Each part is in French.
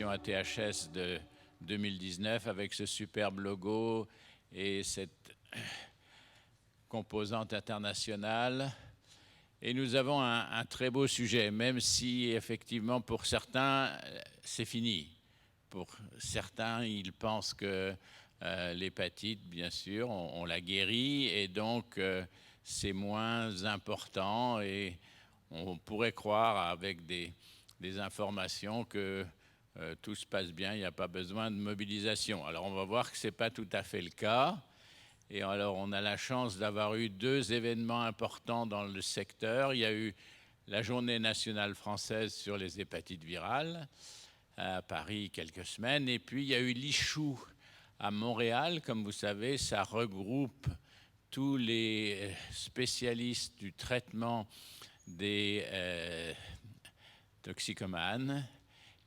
l'édition ATHS de 2019 avec ce superbe logo et cette composante internationale. Et nous avons un très beau sujet, même si effectivement pour certains c'est fini. Pour certains, ils pensent que l'hépatite, bien sûr, on l'a guérie et donc c'est moins important et on pourrait croire avec des informations que tout se passe bien, il n'y a pas besoin de mobilisation. Alors on va voir que ce n'est pas tout à fait le cas. Et alors on a la chance d'avoir eu deux événements importants dans le secteur. Il y a eu la Journée nationale française sur les hépatites virales à Paris quelques semaines. Et puis il y a eu l'ICHU à Montréal. Comme vous savez, ça regroupe tous les spécialistes du traitement des toxicomanes.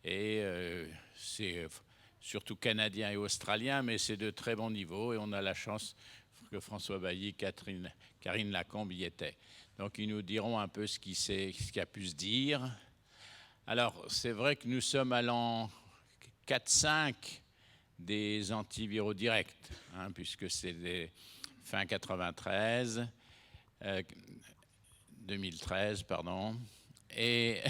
Et c'est surtout canadiens et australiens, mais c'est de très bon niveau. Et on a la chance que François Bailly, Karine Lacombe y étaient. Donc ils nous diront un peu ce qui a pu se dire. Alors c'est vrai que nous sommes à l'an 4-5 des antiviraux directs, puisque c'est des fin 93, 2013, pardon. Et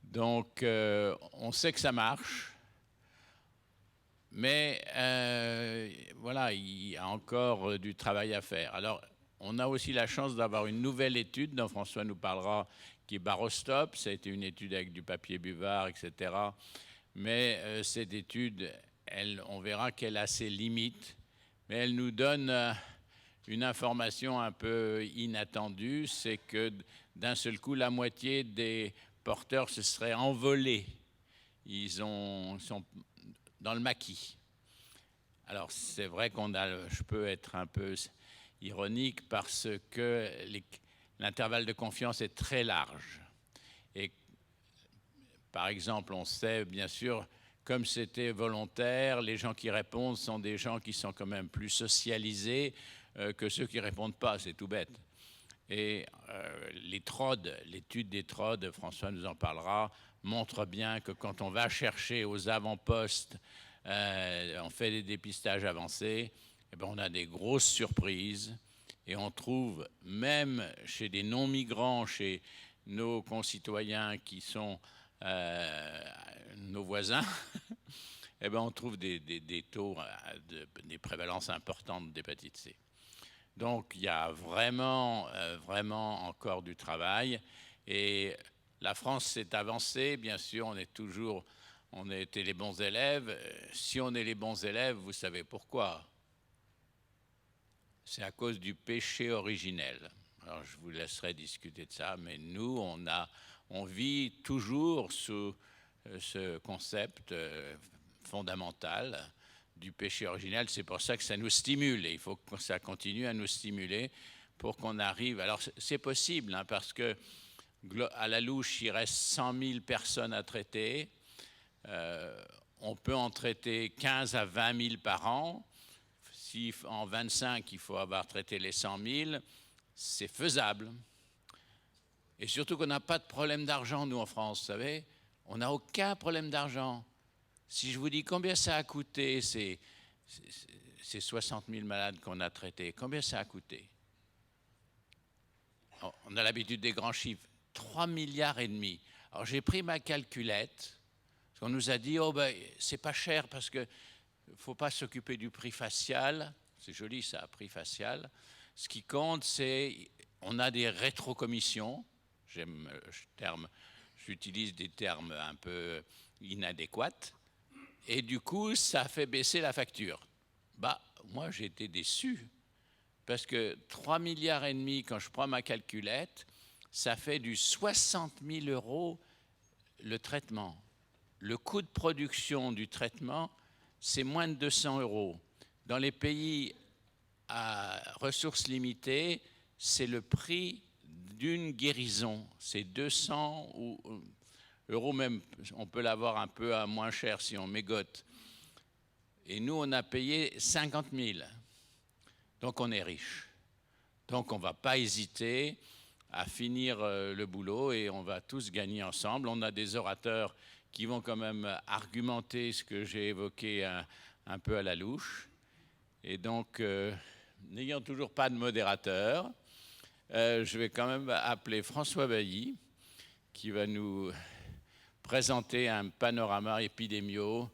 donc, on sait que ça marche, mais voilà, il y a encore du travail à faire. Alors, on a aussi la chance d'avoir une nouvelle étude dont François nous parlera, qui est Barostop. Ça a été une étude avec du papier buvard, etc. Mais cette étude, on verra qu'elle a ses limites, mais elle nous donne une information un peu inattendue, c'est que d'un seul coup, la moitié des porteurs se seraient envolés. Ils sont dans le maquis. Alors c'est vrai je peux être un peu ironique parce que l'intervalle de confiance est très large. Et par exemple, on sait bien sûr, comme c'était volontaire, les gens qui répondent sont des gens qui sont quand même plus socialisés que ceux qui ne répondent pas, c'est tout bête. Et les TROD, l'étude des TROD, François nous en parlera, montre bien que quand on va chercher aux avant-postes, on fait des dépistages avancés, et bien on a des grosses surprises et on trouve même chez des non-migrants, chez nos concitoyens qui sont nos voisins, et bien on trouve des taux, des prévalences importantes d'hépatite C. Donc il y a vraiment encore du travail et la France s'est avancée, bien sûr, on a été les bons élèves. Si on est les bons élèves, vous savez pourquoi? C'est à cause du péché originel. Alors je vous laisserai discuter de ça, mais nous, on vit toujours sous ce concept fondamental du péché originel. C'est pour ça que ça nous stimule et il faut que ça continue à nous stimuler pour qu'on arrive. Alors c'est possible parce que à la louche il reste 100 000 personnes à traiter, on peut en traiter 15 à 20 000 par an. Si en 25 il faut avoir traité les 100 000, c'est faisable. Et surtout qu'on n'a pas de problème d'argent nous en France, vous savez, on n'a aucun problème d'argent. Si je vous dis combien ça a coûté, ces 60 000 malades qu'on a traités, combien ça a coûté? On a l'habitude des grands chiffres, 3,5 milliards. Alors j'ai pris ma calculette, parce qu'on nous a dit, oh ben c'est pas cher parce que il ne faut pas s'occuper du prix facial, c'est joli ça, prix facial. Ce qui compte, c'est on a des rétrocommissions, j'utilise des termes un peu inadéquats, et du coup, ça fait baisser la facture. Bah, moi, j'ai été déçu, parce que 3,5 milliards, quand je prends ma calculette, ça fait du 60 000 € le traitement. Le coût de production du traitement, c'est moins de 200 €. Dans les pays à ressources limitées, c'est le prix d'une guérison. C'est 200 € même, on peut l'avoir un peu à moins cher si on mégote. Et nous, on a payé 50 000. Donc on est riche. Donc on ne va pas hésiter à finir le boulot et on va tous gagner ensemble. On a des orateurs qui vont quand même argumenter ce que j'ai évoqué un peu à la louche. Et donc, n'ayant toujours pas de modérateur, je vais quand même appeler François Bailly, qui va nous présenter un panorama épidémio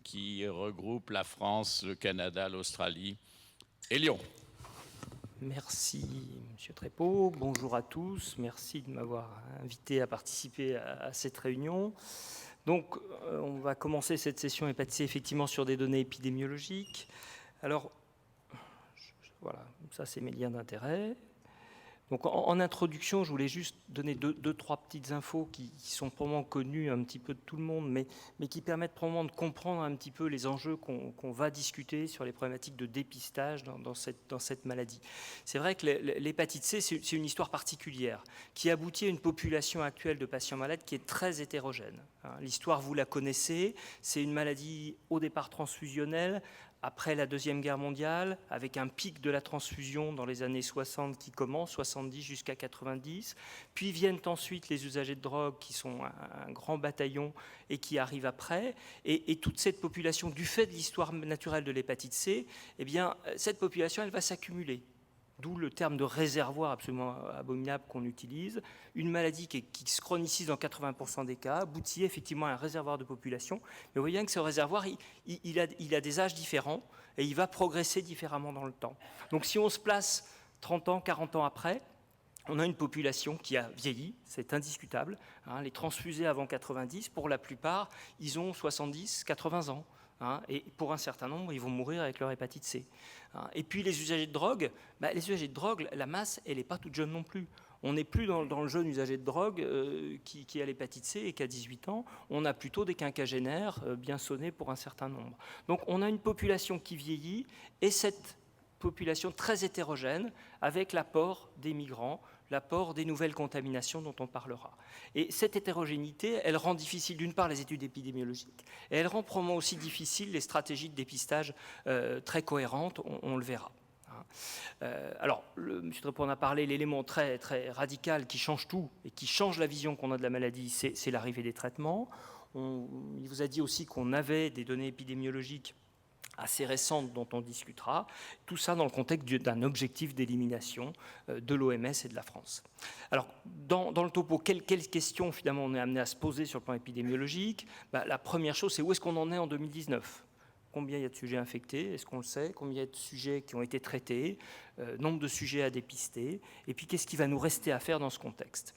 qui regroupe la France, le Canada, l'Australie et Lyon. Merci, M. Trépeau. Bonjour à tous. Merci de m'avoir invité à participer à cette réunion. Donc, on va commencer cette session hépatite C effectivement sur des données épidémiologiques. Alors, voilà, ça c'est mes liens d'intérêt. Donc en introduction, je voulais juste donner deux, trois petites infos qui sont probablement connues un petit peu de tout le monde, mais qui permettent probablement de comprendre un petit peu les enjeux qu'on va discuter sur les problématiques de dépistage dans cette maladie. C'est vrai que l'hépatite C, c'est une histoire particulière qui aboutit à une population actuelle de patients malades qui est très hétérogène. L'histoire, vous la connaissez, c'est une maladie au départ transfusionnelle, après la Deuxième Guerre mondiale, avec un pic de la transfusion dans les années 60 qui commence, 70 jusqu'à 90. Puis viennent ensuite les usagers de drogue qui sont un grand bataillon et qui arrivent après. Et toute cette population, du fait de l'histoire naturelle de l'hépatite C, eh bien, cette population, elle va s'accumuler. D'où le terme de réservoir absolument abominable qu'on utilise. Une maladie qui se chronicise dans 80% des cas, aboutit effectivement à un réservoir de population. Mais vous voyez bien que ce réservoir, il a des âges différents et il va progresser différemment dans le temps. Donc si on se place 30 ans, 40 ans après, on a une population qui a vieilli, c'est indiscutable. Les transfusés avant 90, pour la plupart, ils ont 70, 80 ans. Et pour un certain nombre, ils vont mourir avec leur hépatite C. Et puis les usagers de drogue, les usagers de drogue, la masse, elle n'est pas toute jeune non plus. On n'est plus dans le jeune usager de drogue qui a l'hépatite C et qui a 18 ans. On a plutôt des quinquagénaires bien sonnés pour un certain nombre. Donc on a une population qui vieillit et cette population très hétérogène avec l'apport des migrants, l'apport des nouvelles contaminations dont on parlera. Et cette hétérogénéité, elle rend difficile d'une part les études épidémiologiques et elle rend probablement aussi difficile les stratégies de dépistage très cohérentes, on le verra. Alors, M. Trépeau en a parlé, l'élément très, très radical qui change tout et qui change la vision qu'on a de la maladie, c'est l'arrivée des traitements. Il vous a dit aussi qu'on avait des données épidémiologiques assez récentes dont on discutera, tout ça dans le contexte d'un objectif d'élimination de l'OMS et de la France. Alors, dans le topo, quelles questions finalement on est amené à se poser sur le plan épidémiologique ? La première chose, c'est où est-ce qu'on en est en 2019 ? Combien il y a de sujets infectés ? Est-ce qu'on le sait ? Combien il y a de sujets qui ont été traités ? Nombre de sujets à dépister ? Et puis, qu'est-ce qui va nous rester à faire dans ce contexte ?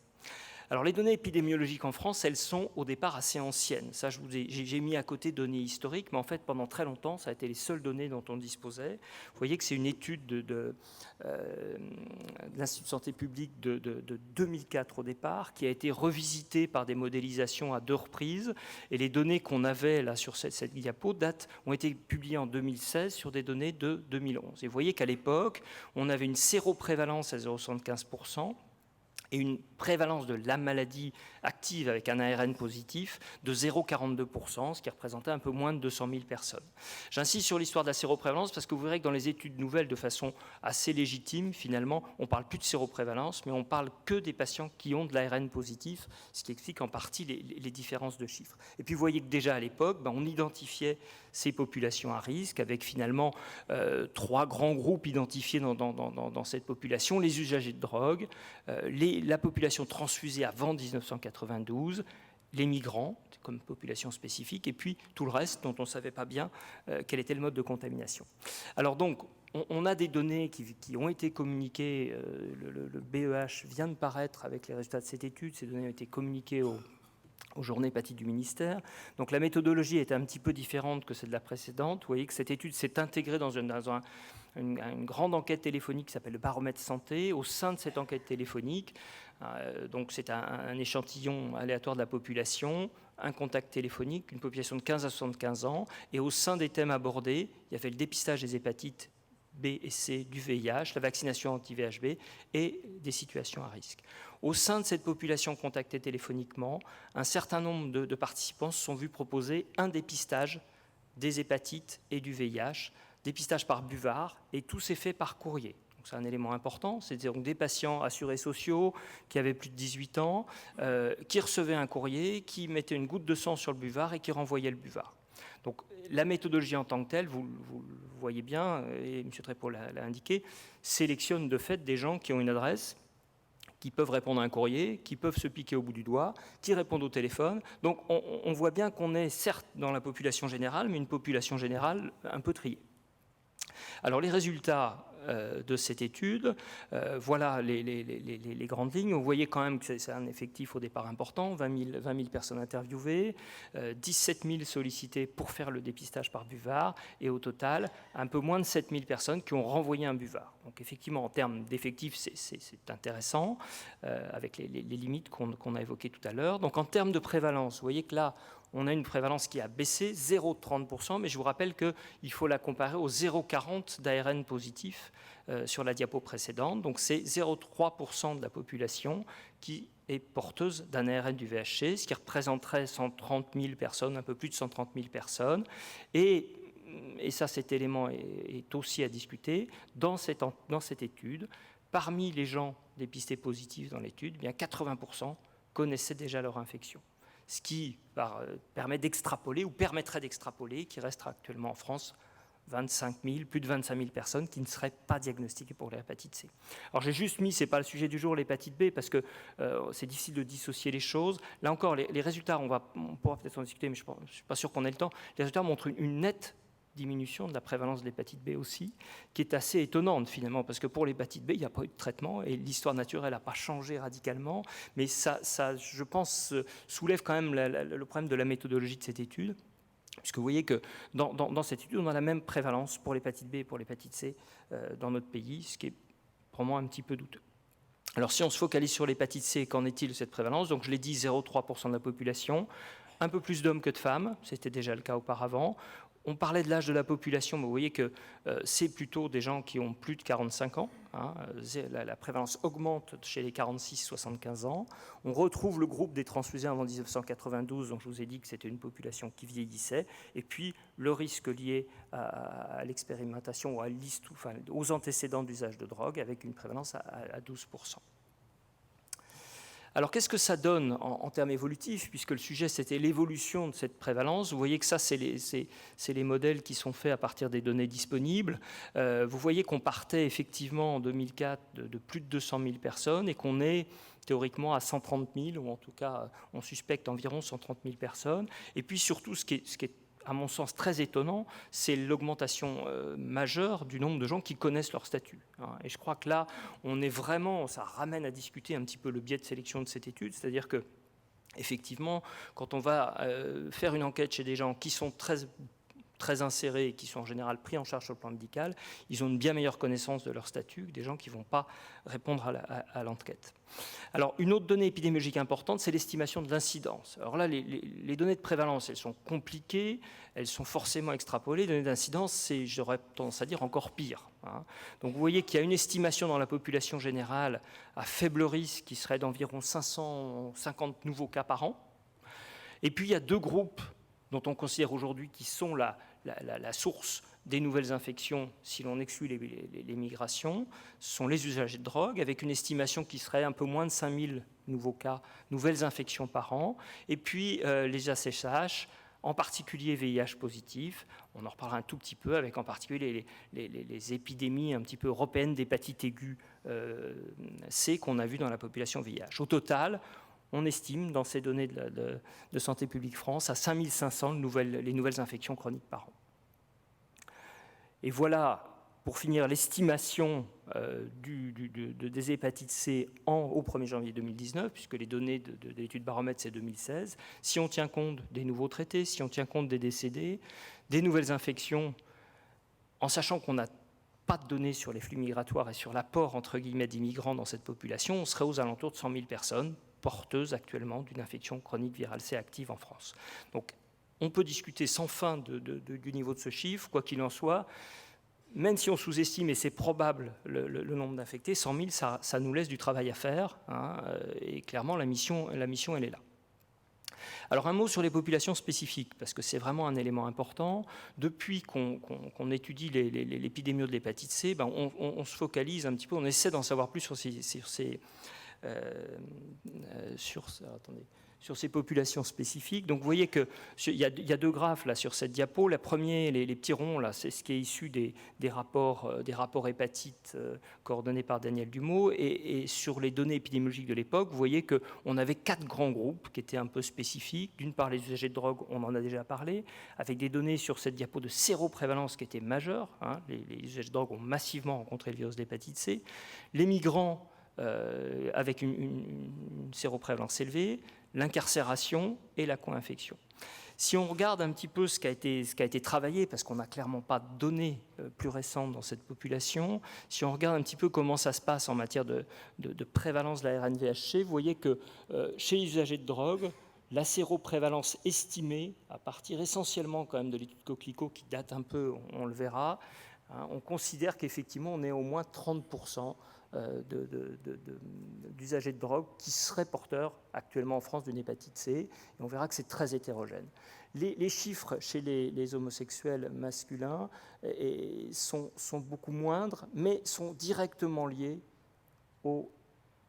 Alors, les données épidémiologiques en France, elles sont au départ assez anciennes. Ça, j'ai mis à côté données historiques, mais en fait, pendant très longtemps, ça a été les seules données dont on disposait. Vous voyez que c'est une étude de l'Institut de santé publique de 2004 au départ, qui a été revisitée par des modélisations à 2 reprises. Et les données qu'on avait là sur cette diapo ont été publiées en 2016 sur des données de 2011. Et vous voyez qu'à l'époque, on avait une séroprévalence à 0,75%, et une prévalence de la maladie active avec un ARN positif de 0,42%, ce qui représentait un peu moins de 200 000 personnes. J'insiste sur l'histoire de la séroprévalence parce que vous verrez que dans les études nouvelles, de façon assez légitime, finalement, on ne parle plus de séroprévalence, mais on ne parle que des patients qui ont de l'ARN positif, ce qui explique en partie les différences de chiffres. Et puis vous voyez que déjà à l'époque, on identifiait ces populations à risque avec finalement 3 grands groupes identifiés dans cette population, les usagers de drogue, la population transfusée avant 1992, les migrants comme population spécifique, et puis tout le reste dont on ne savait pas bien quel était le mode de contamination. Alors donc, on a des données qui ont été communiquées, le BEH vient de paraître avec les résultats de cette étude, ces données ont été communiquées aux journées hépatites du ministère. Donc la méthodologie est un petit peu différente que celle de la précédente. Vous voyez que cette étude s'est intégrée dans une grande enquête téléphonique qui s'appelle le baromètre santé. Au sein de cette enquête téléphonique, donc c'est un échantillon aléatoire de la population, un contact téléphonique, une population de 15 à 75 ans, et au sein des thèmes abordés, il y avait le dépistage des hépatites B et C, du VIH, la vaccination anti-VHB et des situations à risque. Au sein de cette population contactée téléphoniquement, un certain nombre de participants se sont vus proposer un dépistage des hépatites et du VIH, dépistage par buvard, et tout s'est fait par courrier. c'est un élément important, c'est donc des patients assurés sociaux qui avaient plus de 18 ans, qui recevaient un courrier, qui mettaient une goutte de sang sur le buvard et qui renvoyaient le buvard. Donc la méthodologie en tant que telle, vous le voyez bien, et M. Trépeau l'a indiqué, sélectionne de fait des gens qui ont une adresse, qui peuvent répondre à un courrier, qui peuvent se piquer au bout du doigt, qui répondent au téléphone. Donc on voit bien qu'on est certes dans la population générale, mais une population générale un peu triée. Alors les résultats de cette étude, voilà les grandes lignes. Vous voyez quand même que c'est un effectif au départ important, 20 000 personnes interviewées, 17 000 sollicitées pour faire le dépistage par buvard, et au total, un peu moins de 7 000 personnes qui ont renvoyé un buvard. Donc effectivement, en termes d'effectifs, c'est intéressant, avec les limites qu'on a évoquées tout à l'heure. Donc en termes de prévalence, vous voyez que là, on a une prévalence qui a baissé, 0,30%, mais je vous rappelle qu'il faut la comparer au 0,40 d'ARN positif sur la diapo précédente. Donc c'est 0,3% de la population qui est porteuse d'un ARN du VHC, ce qui représenterait 130 000 personnes, un peu plus de 130 000 personnes. Et ça, cet élément est aussi à discuter. Dans cette étude, parmi les gens dépistés positifs dans l'étude, bien 80% connaissaient déjà leur infection. Ce qui permet d'extrapoler, ou permettrait d'extrapoler, qu'il restera actuellement en France 25 000, plus de 25 000 personnes qui ne seraient pas diagnostiquées pour l'hépatite C. Alors j'ai juste mis, ce n'est pas le sujet du jour, l'hépatite B, parce que c'est difficile de dissocier les choses. Là encore, les résultats, on pourra peut-être en discuter, mais je ne suis pas sûr qu'on ait le temps. Les résultats montrent une nette diminution de la prévalence de l'hépatite B aussi, qui est assez étonnante finalement, parce que pour l'hépatite B, il n'y a pas eu de traitement et l'histoire naturelle n'a pas changé radicalement, mais ça, je pense, soulève quand même le problème de la méthodologie de cette étude, puisque vous voyez que dans cette étude, on a la même prévalence pour l'hépatite B et pour l'hépatite C dans notre pays, ce qui est pour moi un petit peu douteux. Alors si on se focalise sur l'hépatite C, qu'en est-il de cette prévalence? Donc je l'ai dit, 0,3% de la population, un peu plus d'hommes que de femmes, c'était déjà le cas auparavant. On parlait de l'âge de la population, mais vous voyez que c'est plutôt des gens qui ont plus de 45 ans. Hein. La prévalence augmente chez les 46-75 ans. On retrouve le groupe des transfusiens avant 1992, dont je vous ai dit que c'était une population qui vieillissait. Et puis le risque lié à l'expérimentation ou aux antécédents d'usage de drogue, avec une prévalence à 12%. Alors, qu'est-ce que ça donne en termes évolutifs, puisque le sujet, c'était l'évolution de cette prévalence? Vous voyez que ça, c'est les modèles qui sont faits à partir des données disponibles. Vous voyez qu'on partait effectivement en 2004 de plus de 200 000 personnes et qu'on est théoriquement à 130 000, ou en tout cas, on suspecte environ 130 000 personnes. Et puis surtout, ce qui est à mon sens très étonnant, c'est l'augmentation majeure du nombre de gens qui connaissent leur statut. Et je crois que là, on est vraiment, ça ramène à discuter un petit peu le biais de sélection de cette étude, c'est-à-dire que, effectivement, quand on va faire une enquête chez des gens qui sont très insérés et qui sont en général pris en charge sur le plan médical, ils ont une bien meilleure connaissance de leur statut que des gens qui ne vont pas répondre à l'enquête. Alors, une autre donnée épidémiologique importante, c'est l'estimation de l'incidence. Alors là, les données de prévalence, elles sont compliquées, elles sont forcément extrapolées. Les données d'incidence, c'est, j'aurais tendance à dire, encore pire. Hein. Donc, vous voyez qu'il y a une estimation dans la population générale à faible risque qui serait d'environ 550 nouveaux cas par an. Et puis, il y a deux groupes dont on considère aujourd'hui qu'ils sont la source des nouvelles infections, si l'on exclut les migrations, ce sont les usagers de drogue, avec une estimation qui serait un peu moins de 5000 nouveaux cas, nouvelles infections par an, et puis les ACSH, en particulier VIH positif, on en reparlera un tout petit peu, avec en particulier les épidémies un petit peu européennes d'hépatite aiguë C qu'on a vues dans la population VIH. Au total, on estime dans ces données de Santé publique France à 5500 les nouvelles infections chroniques par an. Et voilà, pour finir, l'estimation des hépatites C au 1er janvier 2019, puisque les données de l'étude Baromètre, c'est 2016. Si on tient compte des nouveaux traités, si on tient compte des décédés, des nouvelles infections, en sachant qu'on n'a pas de données sur les flux migratoires et sur l'apport, entre guillemets, d'immigrants dans cette population, on serait aux alentours de 100 000 personnes porteuses actuellement d'une infection chronique virale C active en France. Donc, on peut discuter sans fin du niveau de ce chiffre, quoi qu'il en soit. Même si on sous-estime, et c'est probable, le nombre d'infectés, 100 000, ça nous laisse du travail à faire. Hein, et clairement, la mission, elle est là. Alors un mot sur les populations spécifiques, parce que c'est vraiment un élément important. Depuis qu'on étudie l'épidémie de l'hépatite C, on se focalise un petit peu, on essaie d'en savoir plus sur ces populations spécifiques. Donc vous voyez qu'il y a deux graphes là, sur cette diapo. La première, les petits ronds, là, c'est ce qui est issu des rapports hépatites coordonnés par Daniel Dumeau. Et sur les données épidémiologiques de l'époque, vous voyez qu'on avait 4 grands groupes qui étaient un peu spécifiques. D'une part, les usagers de drogue, on en a déjà parlé, avec des données sur cette diapo de séroprévalence qui était majeure. Hein. Les usagers de drogue ont massivement rencontré le virus d'hépatite C. Les migrants, avec une séroprévalence élevée, l'incarcération et la co-infection. Si on regarde un petit peu ce qui a été travaillé, parce qu'on n'a clairement pas de données plus récentes dans cette population, si on regarde un petit peu comment ça se passe en matière de prévalence de la RNVHC, vous voyez que chez les usagers de drogue, la séroprévalence estimée, à partir essentiellement quand même de l'étude Coquelicot, qui date un peu, on le verra, hein, on considère qu'effectivement on est au moins 30% d'usagers de drogue qui seraient porteurs actuellement en France d'une hépatite C. Et on verra que c'est très hétérogène. Les chiffres chez les homosexuels masculins sont beaucoup moindres, mais sont directement liés aux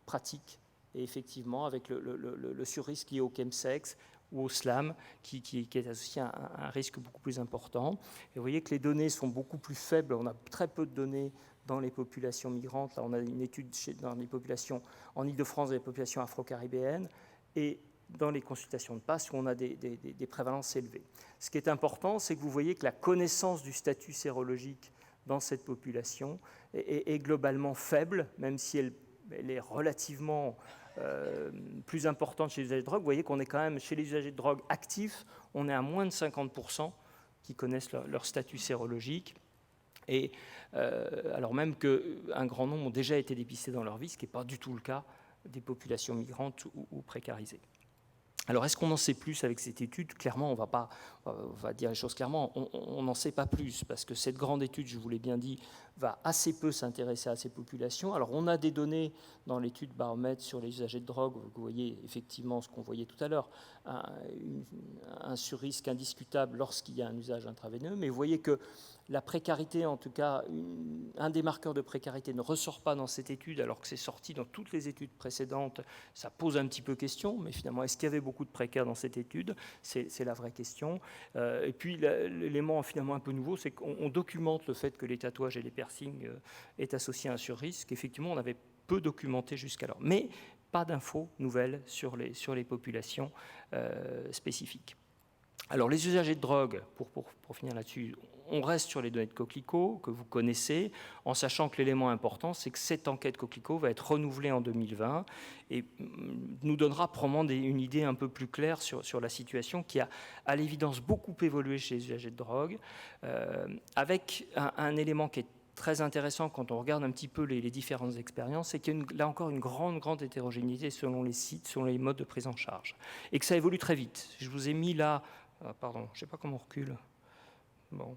pratiques. Et effectivement, avec le surrisque lié au chemsex ou au slam, qui est associé à un risque beaucoup plus important. Et vous voyez que les données sont beaucoup plus faibles. On a très peu de données dans les populations migrantes. Là, on a une étude dans les populations en Île-de-France, des populations afro-caribéennes, et dans les consultations de PASS, où on a des prévalences élevées. Ce qui est important, c'est que vous voyez que la connaissance du statut sérologique dans cette population est globalement faible, même si elle est relativement plus importante chez les usagers de drogue. Vous voyez qu'on est quand même, chez les usagers de drogue actifs, on est à moins de 50% qui connaissent leur statut sérologique. Et alors même qu'un grand nombre ont déjà été dépistés dans leur vie, ce qui n'est pas du tout le cas des populations migrantes ou précarisées. Alors, est-ce qu'on en sait plus avec cette étude? Clairement, on va dire les choses clairement, on n'en sait pas plus, parce que cette grande étude, je vous l'ai bien dit, va assez peu s'intéresser à ces populations. Alors, on a des données dans l'étude Baromètre sur les usagers de drogue. Vous voyez effectivement ce qu'on voyait tout à l'heure, un surrisque indiscutable lorsqu'il y a un usage intraveineux, mais vous voyez que la précarité, en tout cas, un des marqueurs de précarité ne ressort pas dans cette étude, alors que c'est sorti dans toutes les études précédentes. Ça pose un petit peu question, mais finalement, est-ce qu'il y avait beaucoup de précaires dans cette étude? C'est la vraie question. Et puis, l'élément finalement un peu nouveau, c'est qu'on documente le fait que les tatouages et les piercings est associé à un surrisque. Effectivement, on avait peu documenté jusqu'alors. Mais pas d'infos nouvelles sur les populations spécifiques. Alors, les usagers de drogue, pour finir là-dessus, on reste sur les données de Coquelicot, que vous connaissez, en sachant que l'élément important, c'est que cette enquête Coquelicot va être renouvelée en 2020 et nous donnera probablement une idée un peu plus claire sur la situation qui a, à l'évidence, beaucoup évolué chez les usagers de drogue, avec un élément qui est très intéressant quand on regarde un petit peu les différentes expériences, c'est qu'il y a là encore une grande hétérogénéité selon les sites, selon les modes de prise en charge, et que ça évolue très vite. Je vous ai mis là, pardon, je ne sais pas comment on recule. Bon.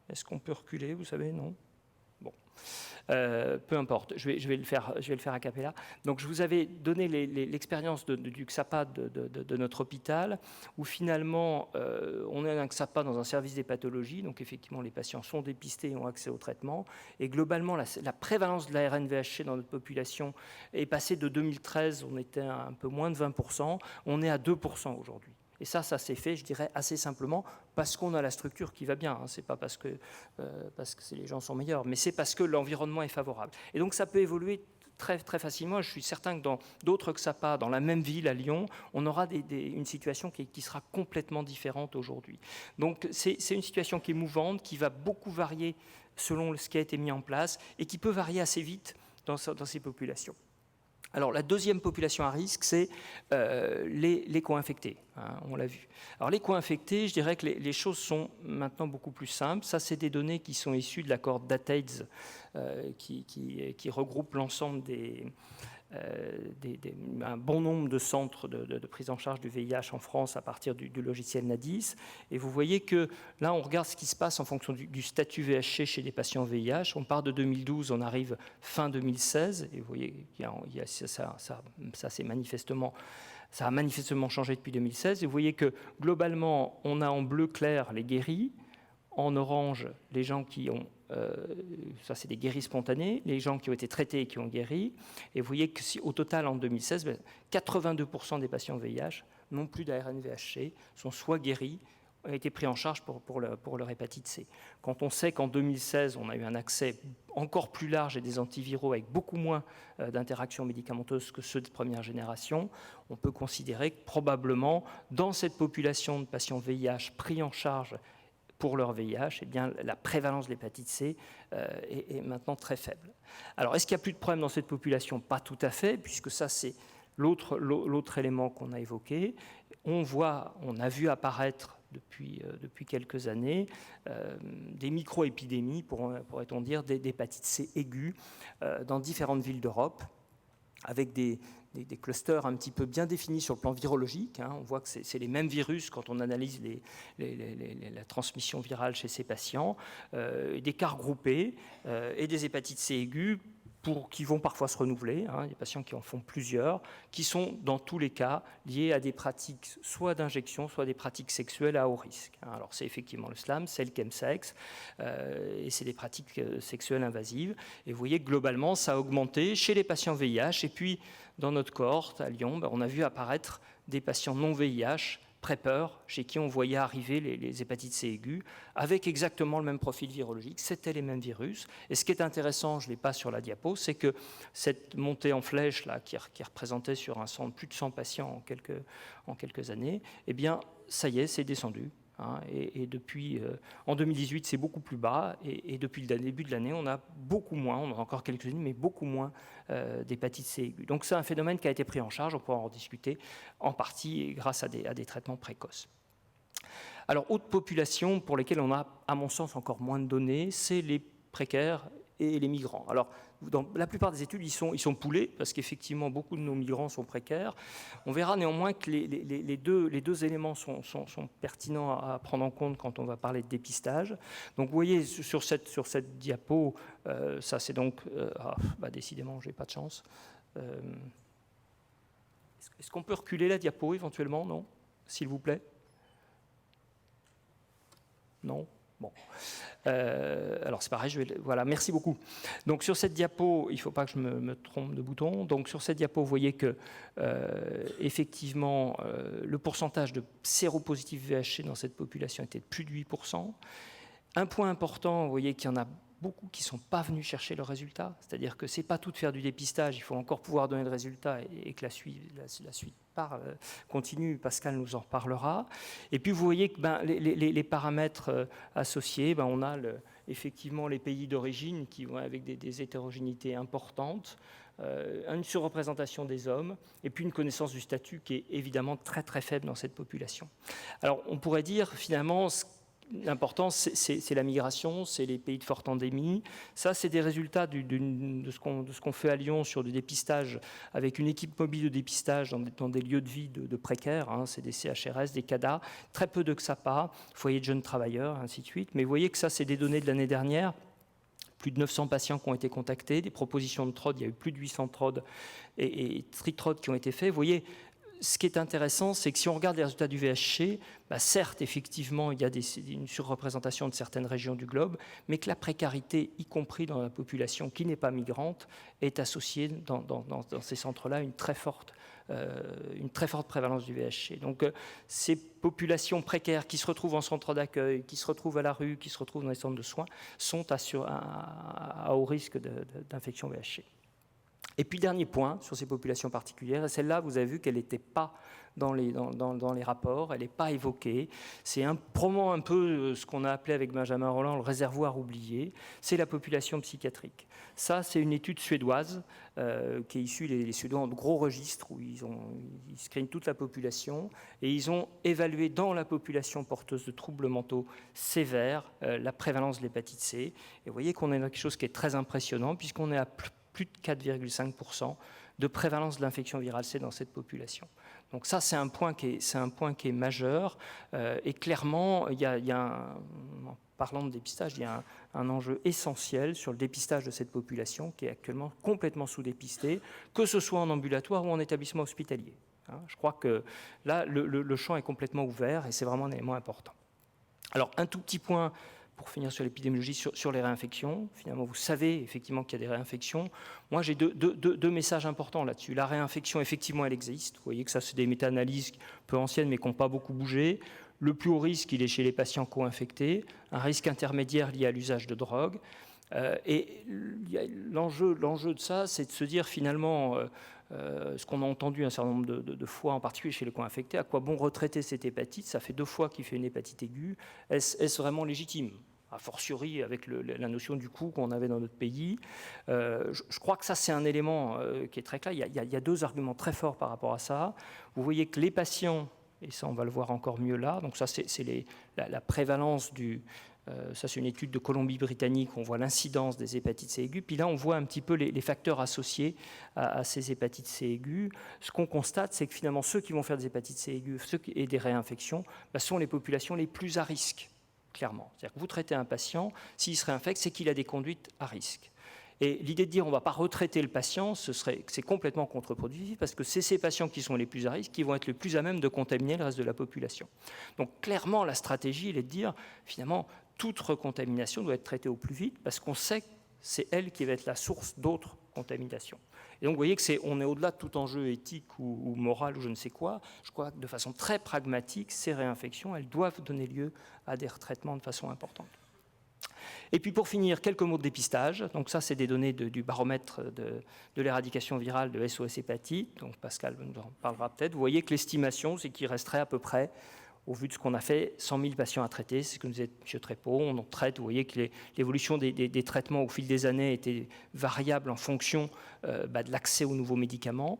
Est-ce qu'on peut reculer, vous savez? Non. Bon. Peu importe, je vais le faire a cappella. Donc, je vous avais donné l'expérience du XAPA de notre hôpital, où finalement, on a un XAPA dans un service des pathologies, donc effectivement, les patients sont dépistés et ont accès au traitement, et globalement, la prévalence de la RNVHC dans notre population est passée de 2013, on était à un peu moins de 20%, on est à 2% aujourd'hui. Et ça s'est fait, je dirais, assez simplement parce qu'on a la structure qui va bien. Hein. Ce n'est pas parce que les gens sont meilleurs, mais c'est parce que l'environnement est favorable. Et donc ça peut évoluer très, très facilement. Je suis certain que dans d'autres XAPA, dans la même ville, à Lyon, on aura une situation qui sera complètement différente aujourd'hui. Donc c'est une situation qui est mouvante, qui va beaucoup varier selon ce qui a été mis en place et qui peut varier assez vite dans ces populations. Alors, la deuxième population à risque, c'est les co-infectés, hein, on l'a vu. Alors, les co-infectés, je dirais que les choses sont maintenant beaucoup plus simples. Ça, c'est des données qui sont issues de l'accord DATAIDS, qui regroupe l'ensemble un bon nombre de centres de prise en charge du VIH en France à partir du logiciel NADIS. Et vous voyez que là, on regarde ce qui se passe en fonction du statut VHC chez les patients VIH. On part de 2012, on arrive fin 2016. Et vous voyez, ça s'est manifestement Ça a manifestement changé depuis 2016. Et vous voyez que globalement, on a en bleu clair les guéris, en orange les gens qui ont, ça c'est des guéris spontanés, les gens qui ont été traités et qui ont guéri. Et vous voyez qu'au total en 2016, 82% des patients VIH n'ont plus d'ARN-VHC, sont soit guéris, ont été pris en charge pour leur hépatite C. Quand on sait qu'en 2016, on a eu un accès encore plus large et des antiviraux avec beaucoup moins d'interactions médicamenteuses que ceux de première génération, on peut considérer que probablement, dans cette population de patients VIH pris en charge pour leur VIH, eh bien, la prévalence de l'hépatite C est maintenant très faible. Alors, est-ce qu'il n'y a plus de problème dans cette population? Pas tout à fait, puisque ça, c'est l'autre élément qu'on a évoqué. On a vu apparaître depuis quelques années des micro-épidémies, pourrait-on dire, d'hépatite C aiguë dans différentes villes d'Europe, avec des clusters un petit peu bien définis sur le plan virologique. On voit que c'est les mêmes virus quand on analyse la transmission virale chez ces patients, des cas regroupés et des hépatites C aiguës qui vont parfois se renouveler, des patients qui en font plusieurs, qui sont dans tous les cas liés à des pratiques soit d'injection, soit des pratiques sexuelles à haut risque. Alors c'est effectivement le SLAM, c'est le chemsex, et c'est des pratiques sexuelles invasives. Et vous voyez que globalement, ça a augmenté chez les patients VIH. Et puis, dans notre cohorte à Lyon, on a vu apparaître des patients non VIH, PrEPeurs, chez qui on voyait arriver les hépatites C aiguës, avec exactement le même profil virologique, c'était les mêmes virus. Et ce qui est intéressant, je ne l'ai pas sur la diapo, c'est que cette montée en flèche, là, qui représentait sur un centre plus de 100 patients en quelques années, eh bien, ça y est, c'est descendu. Et depuis, en 2018, c'est beaucoup plus bas, et depuis le début de l'année, on a beaucoup moins, on a encore quelques-unes, mais beaucoup moins d'hépatite C aiguë. Donc c'est un phénomène qui a été pris en charge, on pourra en discuter, en partie grâce à des traitements précoces. Alors, autre population pour lesquelles on a, à mon sens, encore moins de données, c'est les précaires et les migrants. Alors, dans la plupart des études, ils sont poolés, parce qu'effectivement, beaucoup de nos migrants sont précaires. On verra néanmoins que les deux éléments sont pertinents à prendre en compte quand on va parler de dépistage. Donc, vous voyez, sur cette diapo, ça c'est donc... décidément, je n'ai pas de chance. Est-ce qu'on peut reculer la diapo, éventuellement? Non? S'il vous plaît? Non? Bon. Alors c'est pareil, voilà, merci beaucoup. Donc sur cette diapo, il ne faut pas que je me trompe de bouton. Donc sur cette diapo, vous voyez que effectivement, le pourcentage de séropositifs VHC dans cette population était de plus de 8%. Un point important, vous voyez qu'il y en a beaucoup qui ne sont pas venus chercher le résultat. C'est-à-dire que ce n'est pas tout de faire du dépistage, il faut encore pouvoir donner le résultat et que la suite continue. Pascal nous en reparlera. Et puis vous voyez que les paramètres associés, on a effectivement les pays d'origine qui vont avec des hétérogénéités importantes, une surreprésentation des hommes, et puis une connaissance du statut qui est évidemment très très faible dans cette population. Alors on pourrait dire finalement... L'important, c'est la migration, c'est les pays de forte endémie. Ça, c'est des résultats de ce qu'on fait à Lyon sur du dépistage avec une équipe mobile de dépistage dans des lieux de vie de précaires. C'est des CHRS, des CADA, très peu de XAPA, foyers de jeunes travailleurs, ainsi de suite. Mais vous voyez que ça, c'est des données de l'année dernière. Plus de 900 patients qui ont été contactés, des propositions de TROD, il y a eu plus de 800 TROD et TRITROD qui ont été faits. Vous voyez, ce qui est intéressant, c'est que si on regarde les résultats du VHC, certes, effectivement, il y a une surreprésentation de certaines régions du globe, mais que la précarité, y compris dans la population qui n'est pas migrante, est associée dans ces centres-là à une très forte prévalence du VHC. Donc, ces populations précaires qui se retrouvent en centre d'accueil, qui se retrouvent à la rue, qui se retrouvent dans les centres de soins, sont à haut risque d'infection VHC. Et puis, dernier point sur ces populations particulières, et celle-là, vous avez vu qu'elle n'était pas dans les rapports, elle n'est pas évoquée. C'est probablement un peu ce qu'on a appelé avec Benjamin Rolland le réservoir oublié, c'est la population psychiatrique. Ça, c'est une étude suédoise qui est issue, les Suédois ont de gros registres où ils screenent toute la population et ils ont évalué dans la population porteuse de troubles mentaux sévères la prévalence de l'hépatite C. Et vous voyez qu'on est dans quelque chose qui est très impressionnant puisqu'on est à plus de 4,5% de prévalence de l'infection virale C dans cette population. Donc ça, c'est un point qui est majeur. Et clairement, en parlant de dépistage, il y a un enjeu essentiel sur le dépistage de cette population qui est actuellement complètement sous-dépistée, que ce soit en ambulatoire ou en établissement hospitalier. Je crois que là, le champ est complètement ouvert et c'est vraiment un élément important. Alors, un tout petit point pour finir sur l'épidémiologie, sur les réinfections. Finalement, vous savez effectivement qu'il y a des réinfections. Moi, j'ai deux messages importants là-dessus. La réinfection, effectivement, elle existe. Vous voyez que ça, c'est des méta-analyses peu anciennes, mais qui n'ont pas beaucoup bougé. Le plus haut risque, il est chez les patients co-infectés. Un risque intermédiaire lié à l'usage de drogue. Et l'enjeu de ça, c'est de se dire finalement, ce qu'on a entendu un certain nombre de fois, en particulier chez les co-infectés, à quoi bon retraiter cette hépatite? Ça fait 2 fois qu'il fait une hépatite aiguë. Est-ce vraiment légitime? A fortiori avec la notion du coût qu'on avait dans notre pays. Je crois que ça, c'est un élément qui est très clair. Il y a 2 arguments très forts par rapport à ça. Vous voyez que les patients, et ça on va le voir encore mieux là, donc ça c'est la prévalence du... ça, c'est une étude de Colombie-Britannique, on voit l'incidence des hépatites C aiguës. Puis là, on voit un petit peu les facteurs associés à ces hépatites C aiguës. Ce qu'on constate, c'est que finalement, ceux qui vont faire des hépatites C aiguës et des réinfections sont les populations les plus à risque, clairement. C'est-à-dire que vous traitez un patient, s'il se réinfecte, c'est qu'il a des conduites à risque. Et l'idée de dire on ne va pas retraiter le patient, c'est complètement contre-productif parce que c'est ces patients qui sont les plus à risque qui vont être les plus à même de contaminer le reste de la population. Donc clairement, la stratégie, elle est de dire finalement, toute recontamination doit être traitée au plus vite parce qu'on sait que c'est elle qui va être la source d'autres contaminations. Et donc vous voyez qu'on est au-delà de tout enjeu éthique ou moral ou je ne sais quoi. Je crois que de façon très pragmatique, ces réinfections, elles doivent donner lieu à des retraitements de façon importante. Et puis pour finir, quelques mots de dépistage. Donc ça, c'est des données du baromètre de l'éradication virale de SOS hépatite. Donc Pascal nous en parlera peut-être. Vous voyez que l'estimation, c'est qu'il resterait à peu près, au vu de ce qu'on a fait, 100 000 patients à traiter. C'est ce que nous disait M. Trépeau. On en traite, vous voyez que l'évolution des traitements au fil des années était variable en fonction de l'accès aux nouveaux médicaments.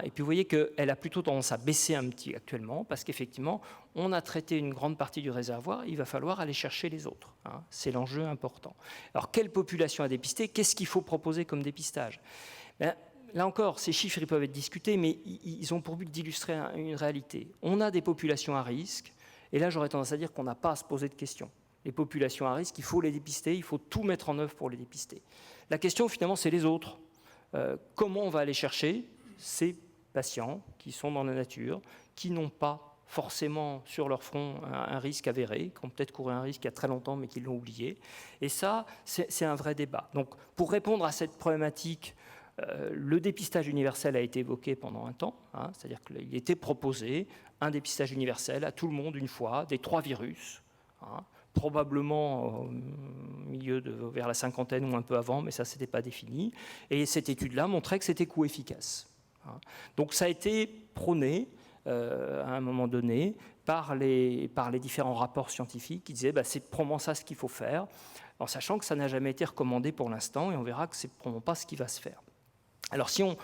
Et puis vous voyez qu'elle a plutôt tendance à baisser un petit actuellement, parce qu'effectivement, on a traité une grande partie du réservoir, il va falloir aller chercher les autres. C'est l'enjeu important. Alors, quelle population à dépister? Qu'est-ce qu'il faut proposer comme dépistage? Là encore, ces chiffres ils peuvent être discutés, mais ils ont pour but d'illustrer une réalité. On a des populations à risque, et là j'aurais tendance à dire qu'on n'a pas à se poser de questions. Les populations à risque, il faut les dépister, il faut tout mettre en œuvre pour les dépister. La question finalement, c'est les autres. Comment on va aller chercher ces patients qui sont dans la nature, qui n'ont pas forcément sur leur front un risque avéré, qui ont peut-être couru un risque il y a très longtemps mais qui l'ont oublié. Et ça, c'est un vrai débat. Donc pour répondre à cette problématique, le dépistage universel a été évoqué pendant un temps, c'est-à-dire qu'il était proposé un dépistage universel à tout le monde une fois, des 3 virus, probablement au milieu vers la cinquantaine ou un peu avant, mais ça, ce n'était pas défini. Et cette étude-là montrait que c'était coût-efficace. Donc ça a été prôné à un moment donné par les différents rapports scientifiques qui disaient c'est probablement ça ce qu'il faut faire, en sachant que ça n'a jamais été recommandé pour l'instant, et on verra que ce n'est probablement pas ce qui va se faire. Alors si on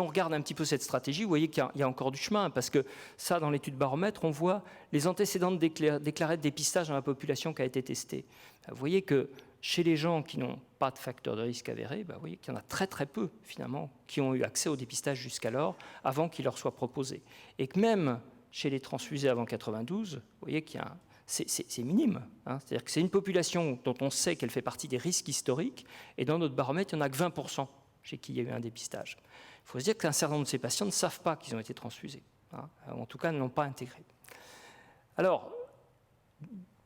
regarde un petit peu cette stratégie, vous voyez qu'il y a encore du chemin, parce que ça, dans l'étude baromètre, on voit les antécédents déclarés de dépistage dans la population qui a été testée. Vous voyez que chez les gens qui n'ont pas de facteur de risque avéré, vous voyez qu'il y en a très très peu, finalement, qui ont eu accès au dépistage jusqu'alors, avant qu'il leur soit proposé. Et que même chez les transfusés avant 92, vous voyez qu'il y a c'est minime. C'est-à-dire que c'est une population dont on sait qu'elle fait partie des risques historiques, et dans notre baromètre, il n'y en a que 20% chez qui il y a eu un dépistage. Il faut se dire qu'un certain nombre de ces patients ne savent pas qu'ils ont été transfusés, en tout cas ne l'ont pas intégré. Alors,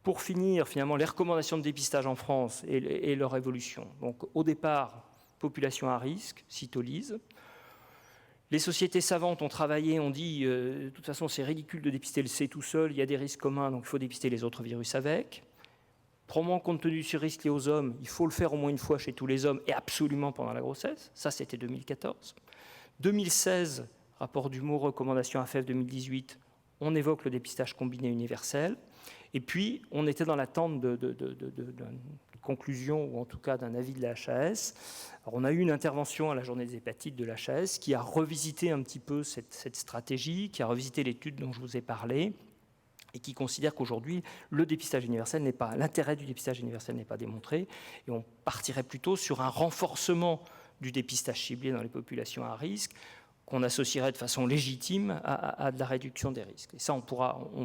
pour finir, finalement, les recommandations de dépistage en France et leur évolution. Donc, au départ, population à risque, cytolyse. Les sociétés savantes ont travaillé, ont dit, de toute façon, c'est ridicule de dépister le C tout seul, il y a des risques communs, donc il faut dépister les autres virus avec. Probablement, compte tenu du risque lié aux hommes, il faut le faire au moins une fois chez tous les hommes et absolument pendant la grossesse. Ça, c'était 2014. 2016, rapport du mot recommandation AFEF 2018, on évoque le dépistage combiné universel. Et puis, on était dans l'attente d'une conclusion, ou en tout cas d'un avis de la HAS. Alors, on a eu une intervention à la journée des hépatites de la HAS qui a revisité un petit peu cette stratégie, qui a revisité l'étude dont je vous ai parlé, et qui considère qu'aujourd'hui, l'intérêt du dépistage universel n'est pas démontré, et on partirait plutôt sur un renforcement du dépistage ciblé dans les populations à risque, qu'on associerait de façon légitime à de la réduction des risques. Et ça, on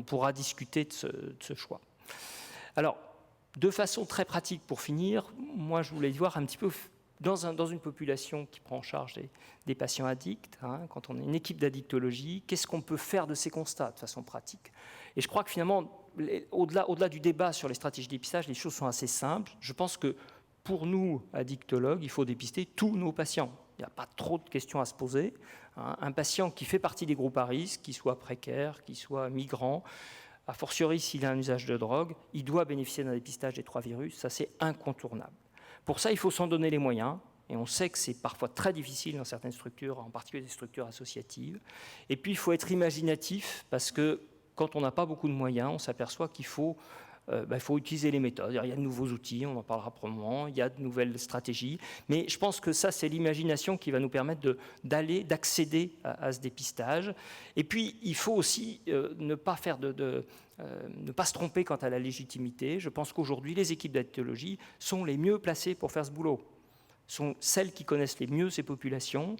pourra discuter de ce choix. Alors, de façon très pratique, pour finir, moi, je voulais voir un petit peu dans une population qui prend en charge des patients addicts, quand on est une équipe d'addictologie, qu'est-ce qu'on peut faire de ces constats de façon pratique? Et je crois que finalement, au-delà du débat sur les stratégies de dépistage, les choses sont assez simples. Je pense que pour nous, addictologues, il faut dépister tous nos patients. Il n'y a pas trop de questions à se poser. Un patient qui fait partie des groupes à risque, qui soit précaire, qui soit migrant, a fortiori s'il a un usage de drogue, il doit bénéficier d'un dépistage des 3 virus. Ça, c'est incontournable. Pour ça, il faut s'en donner les moyens. Et on sait que c'est parfois très difficile dans certaines structures, en particulier des structures associatives. Et puis, il faut être imaginatif, parce que quand on n'a pas beaucoup de moyens, on s'aperçoit qu'il faut utiliser les méthodes. Il y a de nouveaux outils, on en parlera probablement, il y a de nouvelles stratégies. Mais je pense que ça, c'est l'imagination qui va nous permettre d'accéder à ce dépistage. Et puis, il faut aussi ne pas se tromper quant à la légitimité. Je pense qu'aujourd'hui, les équipes d'addictologie sont les mieux placées pour faire ce boulot. Sont celles qui connaissent les mieux ces populations,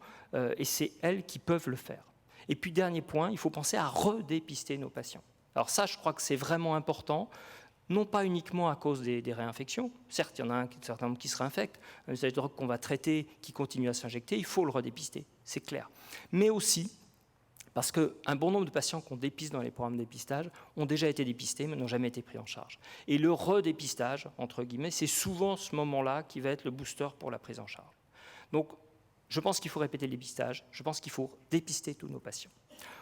et c'est elles qui peuvent le faire. Et puis, dernier point, il faut penser à redépister nos patients. Alors ça, je crois que c'est vraiment important, non pas uniquement à cause des réinfections. Certes, il y en a un certain nombre qui se réinfectent, un usage de drogue qu'on va traiter, qui continue à s'injecter, il faut le redépister, c'est clair. Mais aussi parce qu'un bon nombre de patients qu'on dépiste dans les programmes de dépistage ont déjà été dépistés, mais n'ont jamais été pris en charge. Et le redépistage, entre guillemets, c'est souvent ce moment-là qui va être le booster pour la prise en charge. Donc, je pense qu'il faut répéter le dépistage, je pense qu'il faut dépister tous nos patients.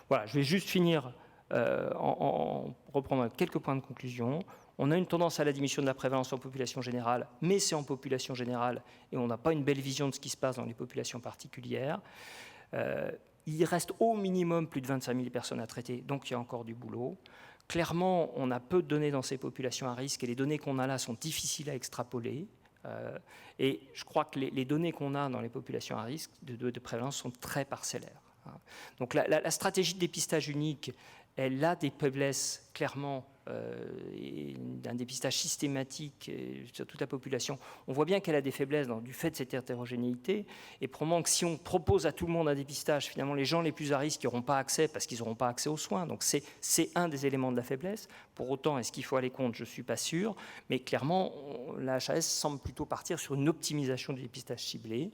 Voilà, je vais juste finir en reprenant quelques points de conclusion. On a une tendance à la diminution de la prévalence en population générale, mais c'est en population générale, et on n'a pas une belle vision de ce qui se passe dans les populations particulières. Il reste au minimum plus de 25 000 personnes à traiter, donc il y a encore du boulot. Clairement, on a peu de données dans ces populations à risque, et les données qu'on a là sont difficiles à extrapoler. Et je crois que les données qu'on a dans les populations à risque de prévalence sont très parcellaires. Donc la stratégie de dépistage unique, elle a des faiblesses, clairement, d'un dépistage systématique sur toute la population. On voit bien qu'elle a des faiblesses du fait de cette hétérogénéité, et probablement que si on propose à tout le monde un dépistage, finalement, les gens les plus à risque n'auront pas accès parce qu'ils n'auront pas accès aux soins. Donc c'est un des éléments de la faiblesse. Pour autant, est-ce qu'il faut aller contre? Je ne suis pas sûr. Mais clairement, la HAS semble plutôt partir sur une optimisation du dépistage ciblé.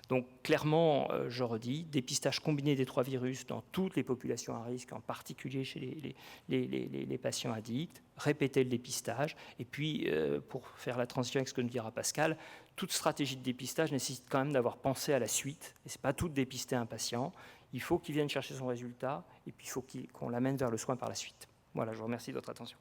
Donc clairement, je redis, dépistage combiné des 3 virus dans toutes les populations à risque, en particulier chez les patients addicts, répéter le dépistage, et puis pour faire la transition avec ce que nous dira Pascal, toute stratégie de dépistage nécessite quand même d'avoir pensé à la suite, et ce n'est pas tout de dépister un patient, il faut qu'il vienne chercher son résultat, et puis il faut qu'on l'amène vers le soin par la suite. Voilà, je vous remercie de votre attention.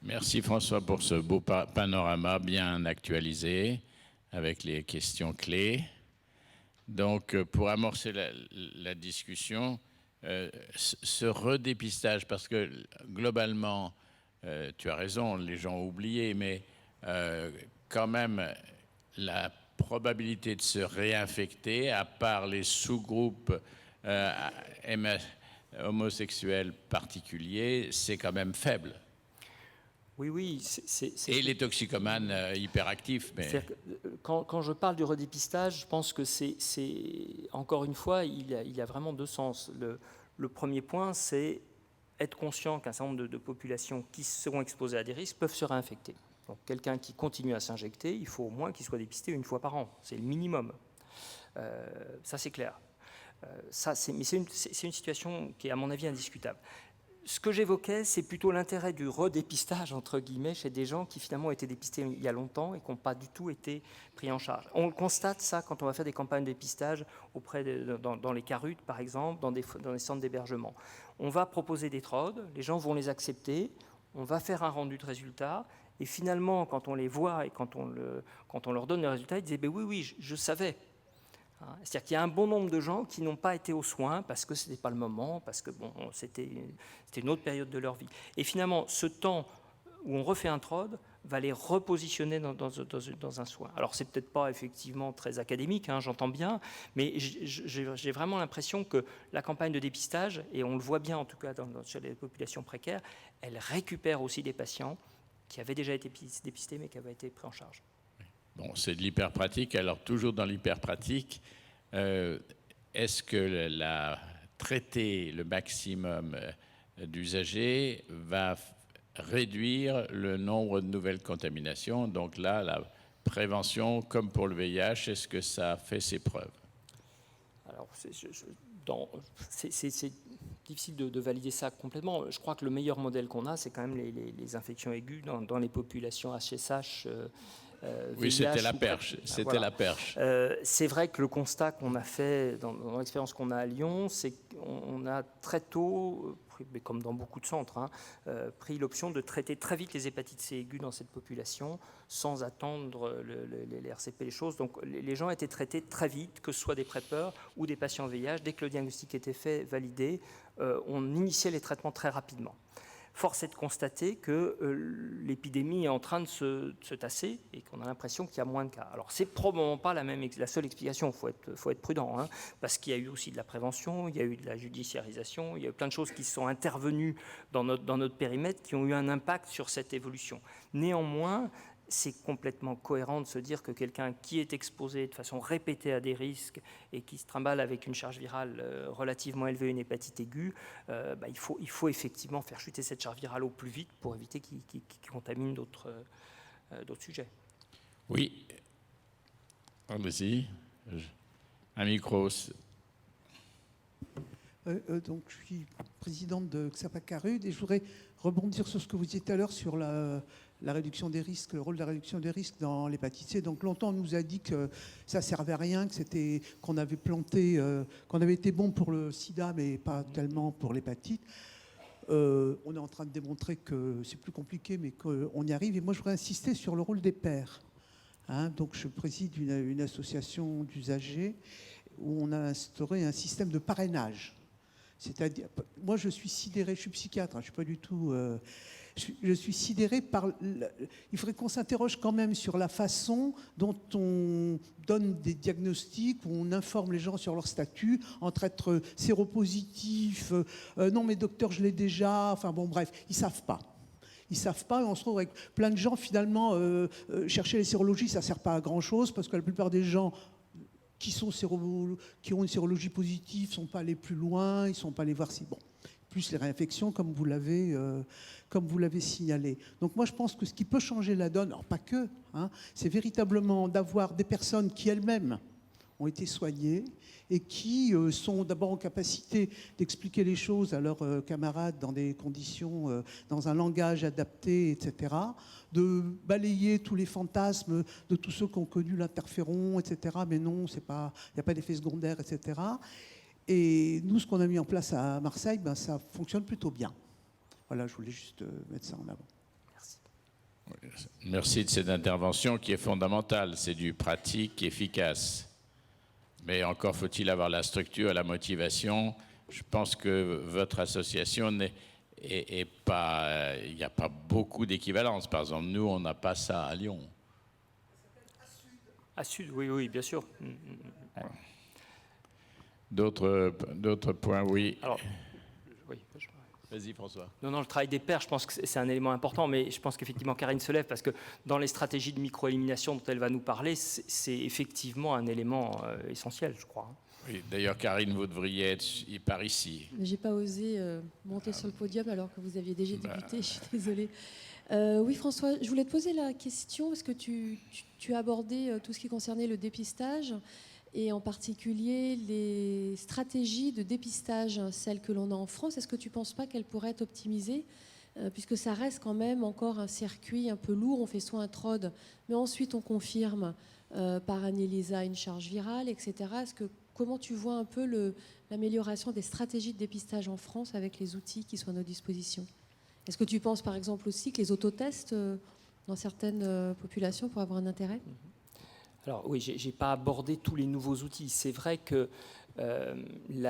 Merci François pour ce beau panorama bien actualisé avec les questions clés. Donc pour amorcer la discussion, ce redépistage, parce que globalement, tu as raison, les gens ont oublié, mais quand même la probabilité de se réinfecter, à part les sous-groupes homosexuels particuliers, c'est quand même faible. Oui. Et les toxicomanes hyperactifs. Mais... Quand je parle du redépistage, je pense que encore une fois, il y a vraiment deux sens. Le premier point, c'est être conscient qu'un certain nombre de populations qui seront exposées à des risques peuvent se réinfecter. Donc quelqu'un qui continue à s'injecter, il faut au moins qu'il soit dépisté une fois par an. C'est le minimum. Ça, c'est clair. Mais c'est une situation qui est, à mon avis, indiscutable. Ce que j'évoquais, c'est plutôt l'intérêt du redépistage, entre guillemets, chez des gens qui finalement ont été dépistés il y a longtemps et qui n'ont pas du tout été pris en charge. On le constate, ça, quand on va faire des campagnes de dépistage dans les CARUT, par exemple, dans des centres d'hébergement. On va proposer des TROD, les gens vont les accepter, on va faire un rendu de résultats, et finalement, quand on les voit et quand on leur donne le résultat, ils disent « oui, je savais ». C'est-à-dire qu'il y a un bon nombre de gens qui n'ont pas été aux soins parce que ce n'était pas le moment, parce que c'était une autre période de leur vie. Et finalement, ce temps où on refait un TROD va les repositionner dans un soin. Alors, c'est peut-être pas effectivement très académique, j'entends bien, mais j'ai vraiment l'impression que la campagne de dépistage, et on le voit bien en tout cas sur les populations précaires, elle récupère aussi des patients qui avaient déjà été dépistés mais qui avaient été pris en charge. Bon, c'est de l'hyperpratique. Alors, toujours dans l'hyperpratique, est-ce que traiter le maximum d'usagers va réduire le nombre de nouvelles contaminations. Donc là, la prévention, comme pour le VIH, est-ce que ça fait ses preuves? Alors, c'est difficile de valider ça complètement. Je crois que le meilleur modèle qu'on a, c'est quand même les infections aiguës dans les populations HSH. Oui, c'était la perche. C'était voilà. La perche. C'est vrai que le constat qu'on a fait dans l'expérience qu'on a à Lyon, c'est qu'on a très tôt, mais comme dans beaucoup de centres, pris l'option de traiter très vite les hépatites C aiguës dans cette population, sans attendre les RCP, les choses. Donc les gens étaient traités très vite, que ce soit des PrEPers ou des patients VIH. Dès que le diagnostic était fait, validé, on initiait les traitements très rapidement. Force est de constater que l'épidémie est en train de se tasser et qu'on a l'impression qu'il y a moins de cas. Alors, c'est probablement pas la seule explication, il faut être prudent, parce qu'il y a eu aussi de la prévention, il y a eu de la judiciarisation, il y a eu plein de choses qui sont intervenues dans notre périmètre qui ont eu un impact sur cette évolution. Néanmoins, c'est complètement cohérent de se dire que quelqu'un qui est exposé de façon répétée à des risques et qui se trimballe avec une charge virale relativement élevée, une hépatite aiguë, il faut effectivement faire chuter cette charge virale au plus vite pour éviter qu'il contamine d'autres sujets. Oui. Allez-y. Un micro. Donc, je suis présidente de Xapacarud et je voudrais rebondir sur ce que vous disiez tout à l'heure sur la réduction des risques, le rôle de la réduction des risques dans l'hépatite C. Donc longtemps, on nous a dit que ça ne servait à rien, qu'on avait planté, qu'on avait été bon pour le sida, mais pas tellement pour l'hépatite. On est en train de démontrer que c'est plus compliqué, mais qu'on y arrive. Et moi, je voudrais insister sur le rôle des pairs. Donc, je préside une association d'usagers où on a instauré un système de parrainage. C'est-à-dire, moi, je suis sidéré, je suis psychiatre, je ne suis pas du tout... je suis sidéré par... Il faudrait qu'on s'interroge quand même sur la façon dont on donne des diagnostics, où on informe les gens sur leur statut, entre être séropositif, non mais docteur, je l'ai déjà, enfin bon, bref, ils ne savent pas. Ils ne savent pas et on se retrouve avec plein de gens, finalement, chercher les sérologies, ça ne sert pas à grand-chose, parce que la plupart des gens... qui ont une sérologie positive ne sont pas allés plus loin, ils ne sont pas allés voir si... Bon, plus les réinfections, comme vous l'avez signalé. Donc moi, je pense que ce qui peut changer la donne, alors pas que, c'est véritablement d'avoir des personnes qui elles-mêmes ont été soignées et qui sont d'abord en capacité d'expliquer les choses à leurs camarades dans des conditions, dans un langage adapté, etc., de balayer tous les fantasmes de tous ceux qui ont connu l'interféron, etc., mais non, il n'y a pas d'effet secondaire, etc. Et nous, ce qu'on a mis en place à Marseille, ça fonctionne plutôt bien. Voilà, je voulais juste mettre ça en avant. Merci. Merci de cette intervention qui est fondamentale. C'est du pratique efficace. Mais encore faut-il avoir la structure, la motivation. Je pense que votre association n'est pas... Il n'y a pas beaucoup d'équivalence. Par exemple, nous, on n'a pas ça à Lyon. À Sud, oui, bien sûr. Ouais. D'autres points, oui. Alors, vas-y, François. Non, le travail des pairs, je pense que c'est un élément important, mais je pense qu'effectivement, Karine se lève, parce que dans les stratégies de micro-élimination dont elle va nous parler, c'est effectivement un élément essentiel, je crois. Oui, d'ailleurs, Karine, vous devriez être par ici. Je n'ai pas osé monter sur le podium alors que vous aviez déjà débuté, je suis désolée. Oui, François, je voulais te poser la question, parce que tu as abordé tout ce qui concernait le dépistage, et en particulier les stratégies de dépistage, celles que l'on a en France. Est-ce que tu ne penses pas qu'elles pourraient être optimisées, puisque ça reste quand même encore un circuit un peu lourd. On fait soit un TROD, mais ensuite on confirme par un ELISA une charge virale, etc. Comment tu vois un peu l'amélioration des stratégies de dépistage en France avec les outils qui sont à notre disposition? Est-ce que tu penses par exemple aussi que les autotests dans certaines populations pourraient avoir un intérêt? Alors oui, je n'ai pas abordé tous les nouveaux outils. C'est vrai que il y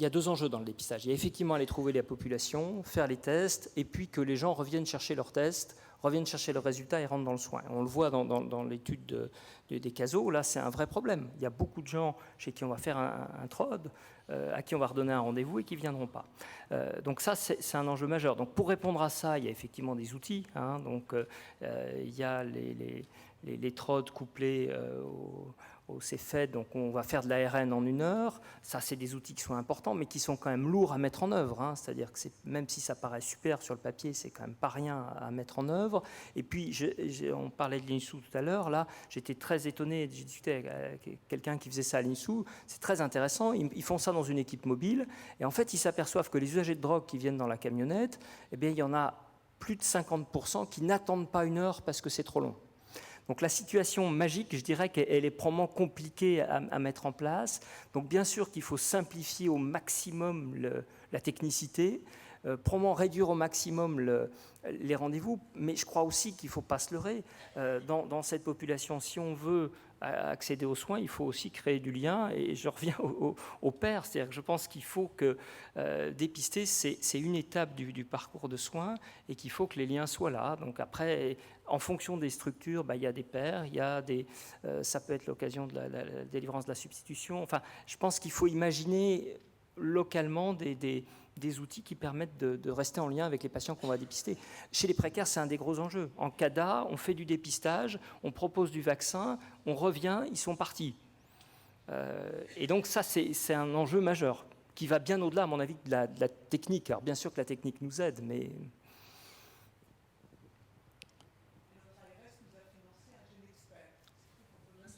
a deux enjeux dans le dépistage. Il y a effectivement aller trouver la population, faire les tests, et puis que les gens reviennent chercher leurs tests, reviennent chercher leurs résultats et rentrent dans le soin. On le voit dans l'étude des CASO, là c'est un vrai problème. Il y a beaucoup de gens chez qui on va faire un TROD, à qui on va redonner un rendez-vous et qui ne viendront pas. Donc ça, c'est un enjeu majeur. Donc pour répondre à ça, il y a effectivement des outils. Donc il y a les TROD couplés au CFED, donc on va faire de l'ARN en 1 heure. Ça, c'est des outils qui sont importants, mais qui sont quand même lourds à mettre en œuvre, hein. C'est-à-dire que même si ça paraît super sur le papier, c'est quand même pas rien à mettre en œuvre. Et puis, on parlait de l'INSU tout à l'heure, là, j'étais très étonné, j'ai discuté avec quelqu'un qui faisait ça à l'INSU, c'est très intéressant, ils font ça dans une équipe mobile, et en fait, ils s'aperçoivent que les usagers de drogue qui viennent dans la camionnette, eh bien, il y en a plus de 50% qui n'attendent pas 1 heure parce que c'est trop long. Donc la situation magique, je dirais qu'elle est probablement compliquée à mettre en place. Donc bien sûr qu'il faut simplifier au maximum la technicité, probablement réduire au maximum les rendez-vous, mais je crois aussi qu'il ne faut pas se leurrer. Dans cette population, si on veut accéder aux soins, il faut aussi créer du lien, et je reviens au père, c'est-à-dire que je pense qu'il faut que dépister, c'est une étape du parcours de soins, et qu'il faut que les liens soient là. Donc après, en fonction des structures, il y a des pairs, ça peut être l'occasion de la délivrance de la substitution. Enfin, je pense qu'il faut imaginer localement des outils qui permettent de rester en lien avec les patients qu'on va dépister. Chez les précaires, c'est un des gros enjeux. En CADA, on fait du dépistage, on propose du vaccin, on revient, ils sont partis. Et donc ça, c'est un enjeu majeur qui va bien au-delà, à mon avis, de la technique. Alors bien sûr que la technique nous aide, mais...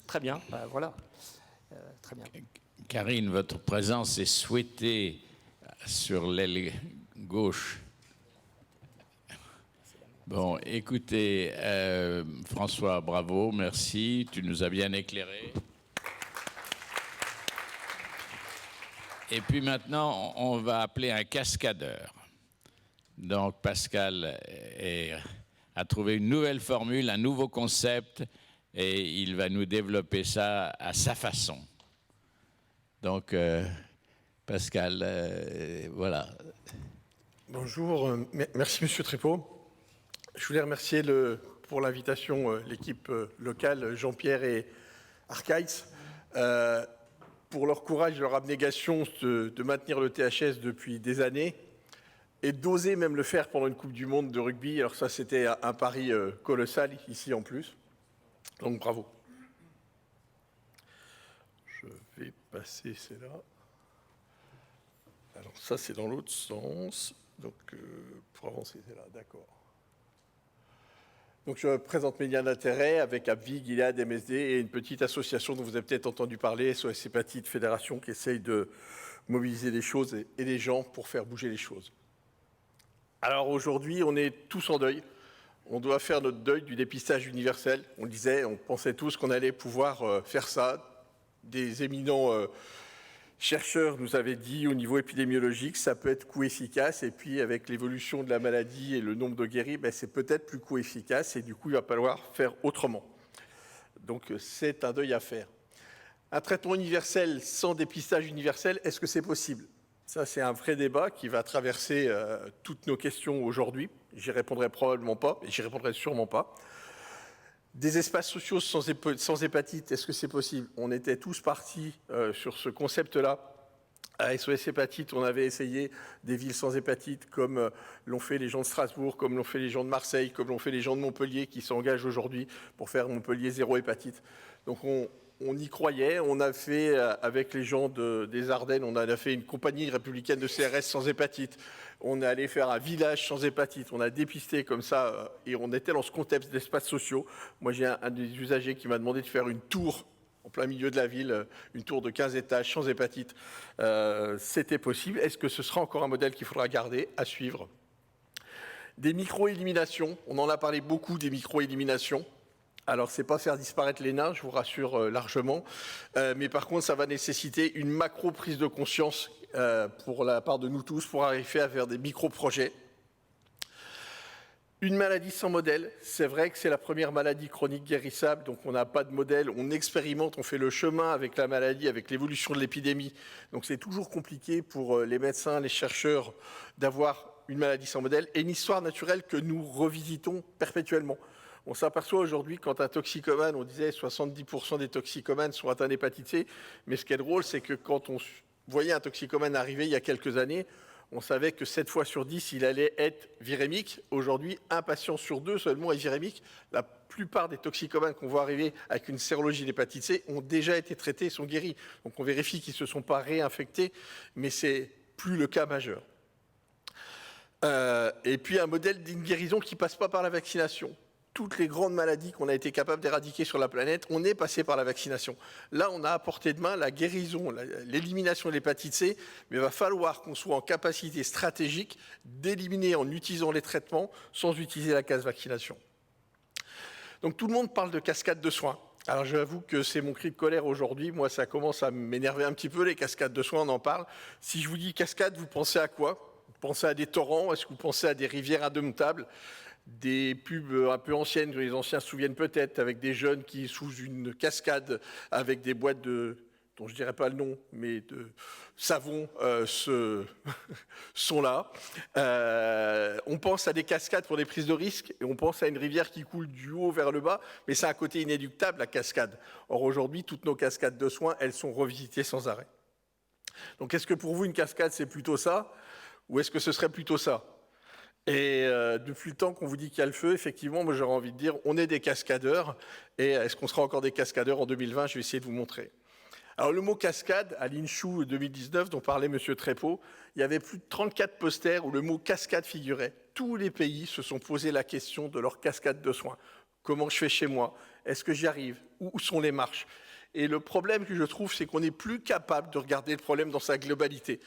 Très bien, voilà. Très bien. Karine, votre présence est souhaitée sur l'aile gauche. Bon, écoutez, François, bravo, merci, tu nous as bien éclairé. Et puis maintenant, on va appeler un cascadeur. Donc Pascal a trouvé une nouvelle formule, un nouveau concept, et il va nous développer ça à sa façon. Donc, Pascal, voilà. Bonjour, merci Monsieur Trépeau. Je voulais remercier pour l'invitation l'équipe locale, Jean-Pierre et Arcaïs, pour leur courage et leur abnégation de maintenir le THS depuis des années et d'oser même le faire pendant une Coupe du Monde de rugby. Alors ça, c'était un pari colossal ici en plus. Donc bravo. Je vais passer, c'est là. Alors ça, c'est dans l'autre sens. Donc pour avancer, c'est là, d'accord. Donc je présente mes liens d'intérêt avec AbbVie, Gilead, MSD et une petite association dont vous avez peut-être entendu parler, SOS Hépatite Fédération, qui essaye de mobiliser les choses et les gens pour faire bouger les choses. Alors aujourd'hui, on est tous en deuil. On doit faire notre deuil du dépistage universel. On le disait, on pensait tous qu'on allait pouvoir faire ça. Des éminents chercheurs nous avaient dit au niveau épidémiologique, ça peut être coût efficace. Et puis avec l'évolution de la maladie et le nombre de guéris, c'est peut-être plus coût efficace. Et du coup, il va falloir faire autrement. Donc c'est un deuil à faire. Un traitement universel sans dépistage universel, est-ce que c'est possible ? Ça, c'est un vrai débat qui va traverser toutes nos questions aujourd'hui. J'y répondrai probablement pas, et j'y répondrai sûrement pas. Des espaces sociaux sans hépatite, est-ce que c'est possible ? On était tous partis sur ce concept-là. À SOS Hépatite, on avait essayé des villes sans hépatite, comme l'ont fait les gens de Strasbourg, comme l'ont fait les gens de Marseille, comme l'ont fait les gens de Montpellier, qui s'engagent aujourd'hui pour faire Montpellier zéro hépatite. Donc on y croyait, on a fait avec les gens des Ardennes, on a fait une compagnie républicaine de CRS sans hépatite, on est allé faire un village sans hépatite, on a dépisté comme ça, et on était dans ce contexte d'espaces sociaux. Moi j'ai un des usagers qui m'a demandé de faire une tour en plein milieu de la ville, une tour de 15 étages sans hépatite. C'était possible. Est-ce que ce sera encore un modèle qu'il faudra garder, à suivre ? Des micro-éliminations, on en a parlé beaucoup des micro-éliminations. Alors, ce n'est pas faire disparaître les nains, je vous rassure largement, mais par contre, ça va nécessiter une macro-prise de conscience pour la part de nous tous pour arriver à faire des micro-projets. Une maladie sans modèle, c'est vrai que c'est la première maladie chronique guérissable, donc on n'a pas de modèle, on expérimente, on fait le chemin avec la maladie, avec l'évolution de l'épidémie. Donc c'est toujours compliqué pour les médecins, les chercheurs d'avoir une maladie sans modèle et une histoire naturelle que nous revisitons perpétuellement. On s'aperçoit aujourd'hui, quand un toxicomane, on disait 70% des toxicomanes sont atteints d'hépatite C, mais ce qui est drôle, c'est que quand on voyait un toxicomane arriver il y a quelques années, On savait que 7 fois sur 10, il allait être virémique. Aujourd'hui, un patient sur 2 seulement est virémique. La plupart des toxicomanes qu'on voit arriver avec une sérologie d'hépatite C ont déjà été traités et sont guéris. Donc on vérifie qu'ils ne se sont pas réinfectés, mais ce n'est plus le cas majeur. Et puis un modèle d'une guérison qui ne passe pas par la vaccination. Toutes les grandes maladies qu'on a été capable d'éradiquer sur la planète, on est passé par la vaccination. Là, on a à portée de main la guérison, l'élimination de l'hépatite C, mais il va falloir qu'on soit en capacité stratégique d'éliminer en utilisant les traitements sans utiliser la case vaccination. Donc tout le monde parle de cascade de soins. Alors j'avoue que c'est mon cri de colère aujourd'hui. Moi, ça commence à m'énerver un petit peu, les cascades de soins, on en parle. Si je vous dis cascade, vous pensez à quoi? Vous pensez à des torrents? Est-ce que vous pensez à des rivières indomptables? Des pubs un peu anciennes, que les anciens se souviennent peut-être, avec des jeunes qui, sous une cascade, avec des boîtes dont je ne dirais pas le nom, mais de savon, sont là. On pense à des cascades pour des prises de risques, et on pense à une rivière qui coule du haut vers le bas, mais c'est un côté inéluctable, la cascade. Or, aujourd'hui, toutes nos cascades de soins, elles sont revisitées sans arrêt. Donc, est-ce que pour vous, une cascade, c'est plutôt ça, ou est-ce que ce serait plutôt ça? Et depuis le temps qu'on vous dit qu'il y a le feu, effectivement, moi j'aurais envie de dire, on est des cascadeurs. Et est-ce qu'on sera encore des cascadeurs en 2020? Je vais essayer de vous montrer. Alors le mot cascade, à l'INCHU 2019, dont parlait M. Trépeau, il y avait plus de 34 posters où le mot cascade figurait. Tous les pays se sont posé la question de leur cascade de soins. Comment je fais chez moi? Est-ce que j'y arrive? Où sont les marches? Et le problème que je trouve, c'est qu'on n'est plus capable de regarder le problème dans sa globalité.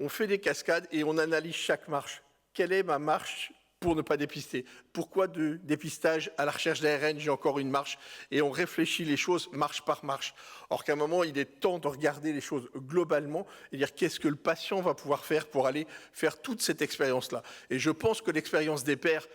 On fait des cascades et on analyse chaque marche. Quelle est ma marche pour ne pas dépister? Pourquoi de dépistage à la recherche d'ARN, j'ai encore une marche? Et on réfléchit les choses marche par marche. Or qu'à un moment, il est temps de regarder les choses globalement et dire qu'est-ce que le patient va pouvoir faire pour aller faire toute cette expérience-là. Et je pense que l'expérience des pairs,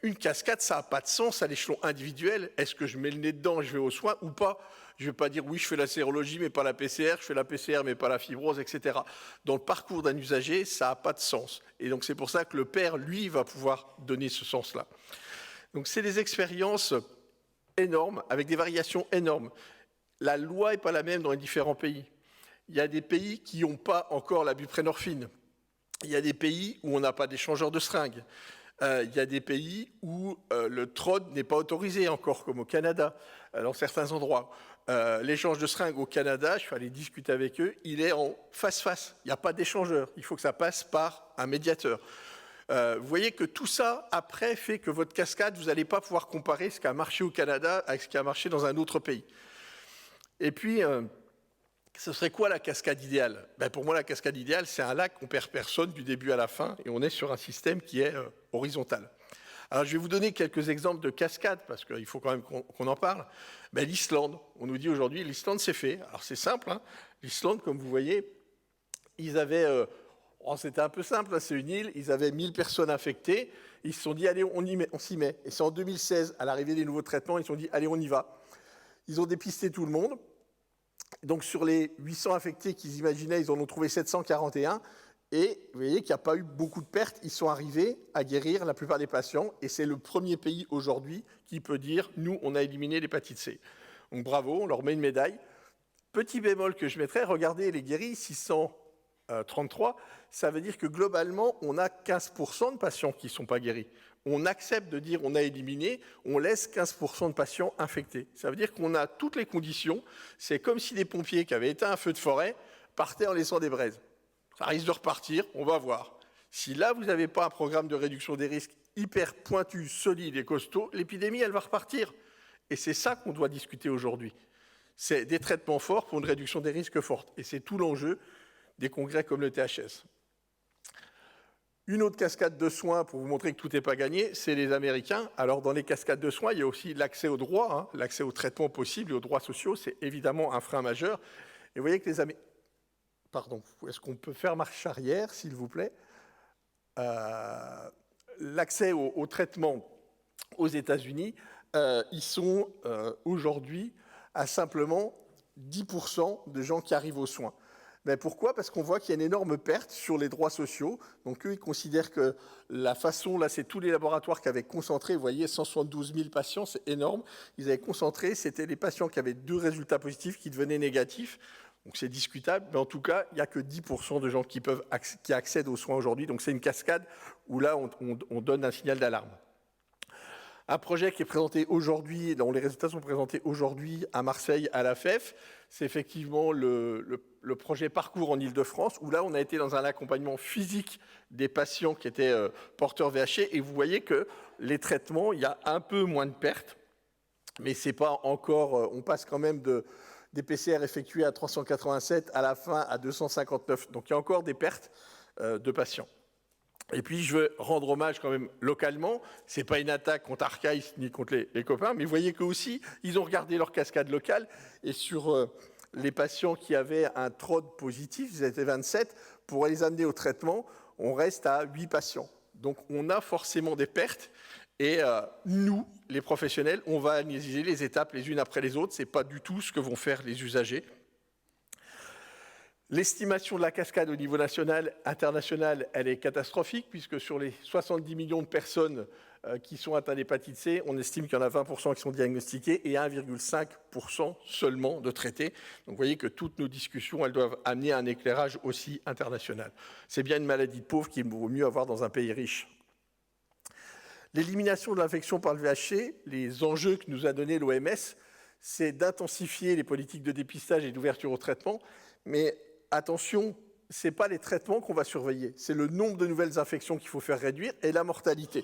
une cascade, ça n'a pas de sens à l'échelon individuel. Est-ce que je mets le nez dedans et je vais aux soins ou pas? Je ne vais pas dire oui, je fais la sérologie mais pas la PCR, je fais la PCR mais pas la fibrose, etc. Dans le parcours d'un usager, ça n'a pas de sens. Et donc c'est pour ça que le père, lui, va pouvoir donner ce sens-là. Donc c'est des expériences énormes, avec des variations énormes. La loi n'est pas la même dans les différents pays. Il y a des pays qui n'ont pas encore la buprenorphine. Il y a des pays où on n'a pas d'échangeur de seringues. Il y a des pays où le TROD n'est pas autorisé encore, comme au Canada, dans certains endroits. L'échange de seringues au Canada, je suis allé discuter avec eux, il est en face-face. Il n'y a pas d'échangeur. Il faut que ça passe par un médiateur. Vous voyez que tout ça, après, fait que votre cascade, vous n'allez pas pouvoir comparer ce qui a marché au Canada avec ce qui a marché dans un autre pays. Et puis, ce serait quoi la cascade idéale? Pour moi, la cascade idéale, c'est un lac, on ne perd personne du début à la fin, et on est sur un système qui est horizontal. Alors, je vais vous donner quelques exemples de cascades, parce qu'il faut quand même qu'on en parle. L'Islande, on nous dit aujourd'hui, l'Islande, c'est fait. Alors, c'est simple, hein. L'Islande, comme vous voyez, ils avaient... c'était un peu simple, hein, c'est une île, ils avaient 1000 personnes infectées, ils se sont dit, allez, on s'y met. Et c'est en 2016, à l'arrivée des nouveaux traitements, ils se sont dit, allez, on y va. Ils ont dépisté tout le monde. Donc, sur les 800 infectés qu'ils imaginaient, ils en ont trouvé 741. Et vous voyez qu'il n'y a pas eu beaucoup de pertes. Ils sont arrivés à guérir la plupart des patients. Et c'est le premier pays aujourd'hui qui peut dire « nous, on a éliminé l'hépatite C ». Donc bravo, on leur met une médaille. Petit bémol que je mettrais, regardez les guéris, 633, ça veut dire que globalement, on a 15% de patients qui ne sont pas guéris. On accepte de dire on a éliminé, on laisse 15% de patients infectés. Ça veut dire qu'on a toutes les conditions. C'est comme si des pompiers qui avaient éteint un feu de forêt partaient en laissant des braises. Ça risque de repartir, on va voir. Si là, vous n'avez pas un programme de réduction des risques hyper pointu, solide et costaud, l'épidémie, elle va repartir. Et c'est ça qu'on doit discuter aujourd'hui. C'est des traitements forts pour une réduction des risques forte. Et c'est tout l'enjeu des congrès comme le THS. Une autre cascade de soins, pour vous montrer que tout n'est pas gagné, c'est les Américains. Alors, dans les cascades de soins, il y a aussi l'accès aux droits, hein, l'accès aux traitements possibles et aux droits sociaux. C'est évidemment un frein majeur. Et vous voyez que les Américains... Pardon, est-ce qu'on peut faire marche arrière, s'il vous plaît? L'accès aux traitements aux États-Unis, ils sont aujourd'hui à simplement 10% de gens qui arrivent aux soins. Mais pourquoi? Parce qu'on voit qu'il y a une énorme perte sur les droits sociaux. Donc eux, ils considèrent que la façon, là, c'est tous les laboratoires qui avaient concentré, vous voyez, 172 000 patients, c'est énorme. Ils avaient concentré, c'était les patients qui avaient 2 résultats positifs qui devenaient négatifs. Donc c'est discutable, mais en tout cas, il n'y a que 10% de gens qui accèdent aux soins aujourd'hui. Donc c'est une cascade où là, on donne un signal d'alarme. Un projet qui est présenté aujourd'hui, dont les résultats sont présentés aujourd'hui à Marseille, à l'AFEF, c'est effectivement le projet Parcours en Ile-de-France, où là, on a été dans un accompagnement physique des patients qui étaient porteurs VIH, et vous voyez que les traitements, il y a un peu moins de pertes, mais c'est pas encore, on passe quand même des PCR effectués à 387, à la fin à 259, donc il y a encore des pertes de patients. Et puis, je veux rendre hommage quand même localement. Ce n'est pas une attaque contre Arcaïs ni contre les copains, mais vous voyez qu'eux aussi, ils ont regardé leur cascade locale. Et sur les patients qui avaient un TROD positif, ils étaient 27, pour les amener au traitement, on reste à 8 patients. Donc, on a forcément des pertes. Et nous, les professionnels, on va analyser les étapes les unes après les autres. Ce n'est pas du tout ce que vont faire les usagers. L'estimation de la cascade au niveau national, international, elle est catastrophique, puisque sur les 70 millions de personnes qui sont atteintes d'hépatite C, on estime qu'il y en a 20% qui sont diagnostiquées et 1,5% seulement de traités. Donc vous voyez que toutes nos discussions, elles doivent amener un éclairage aussi international. C'est bien une maladie de pauvre qu'il vaut mieux avoir dans un pays riche. L'élimination de l'infection par le VIH, les enjeux que nous a donnés l'OMS, c'est d'intensifier les politiques de dépistage et d'ouverture au traitement, mais attention, ce n'est pas les traitements qu'on va surveiller, c'est le nombre de nouvelles infections qu'il faut faire réduire et la mortalité.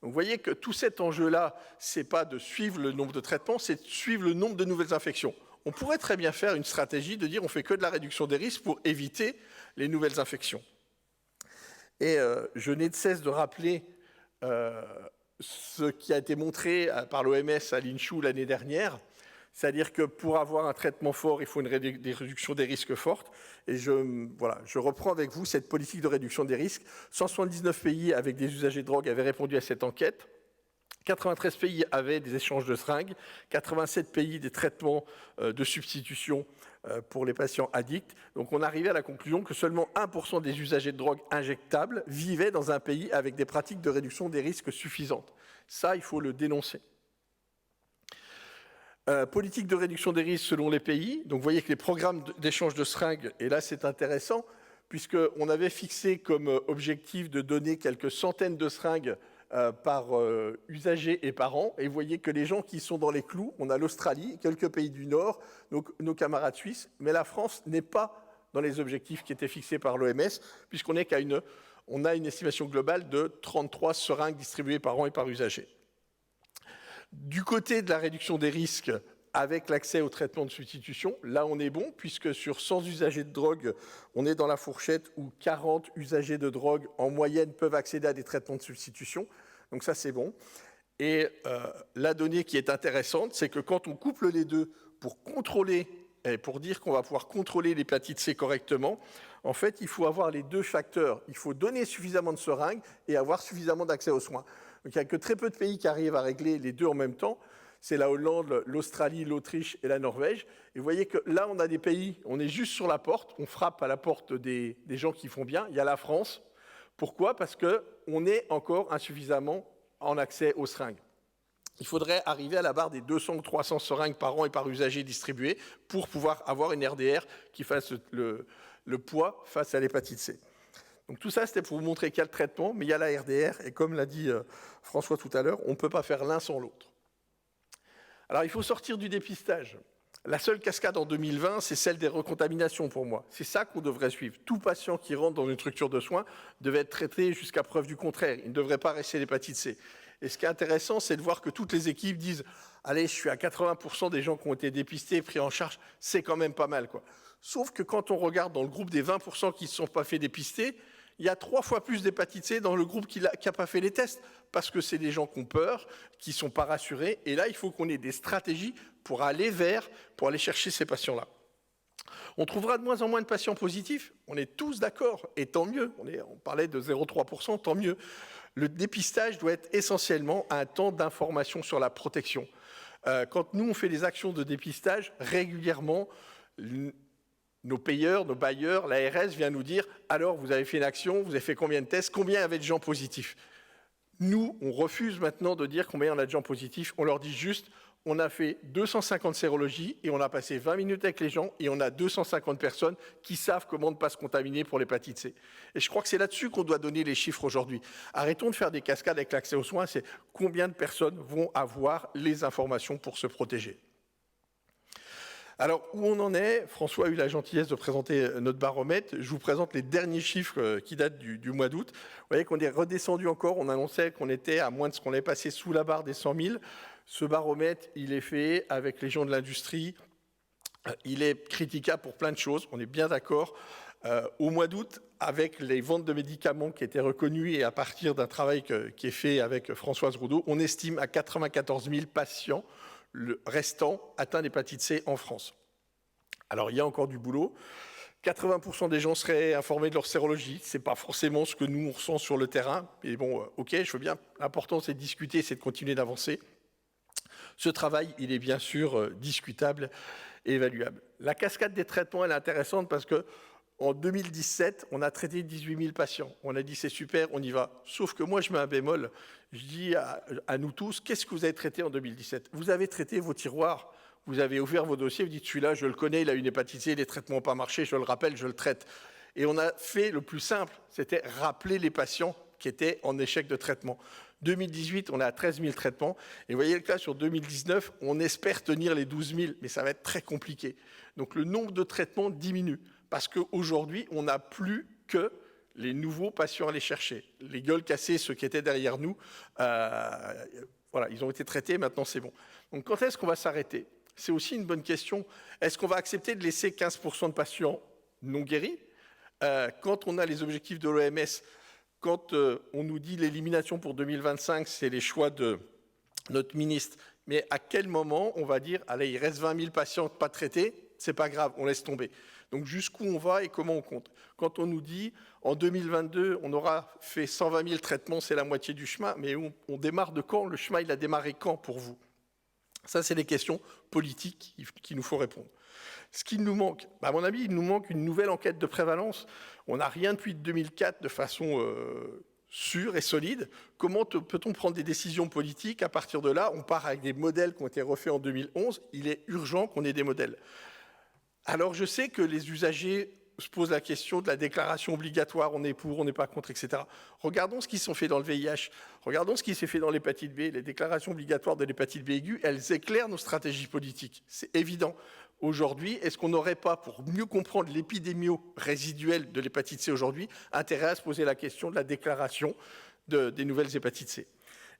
Donc vous voyez que tout cet enjeu-là, ce n'est pas de suivre le nombre de traitements, c'est de suivre le nombre de nouvelles infections. On pourrait très bien faire une stratégie de dire on fait que de la réduction des risques pour éviter les nouvelles infections. Et je n'ai de cesse de rappeler ce qui a été montré par l'OMS à l'INCHU l'année dernière, c'est-à-dire que pour avoir un traitement fort, il faut des réductions des risques fortes. Et je reprends avec vous cette politique de réduction des risques. 179 pays avec des usagers de drogue avaient répondu à cette enquête. 93 pays avaient des échanges de seringues. 87 pays des traitements de substitution pour les patients addicts. Donc on arrivait à la conclusion que seulement 1% des usagers de drogue injectables vivaient dans un pays avec des pratiques de réduction des risques suffisantes. Ça, il faut le dénoncer. Politique de réduction des risques selon les pays. Donc vous voyez que les programmes d'échange de seringues, et là c'est intéressant, puisqu'on avait fixé comme objectif de donner quelques centaines de seringues par usager et par an. Et vous voyez que les gens qui sont dans les clous, on a l'Australie, quelques pays du Nord, nos camarades suisses, mais la France n'est pas dans les objectifs qui étaient fixés par l'OMS, puisqu'on est on a une estimation globale de 33 seringues distribuées par an et par usager. Du côté de la réduction des risques avec l'accès au traitement de substitution, là on est bon, puisque sur 100 usagers de drogue, on est dans la fourchette où 40 usagers de drogue en moyenne peuvent accéder à des traitements de substitution. Donc ça c'est bon. Et la donnée qui est intéressante, c'est que quand on couple les deux pour contrôler, et pour dire qu'on va pouvoir contrôler l'hépatite C correctement, en fait il faut avoir les deux facteurs. Il faut donner suffisamment de seringues et avoir suffisamment d'accès aux soins. Donc il n'y a que très peu de pays qui arrivent à régler les deux en même temps. C'est la Hollande, l'Australie, l'Autriche et la Norvège. Et vous voyez que là, on a des pays, on est juste sur la porte, on frappe à la porte des gens qui font bien. Il y a la France. Pourquoi ? Parce qu'on est encore insuffisamment en accès aux seringues. Il faudrait arriver à la barre des 200 ou 300 seringues par an et par usager distribuées pour pouvoir avoir une RDR qui fasse le poids face à l'hépatite C. Donc tout ça, c'était pour vous montrer qu'il y a le traitement, mais il y a la RDR, et comme l'a dit François tout à l'heure, on ne peut pas faire l'un sans l'autre. Alors il faut sortir du dépistage. La seule cascade en 2020, c'est celle des recontaminations pour moi. C'est ça qu'on devrait suivre. Tout patient qui rentre dans une structure de soins devait être traité jusqu'à preuve du contraire. Il ne devrait pas rester l'hépatite C. Et ce qui est intéressant, c'est de voir que toutes les équipes disent « Allez, je suis à 80% des gens qui ont été dépistés et pris en charge, c'est quand même pas mal. » Sauf que quand on regarde dans le groupe des 20% qui ne se sont pas fait dépister, il y a 3 fois plus d'hépatite C dans le groupe qui n'a pas fait les tests, parce que c'est des gens qui ont peur, qui ne sont pas rassurés. Et là, il faut qu'on ait des stratégies pour aller chercher ces patients-là. On trouvera de moins en moins de patients positifs, on est tous d'accord, et tant mieux. On parlait de 0,3%, tant mieux. Le dépistage doit être essentiellement un temps d'information sur la protection. Quand nous, on fait des actions de dépistage, régulièrement, nos payeurs, nos bailleurs, l'ARS vient nous dire « Alors, vous avez fait une action, vous avez fait combien de tests, combien avait de gens positifs ?» Nous, on refuse maintenant de dire combien on a de gens positifs. On leur dit juste on a fait 250 sérologies et on a passé 20 minutes avec les gens et on a 250 personnes qui savent comment ne pas se contaminer pour l'hépatite C. Et je crois que c'est là-dessus qu'on doit donner les chiffres aujourd'hui. Arrêtons de faire des cascades avec l'accès aux soins, c'est combien de personnes vont avoir les informations pour se protéger. Alors, où on en est? François a eu la gentillesse de présenter notre baromètre. Je vous présente les derniers chiffres qui datent du mois d'août. Vous voyez qu'on est redescendu encore. On annonçait qu'on était à moins de ce qu'on avait passé sous la barre des 100 000. Ce baromètre, il est fait avec les gens de l'industrie. Il est critiquable pour plein de choses. On est bien d'accord. Au mois d'août, avec les ventes de médicaments qui étaient reconnues et à partir d'un travail qui est fait avec Françoise Roudot, on estime à 94 000 patients le restant atteint d'hépatite C en France. Alors, il y a encore du boulot. 80% des gens seraient informés de leur sérologie. Ce n'est pas forcément ce que nous, on ressent sur le terrain. Mais bon, OK, je veux bien. L'important, c'est de discuter, c'est de continuer d'avancer. Ce travail, il est bien sûr discutable et évaluable. La cascade des traitements, elle est intéressante parce que en 2017, on a traité 18 000 patients. On a dit, c'est super, on y va. Sauf que moi, je mets un bémol. Je dis à nous tous, qu'est-ce que vous avez traité en 2017? Vous avez traité vos tiroirs, vous avez ouvert vos dossiers, vous dites, celui-là, je le connais, il a une hépatite C, les traitements n'ont pas marché, je le rappelle, je le traite. Et on a fait le plus simple, c'était rappeler les patients qui étaient en échec de traitement. 2018, on est à 13 000 traitements. Et vous voyez le cas sur 2019, on espère tenir les 12 000, mais ça va être très compliqué. Donc le nombre de traitements diminue. Parce qu'aujourd'hui, on n'a plus que les nouveaux patients à aller chercher. Les gueules cassées, ceux qui étaient derrière nous, voilà, ils ont été traités, maintenant c'est bon. Donc quand est-ce qu'on va s'arrêter? C'est aussi une bonne question. Est-ce qu'on va accepter de laisser 15% de patients non guéris? Quand on a les objectifs de l'OMS, quand on nous dit l'élimination pour 2025, c'est les choix de notre ministre, mais à quel moment on va dire, allez, il reste 20 000 patients pas traités, c'est pas grave, on laisse tomber. Donc jusqu'où on va et comment on compte? Quand on nous dit, en 2022, on aura fait 120 000 traitements, c'est la moitié du chemin, mais on démarre de quand? Le chemin, il a démarré quand pour vous? Ça, c'est des questions politiques qu'il nous faut répondre. Ce qui nous manque, à mon avis, il nous manque une nouvelle enquête de prévalence. On n'a rien depuis 2004 de façon sûre et solide. Comment peut-on prendre des décisions politiques? À partir de là, on part avec des modèles qui ont été refaits en 2011. Il est urgent qu'on ait des modèles. Alors, je sais que les usagers se posent la question de la déclaration obligatoire, on est pour, on n'est pas contre, etc. Regardons ce qui s'est fait dans le VIH, regardons ce qui s'est fait dans l'hépatite B. Les déclarations obligatoires de l'hépatite B aiguë, elles éclairent nos stratégies politiques. C'est évident. Aujourd'hui, est-ce qu'on n'aurait pas, pour mieux comprendre l'épidémio résiduelle de l'hépatite C aujourd'hui, intérêt à se poser la question de la déclaration des nouvelles hépatites C?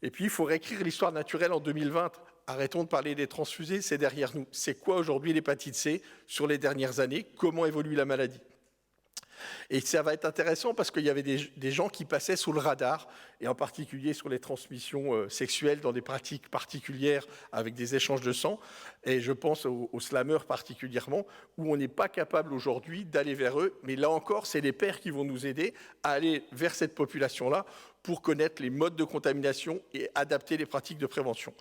Et puis, il faut réécrire l'histoire naturelle en 2020. Arrêtons de parler des transfusés, c'est derrière nous. C'est quoi aujourd'hui l'hépatite C sur les dernières années? Comment évolue la maladie? Et ça va être intéressant parce qu'il y avait des gens qui passaient sous le radar, et en particulier sur les transmissions sexuelles dans des pratiques particulières avec des échanges de sang. Et je pense aux slameurs particulièrement, où on n'est pas capable aujourd'hui d'aller vers eux. Mais là encore, c'est les pairs qui vont nous aider à aller vers cette population-là pour connaître les modes de contamination et adapter les pratiques de prévention.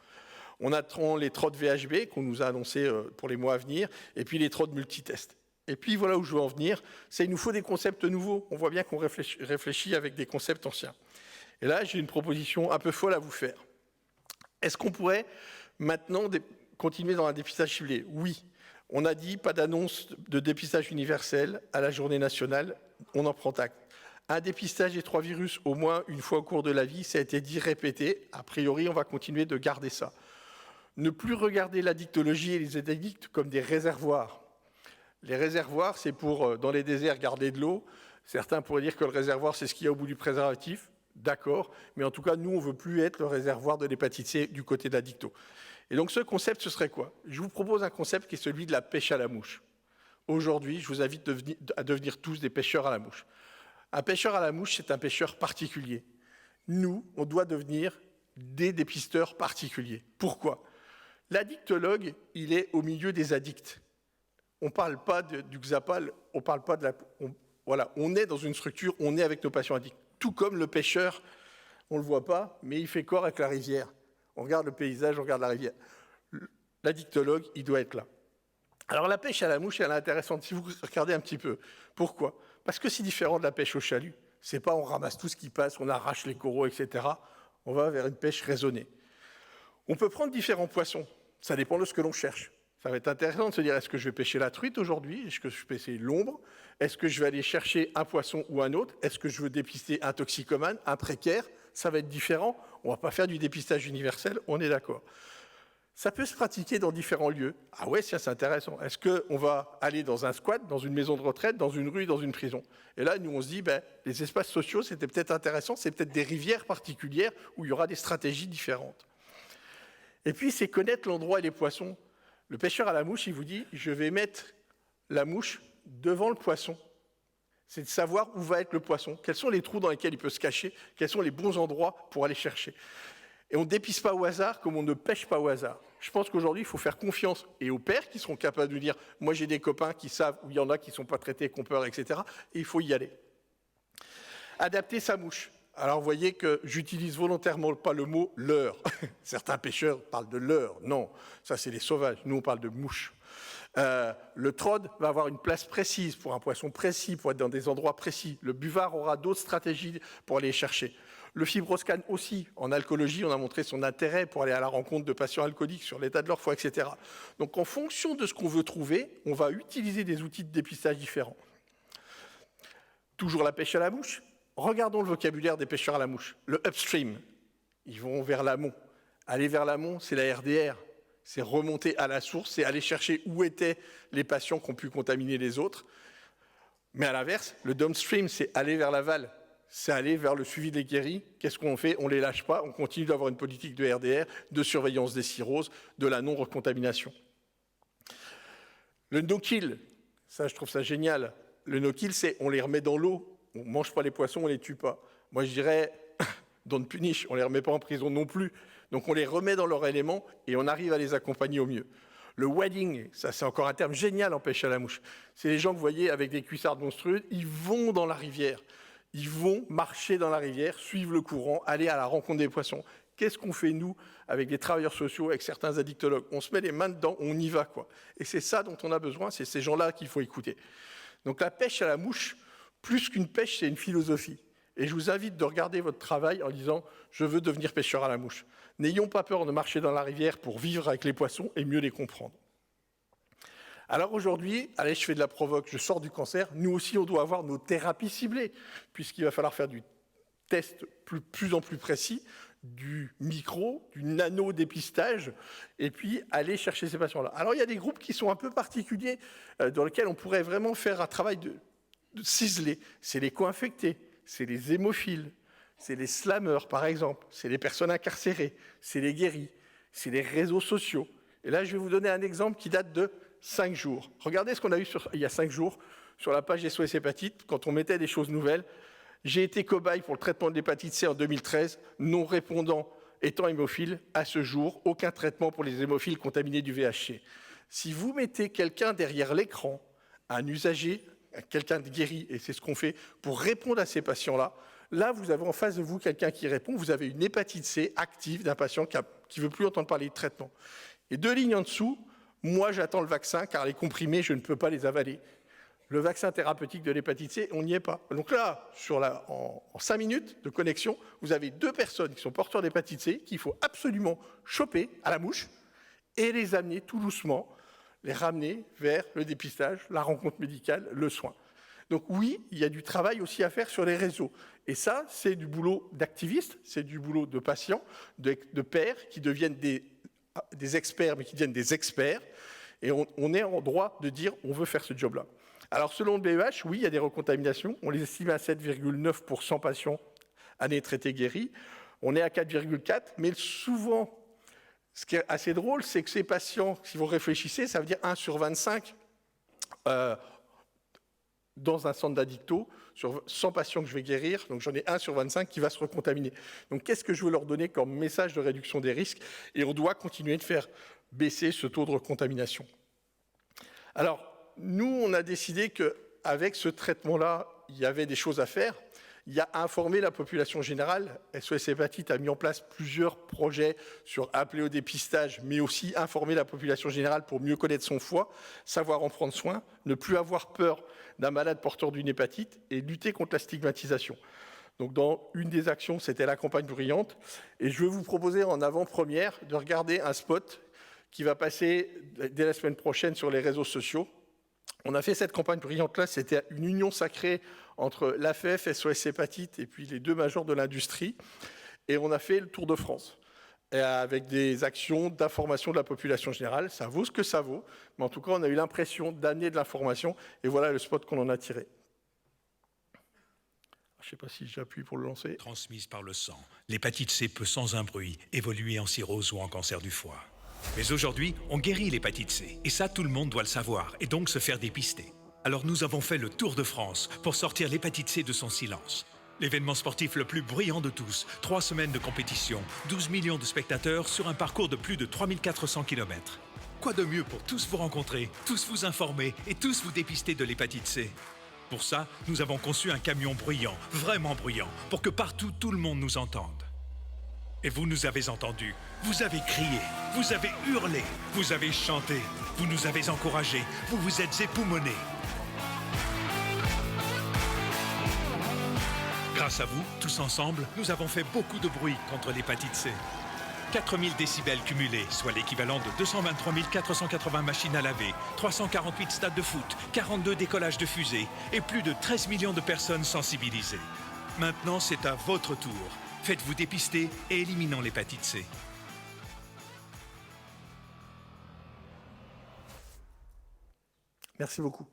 On attend les TROD VHB qu'on nous a annoncés pour les mois à venir, et puis les TROD multitests. Et puis voilà où je veux en venir, c'est qu'il nous faut des concepts nouveaux. On voit bien qu'on réfléchit avec des concepts anciens. Et là, j'ai une proposition un peu folle à vous faire. Est-ce qu'on pourrait maintenant continuer dans un dépistage ciblé? Oui. On a dit pas d'annonce de dépistage universel à la journée nationale, on en prend acte. Un dépistage des 3 virus au moins une fois au cours de la vie, ça a été dit, répété. A priori, on va continuer de garder ça. Ne plus regarder l'addictologie et les addicts comme des réservoirs. Les réservoirs, c'est pour, dans les déserts, garder de l'eau. Certains pourraient dire que le réservoir, c'est ce qu'il y a au bout du préservatif. D'accord, mais en tout cas, nous, on ne veut plus être le réservoir de l'hépatite C du côté de l'addicto. Et donc, ce concept, ce serait quoi? Je vous propose un concept qui est celui de la pêche à la mouche. Aujourd'hui, je vous invite à devenir tous des pêcheurs à la mouche. Un pêcheur à la mouche, c'est un pêcheur particulier. Nous, on doit devenir des dépisteurs particuliers. Pourquoi? L'addictologue, il est au milieu des addicts. On ne parle pas du Xapal, on ne parle pas de la... Voilà, on est dans une structure, on est avec nos patients addicts. Tout comme le pêcheur, on ne le voit pas, mais il fait corps avec la rivière. On regarde le paysage, on regarde la rivière. L'addictologue, il doit être là. Alors la pêche à la mouche, elle est intéressante, si vous regardez un petit peu. Pourquoi? Parce que c'est différent de la pêche au chalut. C'est pas on ramasse tout ce qui passe, on arrache les coraux, etc. On va vers une pêche raisonnée. On peut prendre différents poissons. Ça dépend de ce que l'on cherche. Ça va être intéressant de se dire, est-ce que je vais pêcher la truite aujourd'hui? Est-ce que je vais pêcher l'ombre? Est-ce que je vais aller chercher un poisson ou un autre? Est-ce que je veux dépister un toxicomane, un précaire? Ça va être différent. On ne va pas faire du dépistage universel, on est d'accord. Ça peut se pratiquer dans différents lieux. Ah ouais, c'est intéressant. Est-ce qu'on va aller dans un squat, dans une maison de retraite, dans une rue, dans une prison? Et là, nous, on se dit, les espaces sociaux, c'était peut-être intéressant, c'est peut-être des rivières particulières où il y aura des stratégies différentes. Et puis, c'est connaître l'endroit et les poissons. Le pêcheur à la mouche, il vous dit, je vais mettre la mouche devant le poisson. C'est de savoir où va être le poisson, quels sont les trous dans lesquels il peut se cacher, quels sont les bons endroits pour aller chercher. Et on ne dépisse pas au hasard comme on ne pêche pas au hasard. Je pense qu'aujourd'hui, il faut faire confiance et aux pères qui seront capables de nous dire « moi j'ai des copains qui savent où il y en a qui ne sont pas traités, qui ont peur, etc. » Et il faut y aller. Adapter sa mouche. Alors vous voyez que j'utilise volontairement pas le mot « leurre ». Certains pêcheurs parlent de leurre. Non, ça c'est les sauvages. Nous on parle de mouche. Le trod va avoir une place précise pour un poisson précis, pour être dans des endroits précis. Le buvard aura d'autres stratégies pour aller chercher. Le fibroscan aussi, en alcoolologie, on a montré son intérêt pour aller à la rencontre de patients alcooliques sur l'état de leur foie, etc. Donc en fonction de ce qu'on veut trouver, on va utiliser des outils de dépistage différents. Toujours la pêche à la mouche. Regardons le vocabulaire des pêcheurs à la mouche. Le upstream, ils vont vers l'amont. Aller vers l'amont, c'est la RDR. C'est remonter à la source, c'est aller chercher où étaient les patients qui ont pu contaminer les autres. Mais à l'inverse, le downstream, c'est aller vers l'aval. C'est aller vers le suivi des guéris. Qu'est-ce qu'on fait? On ne les lâche pas, on continue d'avoir une politique de RDR, de surveillance des cirrhoses, de la non-recontamination. Le no-kill, ça je trouve ça génial. Le no-kill, c'est on les remet dans l'eau, on ne mange pas les poissons, on ne les tue pas. Moi je dirais, don't punish, on ne les remet pas en prison non plus. Donc on les remet dans leur élément et on arrive à les accompagner au mieux. Le wading, ça c'est encore un terme génial en pêche à la mouche. C'est les gens que vous voyez avec des cuissardes monstrueuses, ils vont dans la rivière. Ils vont marcher dans la rivière, suivre le courant, aller à la rencontre des poissons. Qu'est-ce qu'on fait, nous, avec des travailleurs sociaux, avec certains addictologues? On se met les mains dedans, on y va, quoi. Et c'est ça dont on a besoin, c'est ces gens-là qu'il faut écouter. Donc la pêche à la mouche, plus qu'une pêche, c'est une philosophie. Et je vous invite de regarder votre travail en disant « je veux devenir pêcheur à la mouche ». N'ayons pas peur de marcher dans la rivière pour vivre avec les poissons et mieux les comprendre. Alors aujourd'hui, allez, je fais de la provoque, je sors du cancer, nous aussi on doit avoir nos thérapies ciblées, puisqu'il va falloir faire du test plus en plus précis, du micro, du nano-dépistage, et puis aller chercher ces patients-là. Alors il y a des groupes qui sont un peu particuliers, dans lesquels on pourrait vraiment faire un travail de ciselé. C'est les co-infectés, c'est les hémophiles, c'est les slammers par exemple, c'est les personnes incarcérées, c'est les guéris, c'est les réseaux sociaux. Et là je vais vous donner un exemple qui date de 5 jours. Regardez ce qu'on a eu il y a 5 jours sur la page SOS Hépatite, quand on mettait des choses nouvelles. J'ai été cobaye pour le traitement de l'hépatite C en 2013, non répondant étant hémophile. À ce jour, aucun traitement pour les hémophiles contaminés du VHC. Si vous mettez quelqu'un derrière l'écran, un usager, quelqu'un de guéri, et c'est ce qu'on fait pour répondre à ces patients-là, là, vous avez en face de vous quelqu'un qui répond, vous avez une hépatite C active d'un patient qui ne veut plus entendre parler de traitement. Et 2 lignes en dessous, moi, j'attends le vaccin, car les comprimés, je ne peux pas les avaler. Le vaccin thérapeutique de l'hépatite C, on n'y est pas. Donc là, en 5 minutes de connexion, vous avez 2 personnes qui sont porteurs d'hépatite C qu'il faut absolument choper à la mouche et les amener tout doucement, les ramener vers le dépistage, la rencontre médicale, le soin. Donc oui, il y a du travail aussi à faire sur les réseaux. Et ça, c'est du boulot d'activistes, c'est du boulot de patients, de pairs qui deviennent des experts, mais qui deviennent des experts, et on est en droit de dire on veut faire ce job-là. Alors selon le BEH, oui, il y a des recontaminations, on les estime à 7,9 pour 100 patients année traités guéris, on est à 4,4, mais souvent, ce qui est assez drôle, c'est que ces patients, si vous réfléchissez, ça veut dire 1 sur 25 dans un centre d'addicto, sur 100 patients que je vais guérir, donc j'en ai 1 sur 25 qui va se recontaminer. Donc qu'est-ce que je veux leur donner comme message de réduction des risques? Et on doit continuer de faire baisser ce taux de recontamination. Alors, nous, on a décidé qu'avec ce traitement-là, il y avait des choses à faire. Il y a informé la population générale. SOS Hépatite a mis en place plusieurs projets sur appeler au dépistage, mais aussi informer la population générale pour mieux connaître son foie, savoir en prendre soin, ne plus avoir peur d'un malade porteur d'une hépatite et lutter contre la stigmatisation. Donc dans une des actions, c'était la campagne bruyante. Et je veux vous proposer en avant-première de regarder un spot qui va passer dès la semaine prochaine sur les réseaux sociaux. On a fait cette campagne brillante-là, c'était une union sacrée entre l'AFF, SOS Hépatite et puis les deux majors de l'industrie. Et on a fait le tour de France, avec des actions d'information de la population générale. Ça vaut ce que ça vaut, mais en tout cas, on a eu l'impression d'amener de l'information, et voilà le spot qu'on en a tiré. Je ne sais pas si j'appuie pour le lancer. Transmise par le sang, l'hépatite C peut sans un bruit évoluer en cirrhose ou en cancer du foie. Mais aujourd'hui, on guérit l'hépatite C, et ça, tout le monde doit le savoir, et donc se faire dépister. Alors nous avons fait le tour de France pour sortir l'hépatite C de son silence. L'événement sportif le plus bruyant de tous, 3 semaines de compétition, 12 millions de spectateurs sur un parcours de plus de 3400 km. Quoi de mieux pour tous vous rencontrer, tous vous informer et tous vous dépister de l'hépatite C? Pour ça, nous avons conçu un camion bruyant, vraiment bruyant, pour que partout tout le monde nous entende. Et vous nous avez entendus, vous avez crié, vous avez hurlé, vous avez chanté, vous nous avez encouragés, vous vous êtes époumonés. Grâce à vous, tous ensemble, nous avons fait beaucoup de bruit contre l'hépatite C. 4000 décibels cumulés, soit l'équivalent de 223 480 machines à laver, 348 stades de foot, 42 décollages de fusées et plus de 13 millions de personnes sensibilisées. Maintenant, c'est à votre tour. Faites-vous dépister et éliminons l'hépatite C. Merci beaucoup.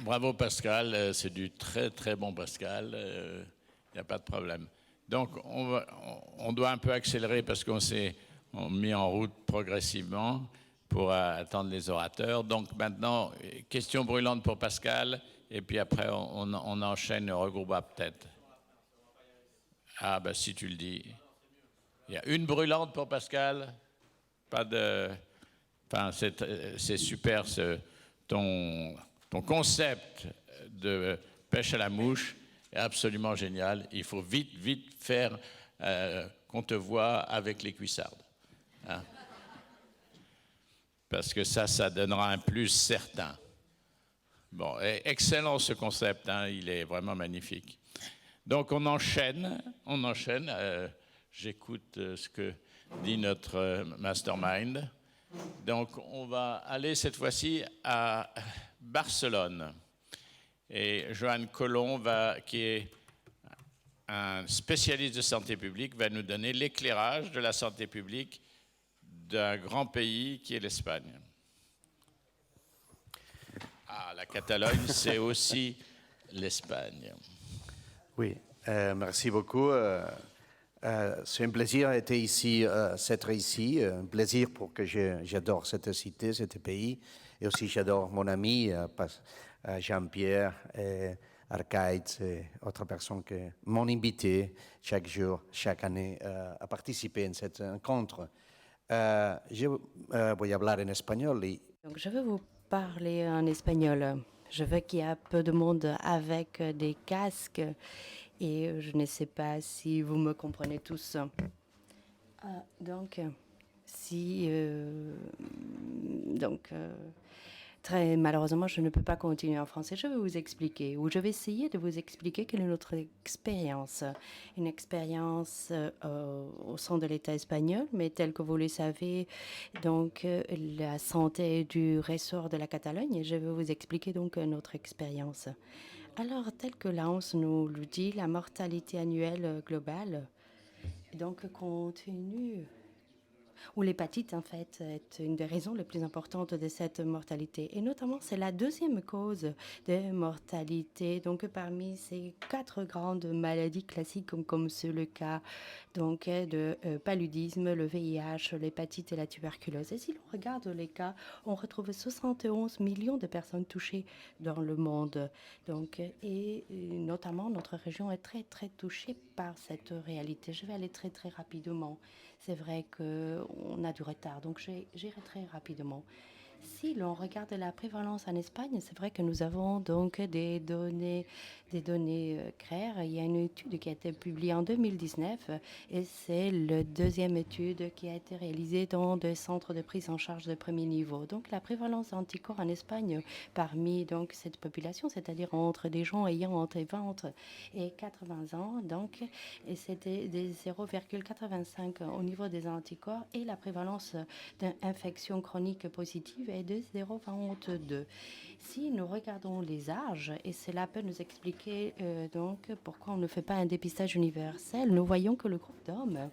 Bravo Pascal, c'est du très très bon Pascal, il n'y a pas de problème. Donc on doit un peu accélérer parce qu'on s'est mis en route progressivement pour attendre les orateurs. Donc maintenant, question brûlante pour Pascal, et puis après on enchaîne le regroupe peut-être. Ah ben si tu le dis. Il y a une brûlante pour Pascal, pas de... Enfin c'est super ton concept de pêche à la mouche est absolument génial. Il faut vite faire qu'on te voit avec les cuissardes. Hein? Parce que ça donnera un plus certain. Bon, excellent ce concept, hein, il est vraiment magnifique. Donc on enchaîne. J'écoute ce que dit notre mastermind. Donc on va aller cette fois-ci à Barcelone. Et Johan Colomb, qui est un spécialiste de santé publique, va nous donner l'éclairage de la santé publique d'un grand pays qui est l'Espagne. Ah, la Catalogne, c'est aussi l'Espagne. Oui, merci beaucoup. C'est un plaisir d'être ici, un plaisir pour que j'adore cette cité, ce pays, et aussi j'adore mon ami Jean-Pierre, Arcade et autres personnes qui m'ont invité chaque jour, chaque année à participer à cette rencontre. Je vais parler en espagnol. Donc je vais vous parler en espagnol. Je veux qu'il y ait un peu de monde avec des casques. Et je ne sais pas si vous me comprenez tous. Très malheureusement, je ne peux pas continuer en français. Je vais vous expliquer, ou je vais essayer de vous expliquer quelle est notre expérience. Une expérience au sein de l'État espagnol, mais telle que vous le savez, donc la santé du ressort de la Catalogne. Et je vais vous expliquer donc notre expérience. Alors, tel que l'ANS nous le dit, la mortalité annuelle globale donc continue, ou l'hépatite en fait est une des raisons les plus importantes de cette mortalité. Et notamment, c'est la deuxième cause de mortalité. Donc, parmi ces 4 grandes maladies classiques, comme c'est le cas donc de paludisme, le VIH, l'hépatite et la tuberculose. Et si l'on regarde les cas, on retrouve 71 millions de personnes touchées dans le monde. Donc, et notamment, notre région est très, très touchée par cette réalité. Je vais aller très, très rapidement. C'est vrai qu'on a du retard, donc j'irai très rapidement. Si l'on regarde la prévalence en Espagne, c'est vrai que nous avons donc des données claires. Il y a une étude qui a été publiée en 2019 et c'est la deuxième étude qui a été réalisée dans des centres de prise en charge de premier niveau. Donc la prévalence d'anticorps en Espagne parmi donc cette population, c'est-à-dire entre des gens ayant entre 20 et 80 ans, donc et c'était des 0,85 au niveau des anticorps et la prévalence d'infection chronique positive est de 0,22. Si nous regardons les âges, et cela peut nous expliquer donc pourquoi on ne fait pas un dépistage universel, nous voyons que le groupe d'hommes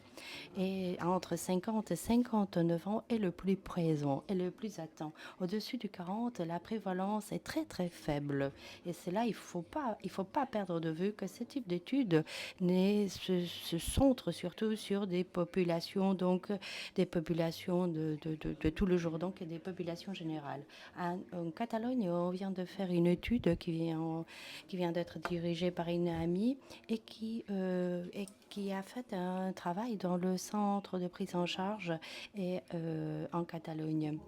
est entre 50 et 59 ans est le plus présent et le plus atteint. Au-dessus du 40, la prévalence est très très faible. Et c'est là, il faut pas perdre de vue que ce type d'études se centre surtout sur des populations, donc des populations de tout le jour, donc des populations générales. En Catalogne, on vient de faire une étude qui vient d'être dirigée par une amie et qui a fait un travail dans le centre de prise en charge en Catalogne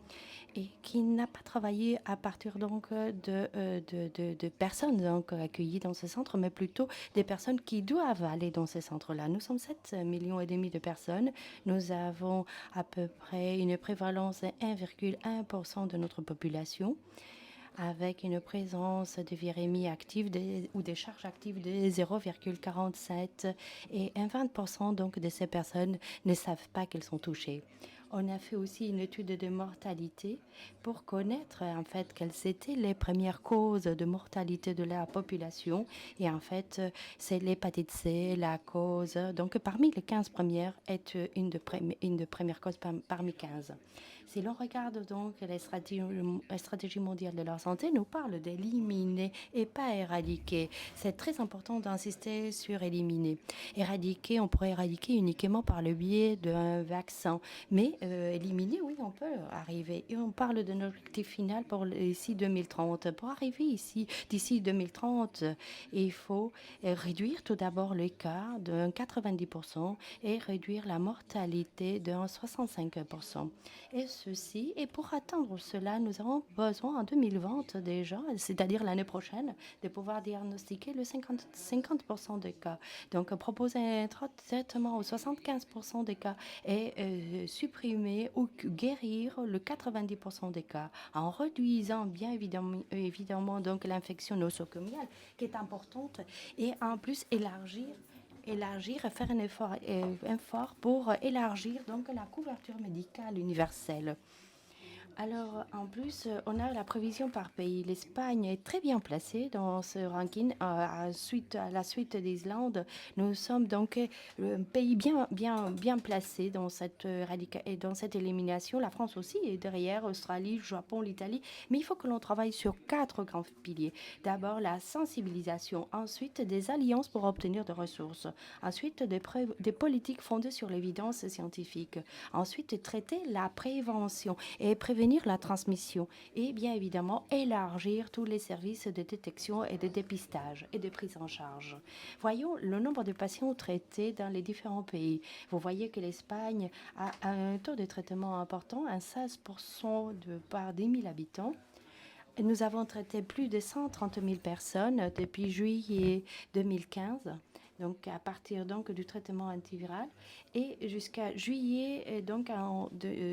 et qui n'a pas travaillé à partir donc de personnes donc accueillies dans ce centre, mais plutôt des personnes qui doivent aller dans ces centres-là. Nous sommes 7,5 millions de personnes. Nous avons à peu près une prévalence de 1,1% de notre population, avec une présence de virémie active ou des charges actives de 0,47 et 20% donc de ces personnes ne savent pas qu'elles sont touchées. On a fait aussi une étude de mortalité pour connaître en fait quelles étaient les premières causes de mortalité de la population. Et en fait, c'est l'hépatite C, la cause. Donc, parmi les 15 premières, est une de premières causes parmi 15. Si l'on regarde donc les stratégies mondiales de la santé, nous parlent d'éliminer et pas éradiquer. C'est très important d'insister sur éliminer. Éradiquer, on pourrait éradiquer uniquement par le biais d'un vaccin. Mais éliminer, oui, on peut arriver. Et on parle de notre objectif final pour ici 2030. Pour arriver ici, d'ici 2030, il faut réduire tout d'abord les cas de 90% et réduire la mortalité de 65%. Et ceci, et pour atteindre cela, nous avons besoin en 2020 déjà, c'est-à-dire l'année prochaine, de pouvoir diagnostiquer le 50% des cas. Donc proposer un traitement aux 75% des cas et supprimer ou guérir le 90% des cas en réduisant bien évidemment donc l'infection nosocomiale qui est importante et en plus élargir et faire un effort pour élargir donc la couverture médicale universelle. Alors, en plus, on a la prévision par pays. L'Espagne est très bien placée dans ce ranking. À la suite d'Islande, nous sommes donc un pays bien placé dans cette élimination. La France aussi est derrière, Australie, le Japon, l'Italie. Mais il faut que l'on travaille sur 4 grands piliers. D'abord, la sensibilisation. Ensuite, des alliances pour obtenir des ressources. Ensuite, des politiques fondées sur l'évidence scientifique. Ensuite, traiter la prévention et prévenir la transmission et bien évidemment élargir tous les services de détection et de dépistage et de prise en charge. Voyons le nombre de patients traités dans les différents pays. Vous voyez que l'Espagne a un taux de traitement important, un 16% par 10 000 habitants. Nous avons traité plus de 130 000 personnes depuis juillet 2015. Donc à partir donc du traitement antiviral et jusqu'à juillet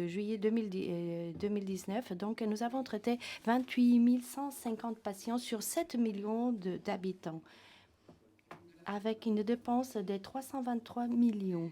juillet 2019 donc nous avons traité 28 150 patients sur 7 millions d'habitants avec une dépense de 323 millions.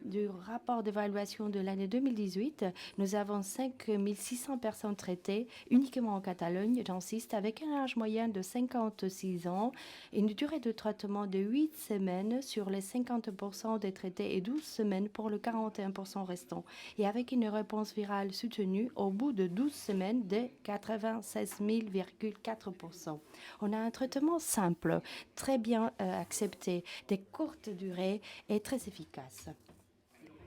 Du rapport d'évaluation de l'année 2018, nous avons 5 600 personnes traitées uniquement en Catalogne, j'insiste, avec un âge moyen de 56 ans, une durée de traitement de 8 semaines sur les 50% des traités et 12 semaines pour le 41% restant, et avec une réponse virale soutenue au bout de 12 semaines de 96 000,4%. On a un traitement simple, très bien accepté, de courte durée et très efficace.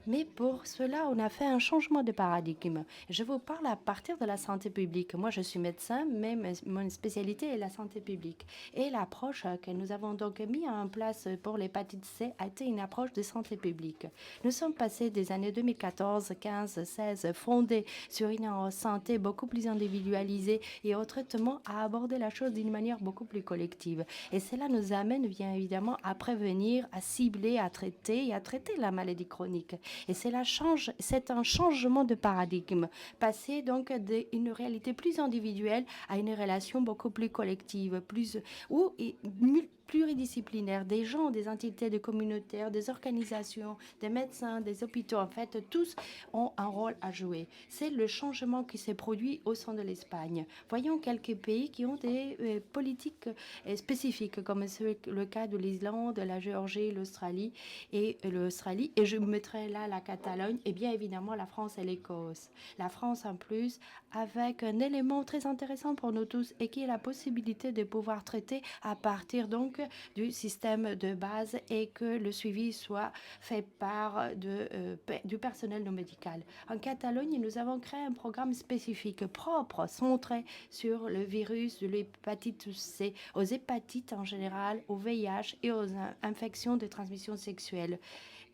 Mais pour cela, on a fait un changement de paradigme. Je vous parle à partir de la santé publique. Moi, je suis médecin, mais mon spécialité est la santé publique. Et l'approche que nous avons donc mis en place pour l'hépatite C a été une approche de santé publique. Nous sommes passés des années 2014, 15, 16, fondés sur une santé beaucoup plus individualisée et au traitement à aborder la chose d'une manière beaucoup plus collective. Et cela nous amène bien évidemment à prévenir, à cibler, à traiter et à traiter la maladie chronique. Et c'est un changement de paradigme, passer donc d'une réalité plus individuelle à une relation beaucoup plus collective, pluridisciplinaire, des gens, des entités, des communautaires, des organisations, des médecins, des hôpitaux. En fait, tous ont un rôle à jouer. C'est le changement qui s'est produit au sein de l'Espagne. Voyons quelques pays qui ont des politiques spécifiques, comme c'est le cas de l'Islande, la Géorgie, l'Australie. Et je mettrai là la Catalogne et bien évidemment la France et l'Écosse. La France en plus, avec un élément très intéressant pour nous tous et qui est la possibilité de pouvoir traiter à partir donc du système de base et que le suivi soit fait par du personnel non médical. En Catalogne, nous avons créé un programme spécifique propre, centré sur le virus de l'hépatite C, aux hépatites en général, au VIH et aux infections de transmission sexuelle,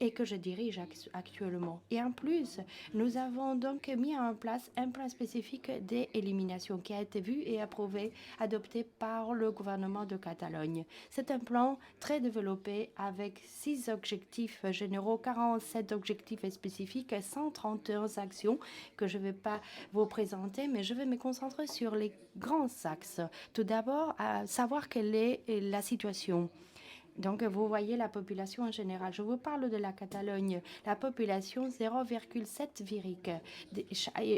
et que je dirige actuellement. Et en plus, nous avons donc mis en place un plan spécifique d'élimination qui a été vu et approuvé, adopté par le gouvernement de Catalogne. C'est un plan très développé avec 6 objectifs généraux, 47 objectifs spécifiques, 131 actions que je ne vais pas vous présenter, mais je vais me concentrer sur les grands axes. Tout d'abord, à savoir quelle est la situation. Donc, vous voyez la population en général. Je vous parle de la Catalogne. La population 0,7 viriques,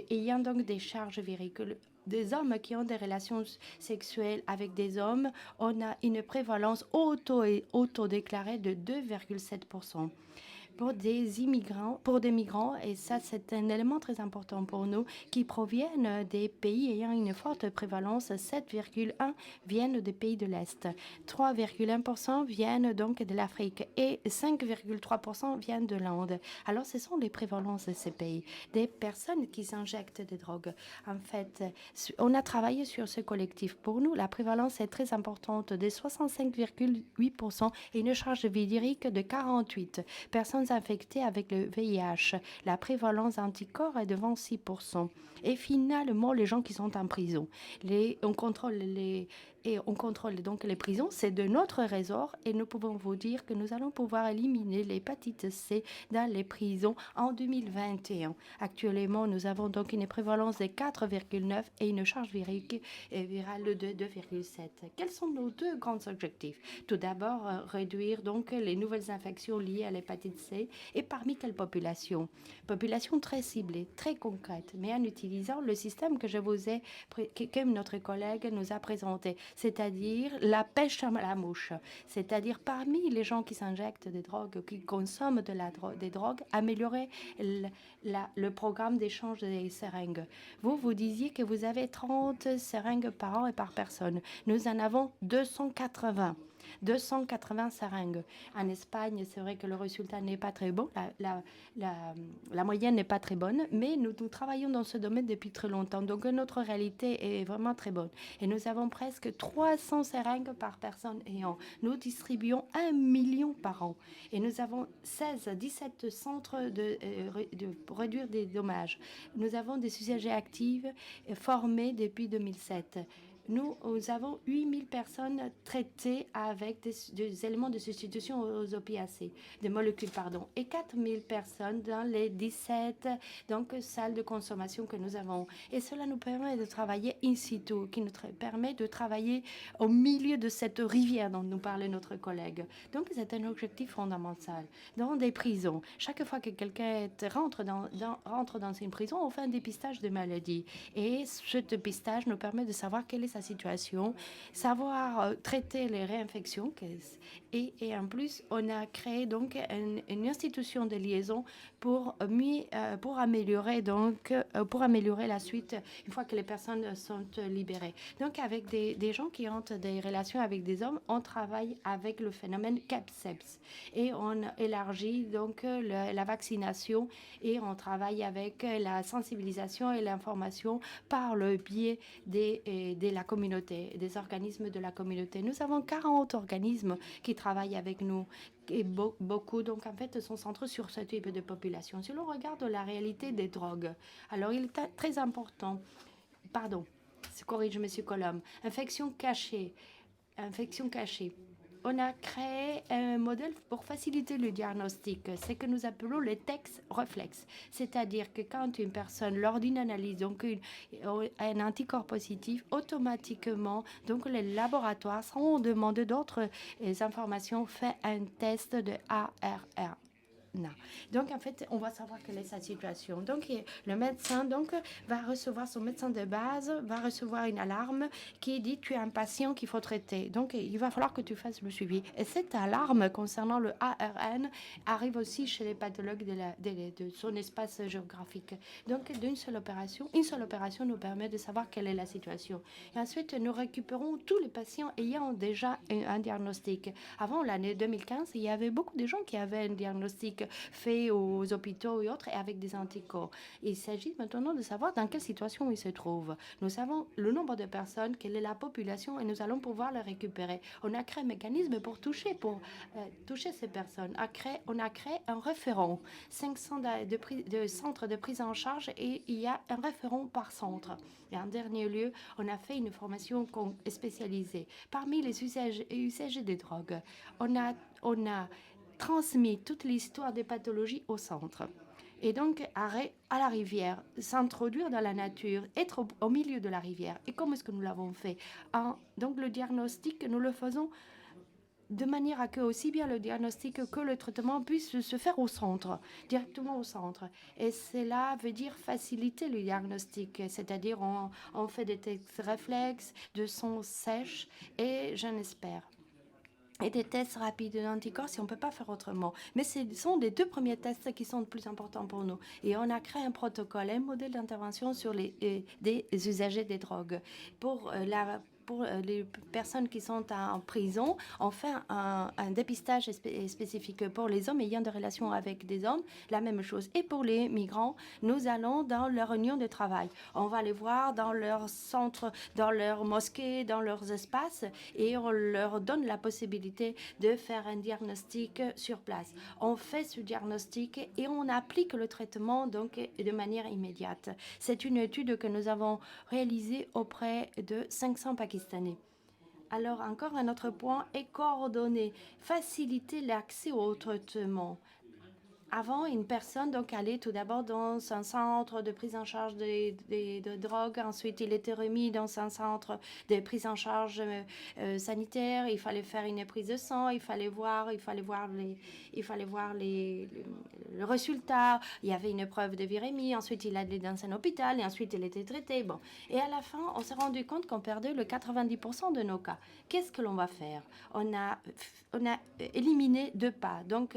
ayant donc des charges viriques. Des hommes qui ont des relations sexuelles avec des hommes, on a une prévalence auto-déclarée de 2,7%. Pour des migrants, et ça c'est un élément très important pour nous, qui proviennent des pays ayant une forte prévalence, 7,1 viennent des pays de l'Est, 3,1% viennent donc de l'Afrique et 5,3% viennent de l'Inde. Alors ce sont les prévalences de ces pays, des personnes qui s'injectent des drogues. En fait, on a travaillé sur ce collectif. Pour nous, la prévalence est très importante, de 65,8% et une charge virique de 48 personnes infectées avec le VIH. La prévalence anticorps est de 26%. Et finalement, les gens qui sont en prison. On contrôle donc les prisons, c'est de notre ressort et nous pouvons vous dire que nous allons pouvoir éliminer l'hépatite C dans les prisons en 2021. Actuellement, nous avons donc une prévalence de 4,9 et une charge virale de 2,7. Quels sont nos deux grands objectifs? Tout d'abord, réduire donc les nouvelles infections liées à l'hépatite C et parmi quelles populations? Population très ciblée, très concrète, mais en utilisant le système que notre collègue nous a présenté, c'est-à-dire la pêche à la mouche, c'est-à-dire parmi les gens qui s'injectent des drogues, qui consomment des drogues, améliorer le programme d'échange des seringues. Vous disiez que vous avez 30 seringues par an et par personne. Nous en avons 280 seringues. En Espagne, c'est vrai que le résultat n'est pas très bon, la moyenne n'est pas très bonne, mais nous travaillons dans ce domaine depuis très longtemps, donc notre réalité est vraiment très bonne. Et nous avons presque 300 seringues par personne et an. Nous distribuons 1 million par an. Et nous avons 17 centres de réduire des dommages. Nous avons des usagers actifs formés depuis 2007. Nous avons 8000 personnes traitées avec des éléments de substitution aux opiacés, des molécules, et 4000 personnes dans les 17 salles de consommation que nous avons. Et cela nous permet de travailler in situ, qui nous permet de travailler au milieu de cette rivière dont nous parlait notre collègue. Donc, c'est un objectif fondamental. Dans des prisons, chaque fois que quelqu'un rentre dans une prison, on fait un dépistage de maladies. Et ce dépistage nous permet de savoir quelle est sa situation, savoir traiter les réinfections. Et en plus, on a créé donc une institution de liaison pour améliorer la suite une fois que les personnes sont libérées. Donc, avec des gens qui ont des relations avec des hommes, on travaille avec le phénomène CAPSEPS et on élargit donc la vaccination et on travaille avec la sensibilisation et l'information par le biais de la communauté, des organismes de la communauté. Nous avons 40 organismes qui travaillent avec nous et beaucoup, donc en fait, sont centrés sur ce type de population. Si l'on regarde la réalité des drogues, alors il est très important, se corrige M. Colombe, infection cachée. On a créé un modèle pour faciliter le diagnostic, c'est que nous appelons les textes réflexes. C'est-à-dire que quand une personne, lors d'une analyse, donc un anticorps positif, automatiquement, donc les laboratoires, sans demander d'autres informations, fait un test de ARN. Non. Donc, en fait, on va savoir quelle est sa situation. Donc, le médecin va recevoir, son médecin de base va recevoir une alarme qui dit tu as un patient qu'il faut traiter. Donc, il va falloir que tu fasses le suivi. Et cette alarme concernant le ARN arrive aussi chez les pathologues de son espace géographique. Donc, une seule opération nous permet de savoir quelle est la situation. Et ensuite, nous récupérons tous les patients ayant déjà un diagnostic. Avant l'année 2015, il y avait beaucoup de gens qui avaient un diagnostic fait aux hôpitaux et autres et avec des anticorps. Il s'agit maintenant de savoir dans quelle situation ils se trouvent. Nous savons le nombre de personnes, quelle est la population et nous allons pouvoir les récupérer. On a créé un mécanisme pour toucher ces personnes. On a créé un référent, 500 de centres de prise en charge et il y a un référent par centre. Et en dernier lieu, on a fait une formation spécialisée. Parmi les usagers des drogues, on a transmis toute l'histoire des pathologies au centre. Et donc, à la rivière, s'introduire dans la nature, être au milieu de la rivière. Et comment est-ce que nous l'avons fait? Donc, le diagnostic, nous le faisons de manière à que aussi bien le diagnostic que le traitement puissent se faire au centre, directement au centre. Et cela veut dire faciliter le diagnostic, c'est-à-dire on fait des tests réflexes, de sang sèche et j'en espère. Et des tests rapides d'anticorps si on ne peut pas faire autrement. Mais ce sont les deux premiers tests qui sont les plus importants pour nous. Et on a créé un protocole, un modèle d'intervention sur des usagers des drogues. Pour les personnes qui sont en prison, on fait un dépistage spécifique. Pour les hommes ayant des relations avec des hommes, la même chose. Et pour les migrants, nous allons dans leur réunion de travail. On va les voir dans leur centre, dans leur mosquée, dans leurs espaces et on leur donne la possibilité de faire un diagnostic sur place. On fait ce diagnostic et on applique le traitement donc de manière immédiate. C'est une étude que nous avons réalisée auprès de 500 Pakistanais. Alors, encore un autre point est coordonner, faciliter l'accès au traitement. Avant, une personne donc allait tout d'abord dans un centre de prise en charge de drogue. Ensuite, il était remis dans un centre de prise en charge sanitaire. Il fallait faire une prise de sang. Il fallait voir le résultat. Il y avait une preuve de virémie. Ensuite, il allait dans un hôpital et ensuite, il était traité. Bon. Et à la fin, on s'est rendu compte qu'on perdait le 90% de nos cas. Qu'est-ce que l'on va faire? On a éliminé 2 pas. Donc,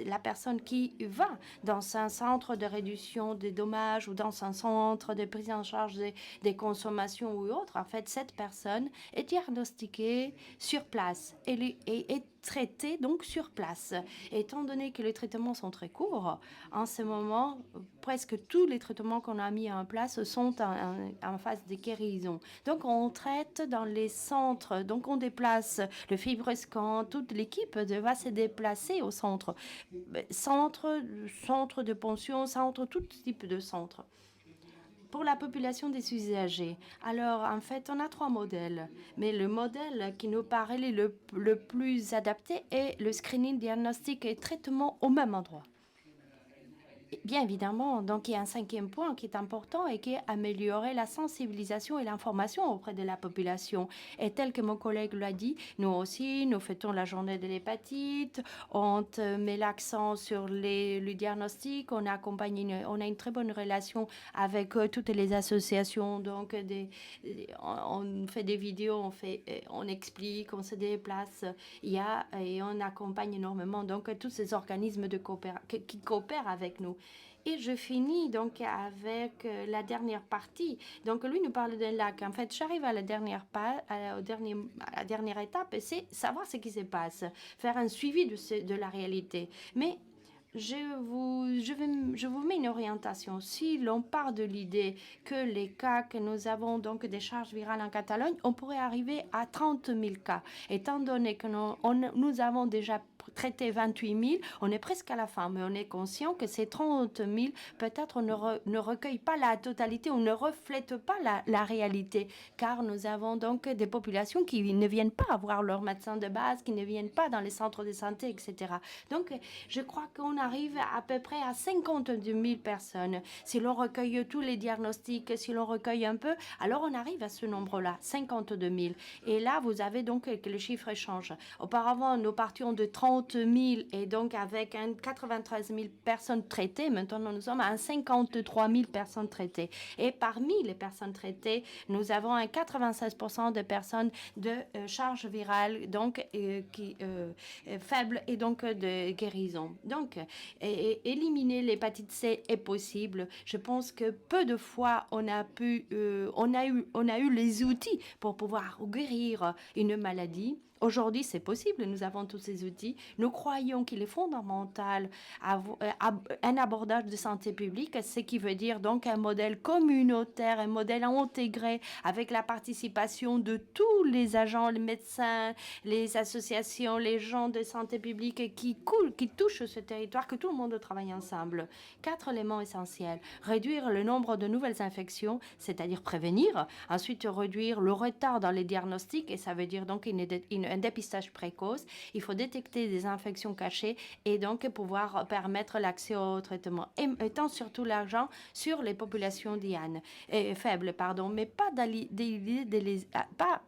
la personne qui va dans un centre de réduction des dommages ou dans un centre de prise en charge des consommations ou autre, en fait, cette personne est diagnostiquée sur place et est traitée donc sur place. Étant donné que les traitements sont très courts, en ce moment, presque tous les traitements qu'on a mis en place sont en phase de guérison. Donc, on traite dans les centres, donc on déplace le FibroScan, toute l'équipe va se déplacer au centre de pension, centre, tout type de centre. Pour la population des usagers, alors en fait, on a 3 modèles. Mais le modèle qui nous paraît le plus adapté est le screening, diagnostic et traitement au même endroit. bien évidemment, donc il y a un 5e point qui est important et qui est améliorer la sensibilisation et l'information auprès de la population. Et tel que mon collègue l'a dit, nous aussi, nous fêtons la journée de l'hépatite, on met l'accent sur le diagnostic, on accompagne, on a une très bonne relation avec toutes les associations, donc on fait des vidéos, on explique, on se déplace, et on accompagne énormément donc tous ces organismes qui coopèrent avec nous. Et je finis donc avec la dernière partie. Donc lui nous parle d'un lac. En fait, j'arrive à la dernière étape, et c'est savoir ce qui se passe, faire un suivi de la réalité. Mais je vous mets une orientation. Si l'on part de l'idée que les cas que nous avons, donc des charges virales en Catalogne, on pourrait arriver à 30 000 cas. Étant donné que nous avons déjà traité 28 000, on est presque à la fin, mais on est conscient que ces 30 000, peut-être on ne recueille pas la totalité, on ne reflète pas la réalité, car nous avons donc des populations qui ne viennent pas voir leur médecin de base, qui ne viennent pas dans les centres de santé, etc. Donc, je crois qu'on arrive à peu près à 52 000 personnes. Si l'on recueille tous les diagnostics, si l'on recueille un peu, alors on arrive à ce nombre-là, 52 000. Et là, vous avez donc que les chiffres changent. Auparavant, nous partions de 30 000 et donc avec 93 000 personnes traitées. Maintenant, nous sommes à 53 000 personnes traitées. Et parmi les personnes traitées, nous avons 96% de personnes de charge virale, donc faible et donc de guérison. Donc, éliminer l'hépatite C est possible. Je pense que peu de fois on a eu les outils pour pouvoir guérir une maladie. Aujourd'hui, c'est possible, nous avons tous ces outils. Nous croyons qu'il est fondamental un abordage de santé publique, ce qui veut dire donc un modèle communautaire, un modèle intégré avec la participation de tous les agents, les médecins, les associations, les gens de santé publique qui touchent ce territoire, que tout le monde travaille ensemble. 4 éléments essentiels. Réduire le nombre de nouvelles infections, c'est-à-dire prévenir. Ensuite, réduire le retard dans les diagnostics, et ça veut dire donc un dépistage précoce. Il faut détecter des infections cachées et donc pouvoir permettre l'accès au traitement. Et étant surtout l'argent sur les populations faibles, mais pas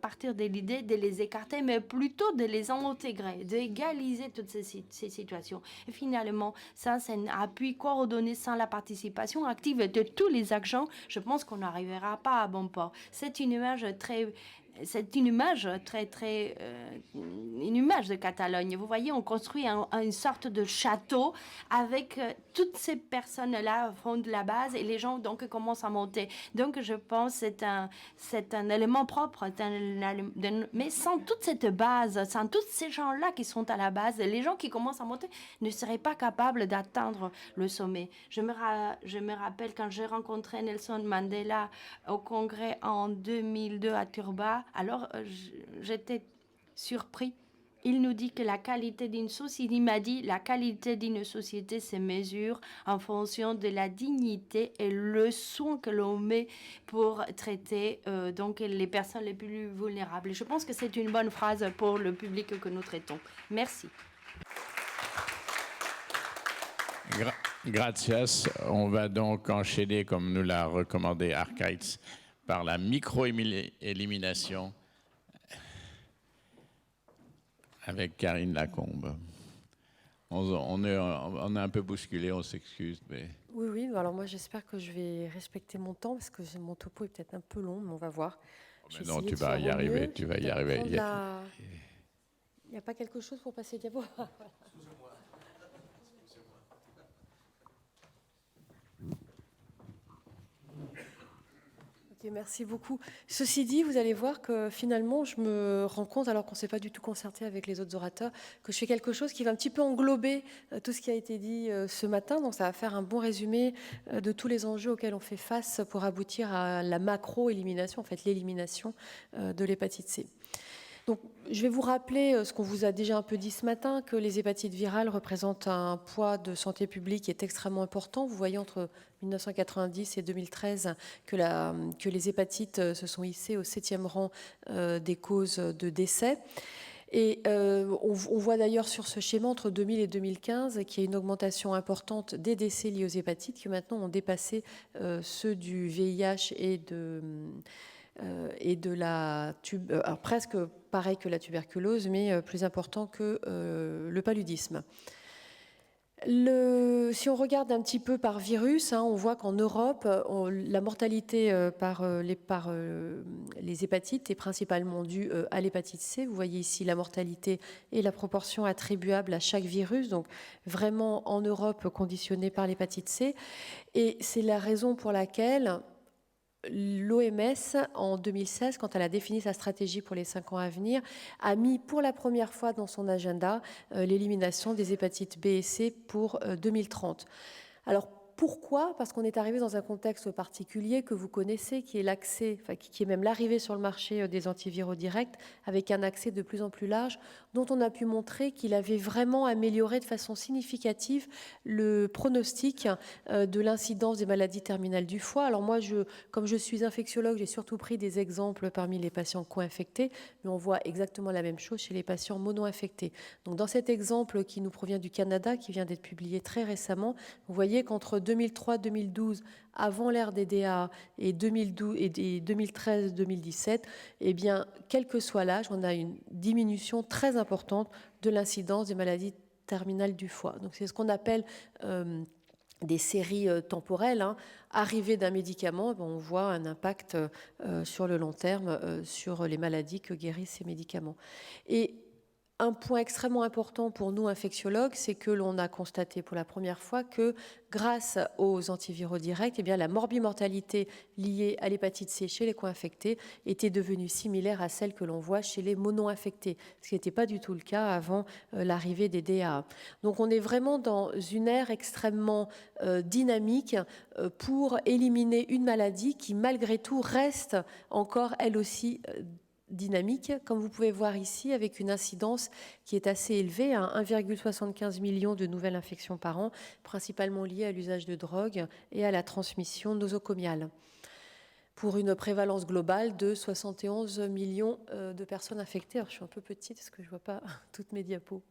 partir de l'idée de les écarter, mais plutôt de les intégrer, d'égaliser toutes ces situations. Et finalement, ça, c'est un appui coordonné sans la participation active de tous les agents. Je pense qu'on n'arrivera pas à bon port. C'est une image une image de Catalogne. Vous voyez, on construit une sorte de château avec toutes ces personnes-là au fond de la base et les gens donc commencent à monter. Donc je pense que c'est un élément propre, mais sans toute cette base, sans tous ces gens-là qui sont à la base, les gens qui commencent à monter ne seraient pas capables d'atteindre le sommet. Je me rappelle quand j'ai rencontré Nelson Mandela au congrès en 2002 à Turba. Alors, j'étais surpris. Il nous dit que la qualité d'une société, il m'a dit, la qualité d'une société se mesure en fonction de la dignité et le soin que l'on met pour traiter donc les personnes les plus vulnérables. Et je pense que c'est une bonne phrase pour le public que nous traitons. Merci. Gracias. On va donc enchaîner, comme nous l'a recommandé Arkaitz, par la micro-élimination avec Karine Lacombe. On est un peu bousculé, on s'excuse. Mais... Oui, alors moi j'espère que je vais respecter mon temps parce que mon topo est peut-être un peu long, mais on va voir. Mais non, tu vas y arriver, tu vas y arriver. Il n'y a pas quelque chose pour passer diapo. Merci beaucoup. Ceci dit, vous allez voir que finalement, je me rends compte, alors qu'on ne s'est pas du tout concerté avec les autres orateurs, que je fais quelque chose qui va un petit peu englober tout ce qui a été dit ce matin. Donc ça va faire un bon résumé de tous les enjeux auxquels on fait face pour aboutir à la macro-élimination, en fait l'élimination de l'hépatite C. Donc, je vais vous rappeler ce qu'on vous a déjà un peu dit ce matin, que les hépatites virales représentent un poids de santé publique qui est extrêmement important. Vous voyez entre 1990 et 2013 que les hépatites se sont hissées au 7e rang des causes de décès. Et on voit d'ailleurs sur ce schéma entre 2000 et 2015 qu'il y a une augmentation importante des décès liés aux hépatites qui maintenant ont dépassé ceux du VIH et de la alors presque pareil que la tuberculose, mais plus important que le paludisme. Si on regarde un petit peu par virus, on voit qu'en Europe, la mortalité par les hépatites est principalement due à l'hépatite C. Vous voyez ici la mortalité et la proportion attribuable à chaque virus, donc vraiment en Europe conditionnée par l'hépatite C. Et c'est la raison pour laquelle l'OMS, en 2016, quand elle a défini sa stratégie pour les 5 ans à venir, a mis pour la première fois dans son agenda l'élimination des hépatites B et C pour 2030. Alors, pourquoi ? Parce qu'on est arrivé dans un contexte particulier que vous connaissez, qui est l'accès, qui est même l'arrivée sur le marché des antiviraux directs, avec un accès de plus en plus large, dont on a pu montrer qu'il avait vraiment amélioré de façon significative le pronostic de l'incidence des maladies terminales du foie. Alors moi, comme je suis infectiologue, j'ai surtout pris des exemples parmi les patients co-infectés, mais on voit exactement la même chose chez les patients mono-infectés. Donc dans cet exemple qui nous provient du Canada, qui vient d'être publié très récemment, vous voyez qu'entre 2003-2012, avant l'ère des DA et 2013-2017, eh bien, quel que soit l'âge, on a une diminution très importante de l'incidence des maladies terminales du foie. Donc c'est ce qu'on appelle des séries temporelles. Arrivée d'un médicament, on voit un impact sur le long terme sur les maladies que guérissent ces médicaments. Et un point extrêmement important pour nous, infectiologues, c'est que l'on a constaté pour la première fois que grâce aux antiviraux directs, eh bien, la morbimortalité liée à l'hépatite C chez les co-infectés était devenue similaire à celle que l'on voit chez les mono-infectés, ce qui n'était pas du tout le cas avant l'arrivée des DAA. Donc on est vraiment dans une ère extrêmement dynamique pour éliminer une maladie qui, malgré tout, reste encore, elle aussi, dynamique, comme vous pouvez voir ici, avec une incidence qui est assez élevée, à 1,75 million de nouvelles infections par an, principalement liées à l'usage de drogue et à la transmission nosocomiale, pour une prévalence globale de 71 millions de personnes infectées. Alors, je suis un peu petite parce que je ne vois pas toutes mes diapos.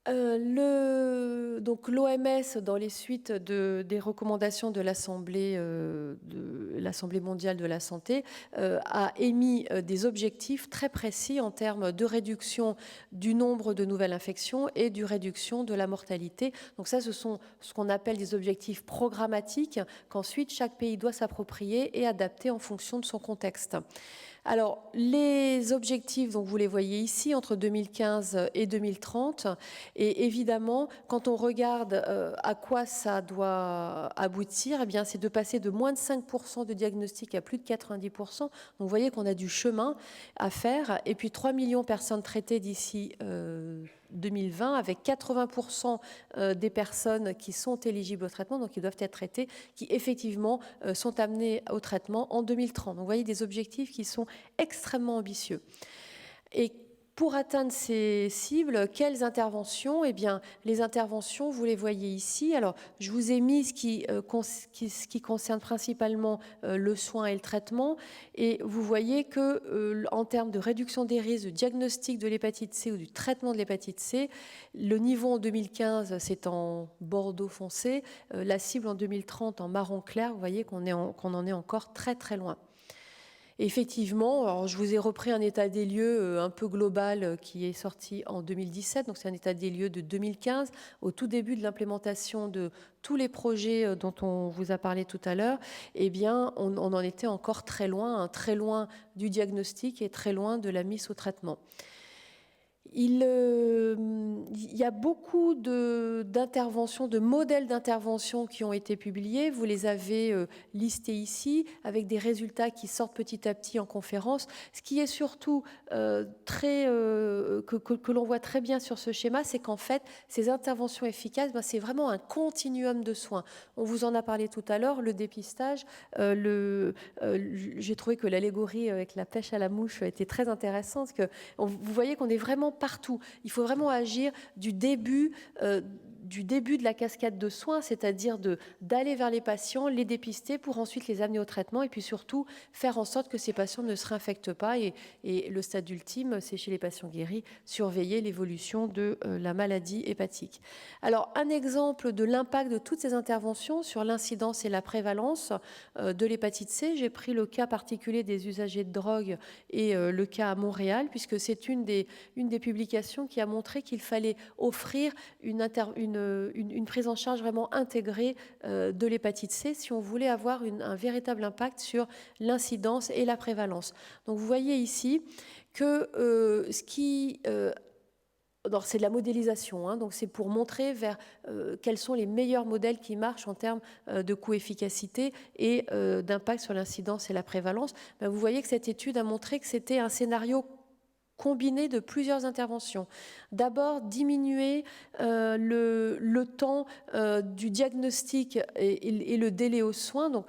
Donc l'OMS, dans les suites des recommandations de l'Assemblée mondiale de la santé, a émis des objectifs très précis en termes de réduction du nombre de nouvelles infections et de réduction de la mortalité. Donc ça, ce sont ce qu'on appelle des objectifs programmatiques qu'ensuite chaque pays doit s'approprier et adapter en fonction de son contexte. Alors, les objectifs, donc vous les voyez ici, entre 2015 et 2030, et évidemment, quand on regarde à quoi ça doit aboutir, eh bien, c'est de passer de moins de 5% de diagnostic à plus de 90%. Donc, vous voyez qu'on a du chemin à faire, et puis 3 millions de personnes traitées d'ici 2020, avec 80% des personnes qui sont éligibles au traitement, donc qui doivent être traitées, qui effectivement sont amenées au traitement en 2030. Donc vous voyez des objectifs qui sont extrêmement ambitieux. Et pour atteindre ces cibles, quelles interventions ? Eh bien, les interventions, vous les voyez ici. Alors, je vous ai mis ce qui concerne principalement le soin et le traitement. Et vous voyez que, en termes de réduction des risques, de diagnostic de l'hépatite C ou du traitement de l'hépatite C, le niveau en 2015, c'est en bordeaux foncé. La cible en 2030, en marron clair. Vous voyez qu'on en est encore très, très loin. Effectivement, alors je vous ai repris un état des lieux un peu global qui est sorti en 2017, donc c'est un état des lieux de 2015, au tout début de l'implémentation de tous les projets dont on vous a parlé tout à l'heure. Eh bien, on en était encore très loin du diagnostic et très loin de la mise au traitement. Il y a beaucoup d'interventions, de modèles d'intervention qui ont été publiés. Vous les avez listés ici, avec des résultats qui sortent petit à petit en conférence. Ce qui est surtout que l'on voit très bien sur ce schéma, c'est qu'en fait, ces interventions efficaces, c'est vraiment un continuum de soins. On vous en a parlé tout à l'heure, le dépistage. J'ai trouvé que l'allégorie avec la pêche à la mouche était très intéressante, parce que vous voyez qu'on est vraiment partout. Il faut vraiment agir du début du début de la cascade de soins, c'est-à-dire d'aller vers les patients, les dépister pour ensuite les amener au traitement et puis surtout faire en sorte que ces patients ne se réinfectent pas. Et le stade ultime, c'est chez les patients guéris, surveiller l'évolution de la maladie hépatique. Alors, un exemple de l'impact de toutes ces interventions sur l'incidence et la prévalence de l'hépatite C, j'ai pris le cas particulier des usagers de drogue et le cas à Montréal, puisque c'est une des publications qui a montré qu'il fallait offrir une prise en charge vraiment intégrée de l'hépatite C si on voulait avoir un véritable impact sur l'incidence et la prévalence. Donc vous voyez ici que c'est de la modélisation, hein, donc c'est pour montrer vers quels sont les meilleurs modèles qui marchent en termes de coût-efficacité et d'impact sur l'incidence et la prévalence. Ben, vous voyez que cette étude a montré que c'était un scénario combiné de plusieurs interventions. D'abord, diminuer le temps du diagnostic et le délai aux soins. Donc,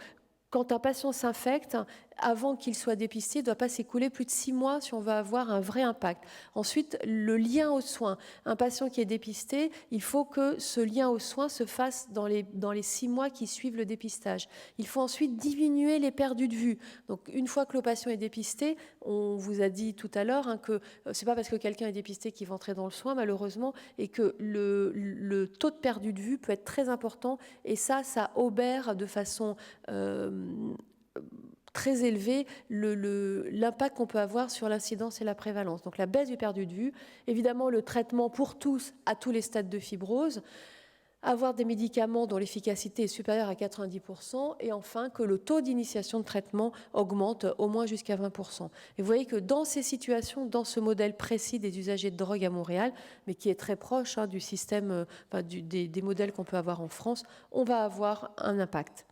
quand un patient s'infecte, avant qu'il soit dépisté, il ne doit pas s'écouler plus de 6 mois si on veut avoir un vrai impact. Ensuite, le lien aux soins. Un patient qui est dépisté, il faut que ce lien aux soins se fasse dans les 6 mois qui suivent le dépistage. Il faut ensuite diminuer les perdus de vue. Donc, une fois que le patient est dépisté, on vous a dit tout à l'heure hein, que ce n'est pas parce que quelqu'un est dépisté qu'il va entrer dans le soin, malheureusement, et que le taux de perdu de vue peut être très important. Et ça obère de façon très élevé l'impact qu'on peut avoir sur l'incidence et la prévalence. Donc la baisse du perdu de vue, évidemment le traitement pour tous à tous les stades de fibrose, avoir des médicaments dont l'efficacité est supérieure à 90% et enfin que le taux d'initiation de traitement augmente au moins jusqu'à 20%. Et vous voyez que dans ces situations, dans ce modèle précis des usagers de drogue à Montréal, mais qui est très proche du système, des modèles qu'on peut avoir en France, on va avoir un impact.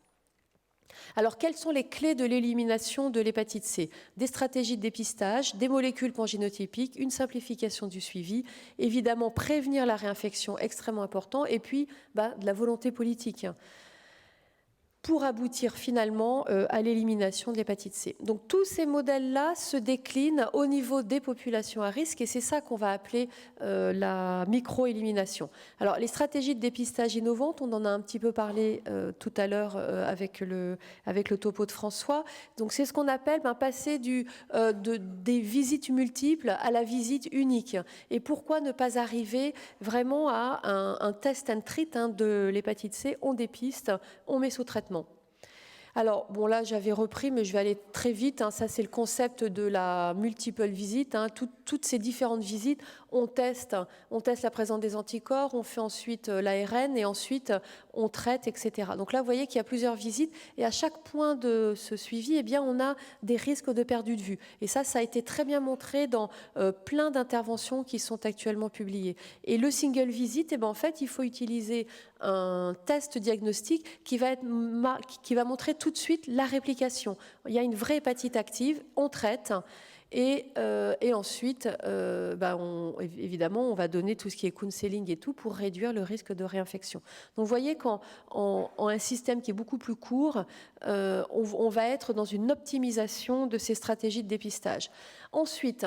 Alors, quelles sont les clés de l'élimination de l'hépatite C? Des stratégies de dépistage, des molécules pangénotypiques, une simplification du suivi, évidemment prévenir la réinfection, extrêmement important, et puis de la volonté politique pour aboutir finalement à l'élimination de l'hépatite C. Donc tous ces modèles-là se déclinent au niveau des populations à risque et c'est ça qu'on va appeler la micro-élimination. Alors les stratégies de dépistage innovantes, on en a un petit peu parlé tout à l'heure avec le topo de François. Donc c'est ce qu'on appelle passer des visites multiples à la visite unique. Et pourquoi ne pas arriver vraiment à un test and treat de l'hépatite C, on dépiste, on met sous traitement. Alors, bon là, j'avais repris, mais je vais aller très vite. Ça, c'est le concept de la multiple visite. Toutes ces différentes visites, on teste la présence des anticorps, on fait ensuite l'ARN et ensuite on traite, etc. Donc là, vous voyez qu'il y a plusieurs visites et à chaque point de ce suivi, on a des risques de perdu de vue. Et ça a été très bien montré dans plein d'interventions qui sont actuellement publiées. Et le single visit, en fait, il faut utiliser un test diagnostique qui va montrer tout de suite la réplication. Il y a une vraie hépatite active, on traite et ensuite, évidemment, on va donner tout ce qui est counseling et tout pour réduire le risque de réinfection. Donc vous voyez qu'en un système qui est beaucoup plus court, on va être dans une optimisation de ces stratégies de dépistage. Ensuite,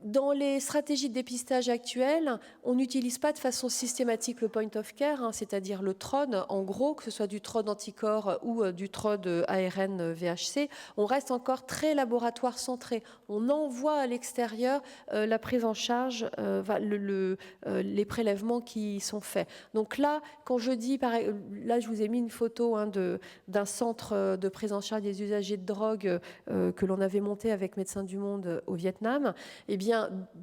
dans les stratégies de dépistage actuelles, on n'utilise pas de façon systématique le point of care, c'est-à-dire le TROD, en gros, que ce soit du TROD anticorps ou du TROD ARN VHC. On reste encore très laboratoire centré. On envoie à l'extérieur la prise en charge, les prélèvements qui sont faits. Donc là, quand je dis, là je vous ai mis une photo d'un centre de prise en charge des usagers de drogue que l'on avait monté avec Médecins du Monde au Vietnam,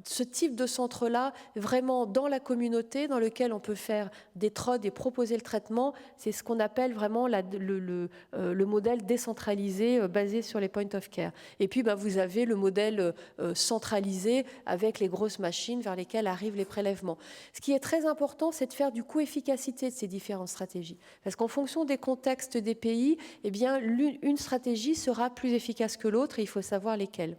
ce type de centre-là, vraiment dans la communauté, dans lequel on peut faire des TROD et proposer le traitement, c'est ce qu'on appelle vraiment le modèle décentralisé basé sur les point of care. Et puis, vous avez le modèle centralisé avec les grosses machines vers lesquelles arrivent les prélèvements. Ce qui est très important, c'est de faire du coût-efficacité de ces différentes stratégies. Parce qu'en fonction des contextes des pays, une stratégie sera plus efficace que l'autre et il faut savoir lesquelles.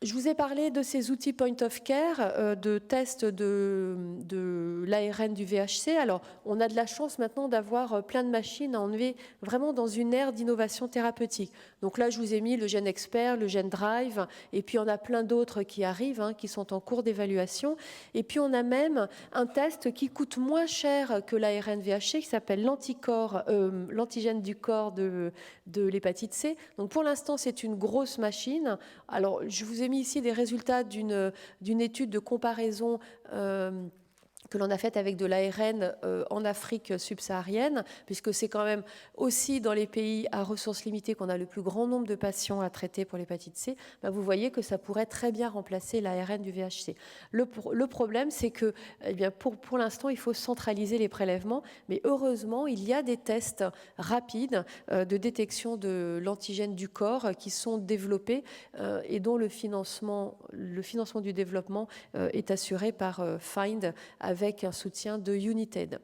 Je vous ai parlé de ces outils point of care, de tests de l'ARN du VHC. Alors, on a de la chance maintenant d'avoir plein de machines à enlever vraiment dans une ère d'innovation thérapeutique. Donc là, je vous ai mis le gène expert, le gène drive, et puis on a plein d'autres qui arrivent, qui sont en cours d'évaluation. Et puis on a même un test qui coûte moins cher que l'ARN VHC, qui s'appelle l'antigène du corps de l'hépatite C. Donc pour l'instant, c'est une grosse machine. Alors, je vous ai mis ici des résultats d'une étude de comparaison que l'on a faite avec de l'ARN en Afrique subsaharienne, puisque c'est quand même aussi dans les pays à ressources limitées qu'on a le plus grand nombre de patients à traiter pour l'hépatite C. Vous voyez que ça pourrait très bien remplacer l'ARN du VHC. Le problème, c'est que pour l'instant, il faut centraliser les prélèvements, mais heureusement, il y a des tests rapides de détection de l'antigène du corps qui sont développés et dont le financement du développement est assuré par FIND avec un soutien de United.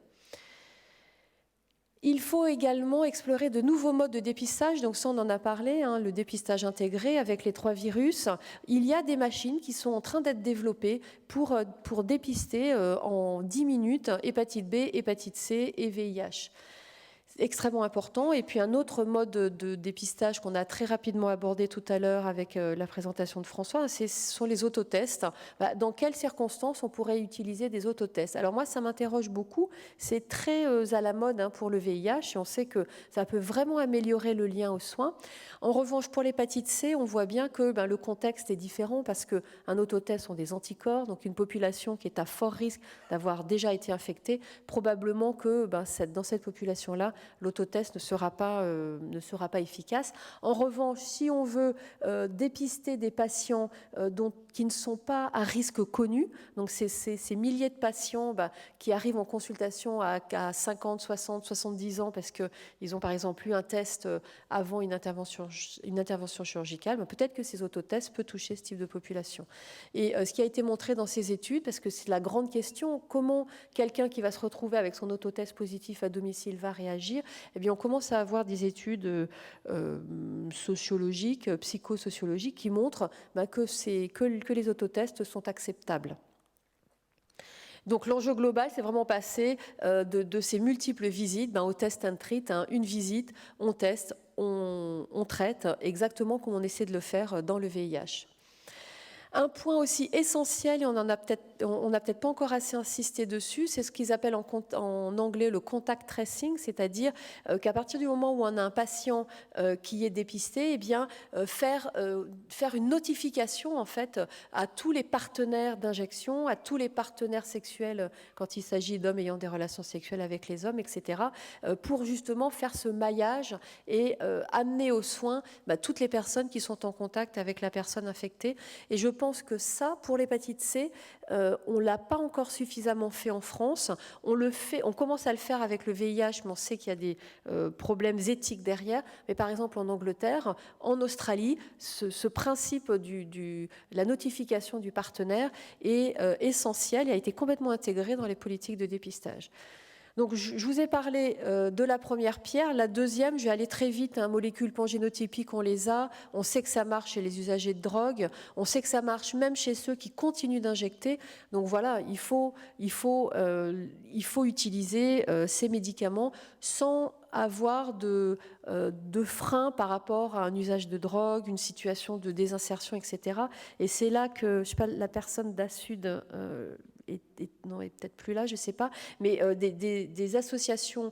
Il faut également explorer de nouveaux modes de dépistage. Donc ça, on en a parlé, le dépistage intégré avec les 3 virus. Il y a des machines qui sont en train d'être développées pour dépister en 10 minutes hépatite B, hépatite C et VIH. Extrêmement important. Et puis un autre mode de dépistage qu'on a très rapidement abordé tout à l'heure avec la présentation de François, ce sont les autotests. Dans quelles circonstances on pourrait utiliser des autotests? Alors moi, ça m'interroge beaucoup. C'est très à la mode pour le VIH et on sait que ça peut vraiment améliorer le lien aux soins. En revanche, pour l'hépatite C, on voit bien que le contexte est différent parce qu'un autotest sont des anticorps, donc une population qui est à fort risque d'avoir déjà été infectée, probablement que dans cette population-là, l'autotest ne sera pas efficace. En revanche, si on veut dépister des patients qui ne sont pas à risque connu, donc ces milliers de patients qui arrivent en consultation à 50, 60, 70 ans parce qu'ils ont par exemple eu un test avant une intervention chirurgicale, peut-être que ces autotests peuvent toucher ce type de population. Et ce qui a été montré dans ces études, parce que c'est la grande question, comment quelqu'un qui va se retrouver avec son autotest positif à domicile va réagir, eh bien on commence à avoir des études sociologiques, psychosociologiques qui montrent que les autotests sont acceptables. Donc l'enjeu global, c'est vraiment passer de ces multiples visites au test and treat. Une visite, on teste, on traite, exactement comme on essaie de le faire dans le VIH. Un point aussi essentiel, et on n'a peut-être pas encore assez insisté dessus, c'est ce qu'ils appellent en anglais le contact tracing, c'est-à-dire qu'à partir du moment où on a un patient qui est dépisté, eh bien, faire une notification en fait à tous les partenaires d'injection, à tous les partenaires sexuels quand il s'agit d'hommes ayant des relations sexuelles avec les hommes, etc., pour justement faire ce maillage et amener aux soins toutes les personnes qui sont en contact avec la personne infectée. Et je pense que ça, pour l'hépatite C, on ne l'a pas encore suffisamment fait en France. On commence à le faire avec le VIH, mais on sait qu'il y a des problèmes éthiques derrière. Mais par exemple, en Angleterre, en Australie, ce principe de la notification du partenaire est essentiel et a été complètement intégré dans les politiques de dépistage. Donc, je vous ai parlé de la première pierre. La deuxième, je vais aller très vite, molécules pangénotypiques, on les a. On sait que ça marche chez les usagers de drogue. On sait que ça marche même chez ceux qui continuent d'injecter. Donc voilà, il faut utiliser ces médicaments sans avoir de frein par rapport à un usage de drogue, une situation de désinsertion, etc. Et c'est là que, je ne sais pas, la personne d'Assud non, est peut-être plus là, je ne sais pas, mais des associations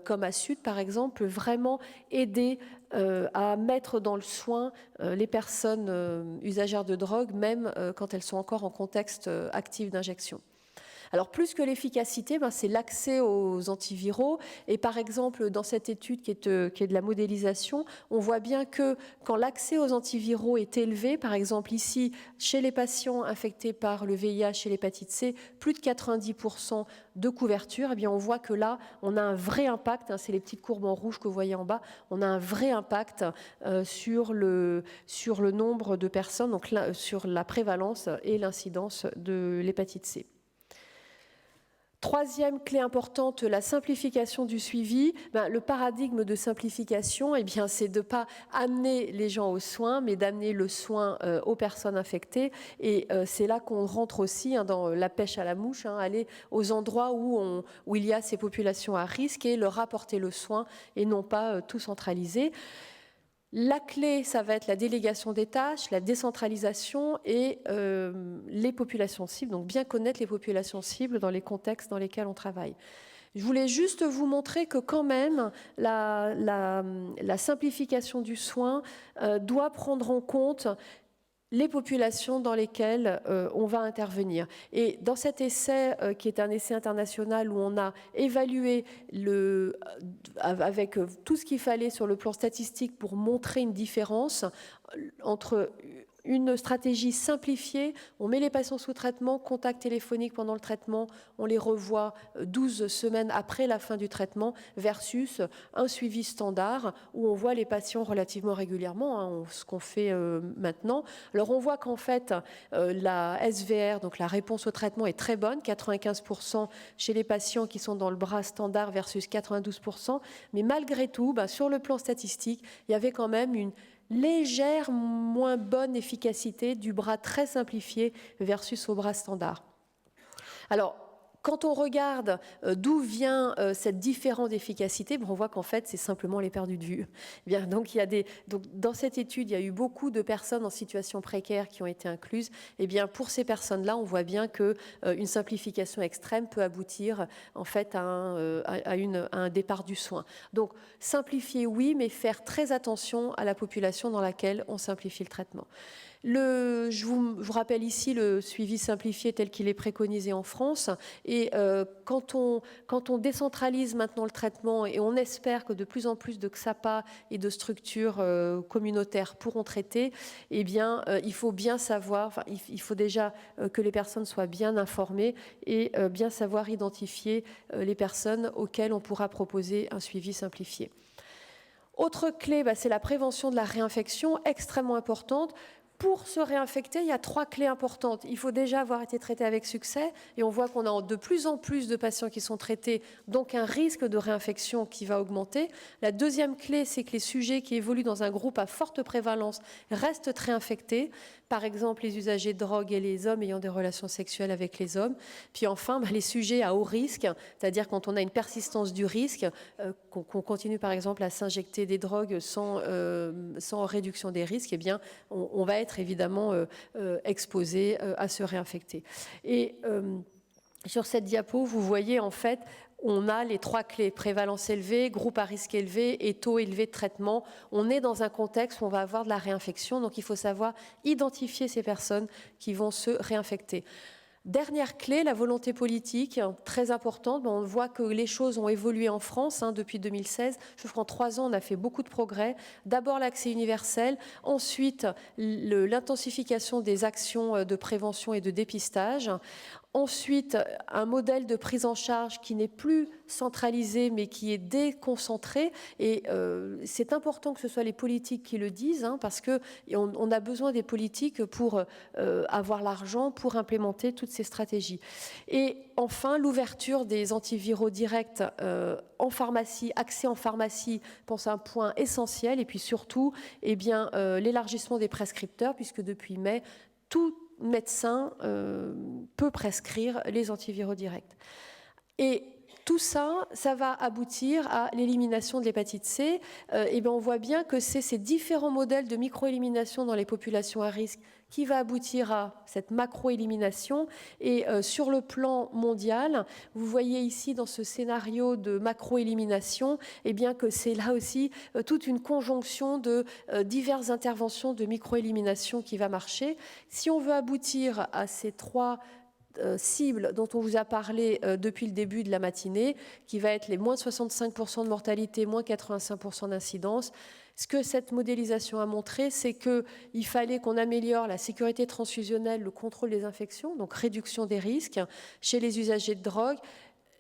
comme Assud, par exemple, peuvent vraiment aider à mettre dans le soin les personnes usagères de drogue, même quand elles sont encore en contexte actif d'injection. Alors, plus que l'efficacité, c'est l'accès aux antiviraux. Et par exemple, dans cette étude qui est de la modélisation, on voit bien que quand l'accès aux antiviraux est élevé, par exemple ici, chez les patients infectés par le VIH et l'hépatite C, plus de 90% de couverture, eh bien on voit que là, on a un vrai impact, c'est les petites courbes en rouge que vous voyez en bas, on a un vrai impact sur le nombre de personnes, donc là, sur la prévalence et l'incidence de l'hépatite C. Troisième clé importante, la simplification du suivi. Le paradigme de simplification, c'est de ne pas amener les gens aux soins, mais d'amener le soin aux personnes infectées. Et c'est là qu'on rentre aussi dans la pêche à la mouche, aller aux endroits où il y a ces populations à risque et leur apporter le soin et non pas tout centraliser. La clé, ça va être la délégation des tâches, la décentralisation et les populations cibles, donc bien connaître les populations cibles dans les contextes dans lesquels on travaille. Je voulais juste vous montrer que quand même, la simplification du soin doit prendre en compte les populations dans lesquelles on va intervenir. Et dans cet essai, qui est un essai international où on a évalué avec tout ce qu'il fallait sur le plan statistique pour montrer une différence entre une stratégie simplifiée, on met les patients sous traitement, contact téléphonique pendant le traitement, on les revoit 12 semaines après la fin du traitement, versus un suivi standard où on voit les patients relativement régulièrement, ce qu'on fait maintenant. Alors on voit qu'en fait, la SVR, donc la réponse au traitement, est très bonne, 95% chez les patients qui sont dans le bras standard versus 92%, mais malgré tout, sur le plan statistique, il y avait quand même une légère moins bonne efficacité du bras très simplifié versus au bras standard. Alors, quand on regarde d'où vient cette différence d'efficacité, on voit qu'en fait, c'est simplement les perdus de vue. Bien, donc, dans cette étude, il y a eu beaucoup de personnes en situation précaire qui ont été incluses. Et bien, pour ces personnes-là, on voit bien qu'une simplification extrême peut aboutir en fait à un départ du soin. Donc, simplifier, oui, mais faire très attention à la population dans laquelle on simplifie le traitement. Je vous rappelle ici le suivi simplifié tel qu'il est préconisé en France. Et quand on décentralise maintenant le traitement, et on espère que de plus en plus de XAPA et de structures communautaires pourront traiter, eh bien, il faut bien savoir, il faut déjà que les personnes soient bien informées et bien savoir identifier les personnes auxquelles on pourra proposer un suivi simplifié. Autre clé, c'est la prévention de la réinfection, extrêmement importante. Pour se réinfecter, il y a 3 clés importantes. Il faut déjà avoir été traité avec succès, et on voit qu'on a de plus en plus de patients qui sont traités, donc un risque de réinfection qui va augmenter. La deuxième clé, c'est que les sujets qui évoluent dans un groupe à forte prévalence restent très infectés, par exemple les usagers de drogue et les hommes ayant des relations sexuelles avec les hommes. Puis enfin, les sujets à haut risque, c'est-à-dire quand on a une persistance du risque, qu'on continue par exemple à s'injecter des drogues sans réduction des risques, eh bien, on va être évidemment exposé à se réinfecter. Et sur cette diapo, vous voyez en fait, on a les 3 clés, prévalence élevée, groupe à risque élevé et taux élevé de traitement. On est dans un contexte où on va avoir de la réinfection, donc il faut savoir identifier ces personnes qui vont se réinfecter. Dernière clé, la volonté politique, très importante. On voit que les choses ont évolué en France depuis 2016. Je crois qu'en 3 ans, on a fait beaucoup de progrès. D'abord l'accès universel, ensuite l'intensification des actions de prévention et de dépistage. Ensuite, un modèle de prise en charge qui n'est plus centralisé, mais qui est déconcentré. Et c'est important que ce soit les politiques qui le disent, parce qu'on a besoin des politiques pour avoir l'argent, pour implémenter toutes ces stratégies. Et enfin, l'ouverture des antiviraux directs en pharmacie, accès en pharmacie, je pense à un point essentiel. Et puis surtout, l'élargissement des prescripteurs, puisque depuis mai, tout médecin peut prescrire les antiviraux directs. Et tout ça, ça va aboutir à l'élimination de l'hépatite C. On voit bien que c'est ces différents modèles de micro-élimination dans les populations à risque qui va aboutir à cette macro-élimination. Et sur le plan mondial, vous voyez ici dans ce scénario de macro-élimination, que c'est là aussi toute une conjonction de diverses interventions de micro-élimination qui va marcher. Si on veut aboutir à ces 3 cibles dont on vous a parlé depuis le début de la matinée, qui va être les moins 65% de mortalité, moins 85% d'incidence. Ce que cette modélisation a montré, c'est qu'il fallait qu'on améliore la sécurité transfusionnelle, le contrôle des infections, donc réduction des risques chez les usagers de drogue,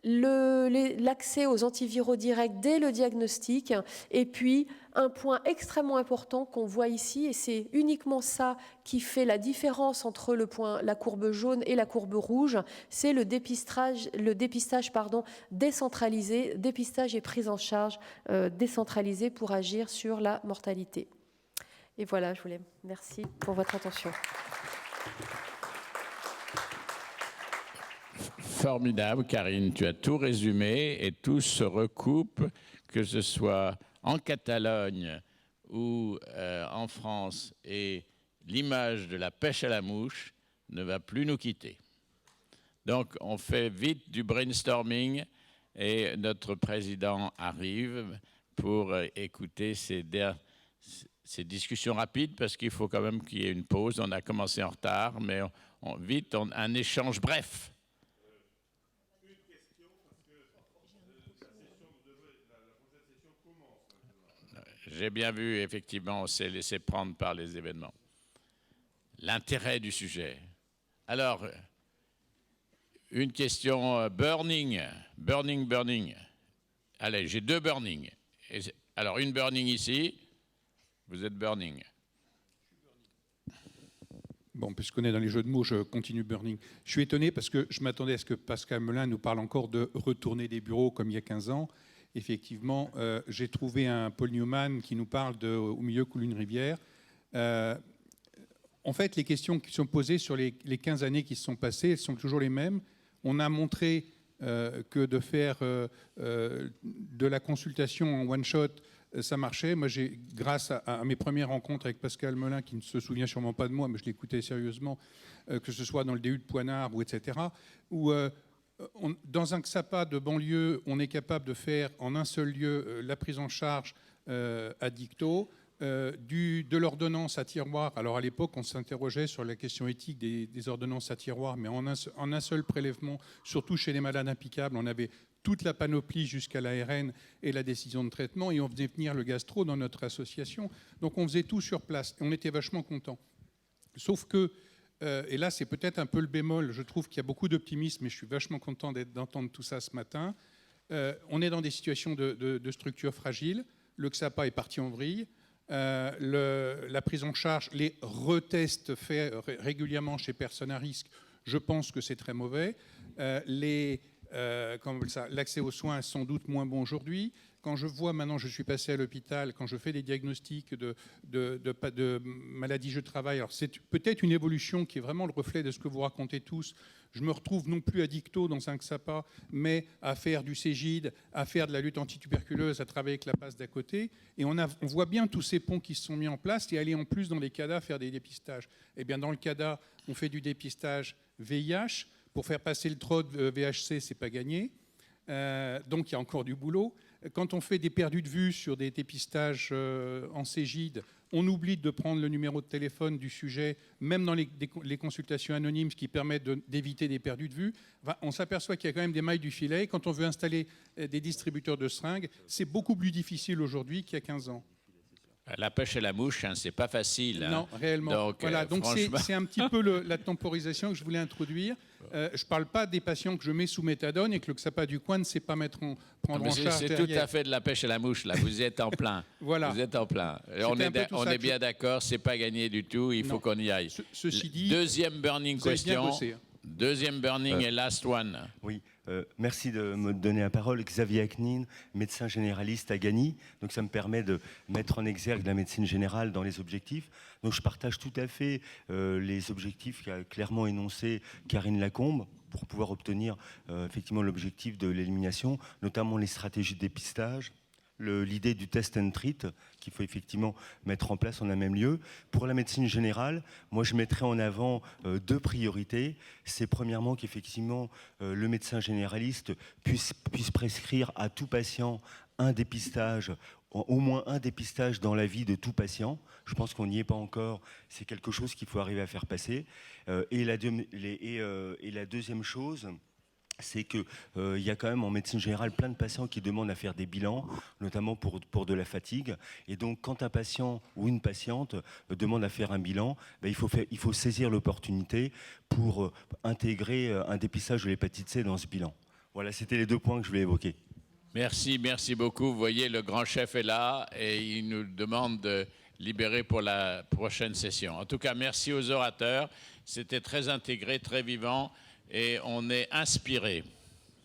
l'accès aux antiviraux directs dès le diagnostic, et puis un point extrêmement important qu'on voit ici, et c'est uniquement ça qui fait la différence entre la courbe jaune et la courbe rouge, c'est le dépistage décentralisé, dépistage et prise en charge décentralisée pour agir sur la mortalité. Et voilà, merci pour votre attention. Formidable, Karine, tu as tout résumé et tout se recoupe, que ce soit en Catalogne ou en France, et l'image de la pêche à la mouche ne va plus nous quitter. Donc, on fait vite du brainstorming et notre président arrive pour écouter ces discussions rapides, parce qu'il faut quand même qu'il y ait une pause. On a commencé en retard, mais vite, un échange bref. J'ai bien vu, effectivement, on s'est laissé prendre par les événements. L'intérêt du sujet. Alors, une question burning. Allez, j'ai 2 burning. Alors, une burning ici. Vous êtes burning. Bon, puisqu'on est dans les jeux de mots, je continue burning. Je suis étonné parce que je m'attendais à ce que Pascal Melin nous parle encore de retourner des bureaux comme il y a 15 ans. Effectivement, j'ai trouvé un Paul Newman qui nous parle de « Au milieu coule une rivière ». En fait, les questions qui sont posées sur les 15 années qui se sont passées, elles sont toujours les mêmes. On a montré que de faire de la consultation en one-shot, ça marchait. Moi, grâce à mes premières rencontres avec Pascal Melin, qui ne se souvient sûrement pas de moi, mais je l'écoutais sérieusement, que ce soit dans le DU de Poinard ou etc., où dans un XAPA de banlieue, on est capable de faire en un seul lieu la prise en charge à dicto, de l'ordonnance à tiroir. Alors à l'époque, on s'interrogeait sur la question éthique des ordonnances à tiroir, mais en un seul prélèvement, surtout chez les malades implicables, on avait toute la panoplie jusqu'à l'ARN et la décision de traitement, et on faisait venir le gastro dans notre association. Donc on faisait tout sur place, et on était vachement contents. Sauf que, et là c'est peut-être un peu le bémol, je trouve qu'il y a beaucoup d'optimisme, et je suis vachement content d'entendre tout ça ce matin, on est dans des situations de structure fragile, le XAPA est parti en vrille, la prise en charge, les retests faits régulièrement chez personnes à risque, je pense que c'est très mauvais. L'accès aux soins est sans doute moins bon aujourd'hui. Quand je vois maintenant, je suis passé à l'hôpital, quand je fais des diagnostics de maladies, je travaille. Alors c'est peut-être une évolution qui est vraiment le reflet de ce que vous racontez tous. Je me retrouve non plus à dicto dans un XAPA, mais à faire du Cégide, à faire de la lutte antituberculeuse, à travailler avec la passe d'à côté. Et on voit bien tous ces ponts qui se sont mis en place et aller en plus dans les CADA faire des dépistages. Eh bien, dans le CADA, on fait du dépistage VIH. Pour faire passer le TROD VHC, c'est pas gagné. Donc, il y a encore du boulot. Quand on fait des perdus de vue sur des dépistages en Cégide, on oublie de prendre le numéro de téléphone du sujet, même dans les consultations anonymes, ce qui permet d'éviter des perdus de vue. Enfin, on s'aperçoit qu'il y a quand même des mailles du filet. Quand on veut installer des distributeurs de seringues, c'est beaucoup plus difficile aujourd'hui qu'il y a 15 ans. La pêche et la mouche, hein, c'est pas facile. Non, réellement. Donc, voilà, donc c'est un petit peu la temporisation que je voulais introduire. Je ne parle pas des patients que je mets sous méthadone et que le XAPA du coin ne sait pas prendre en charge. C'est tout à fait de la pêche à la mouche, là. Vous êtes en plein. Voilà. Vous êtes en plein. On est bien d'accord, c'est pas gagné du tout, il faut qu'on y aille. Ceci dit, deuxième burning question. Bossé, hein. Deuxième burning et last one. Oui, merci de me donner la parole. Xavier Aknin, médecin généraliste à Gagny. Donc ça me permet de mettre en exergue la médecine générale dans les objectifs. Donc je partage tout à fait les objectifs qu'a clairement énoncé Karine Lacombe pour pouvoir obtenir effectivement l'objectif de l'élimination, notamment les stratégies de dépistage, l'idée du test and treat qu'il faut effectivement mettre en place en un même lieu. Pour la médecine générale, moi je mettrais en avant 2 priorités. C'est premièrement qu'effectivement le médecin généraliste puisse prescrire à tout patient un dépistage, au moins un dépistage dans la vie de tout patient. Je pense qu'on n'y est pas encore. C'est quelque chose qu'il faut arriver à faire passer. Et la deuxième chose, c'est qu'il y a quand même en médecine générale plein de patients qui demandent à faire des bilans, notamment pour de la fatigue. Et donc, quand un patient ou une patiente demande à faire un bilan, il faut saisir l'opportunité pour intégrer un dépistage de l'hépatite C dans ce bilan. Voilà, c'était les 2 points que je voulais évoquer. Merci beaucoup. Vous voyez, le grand chef est là et il nous demande de libérer pour la prochaine session. En tout cas, merci aux orateurs. C'était très intégré, très vivant et on est inspiré.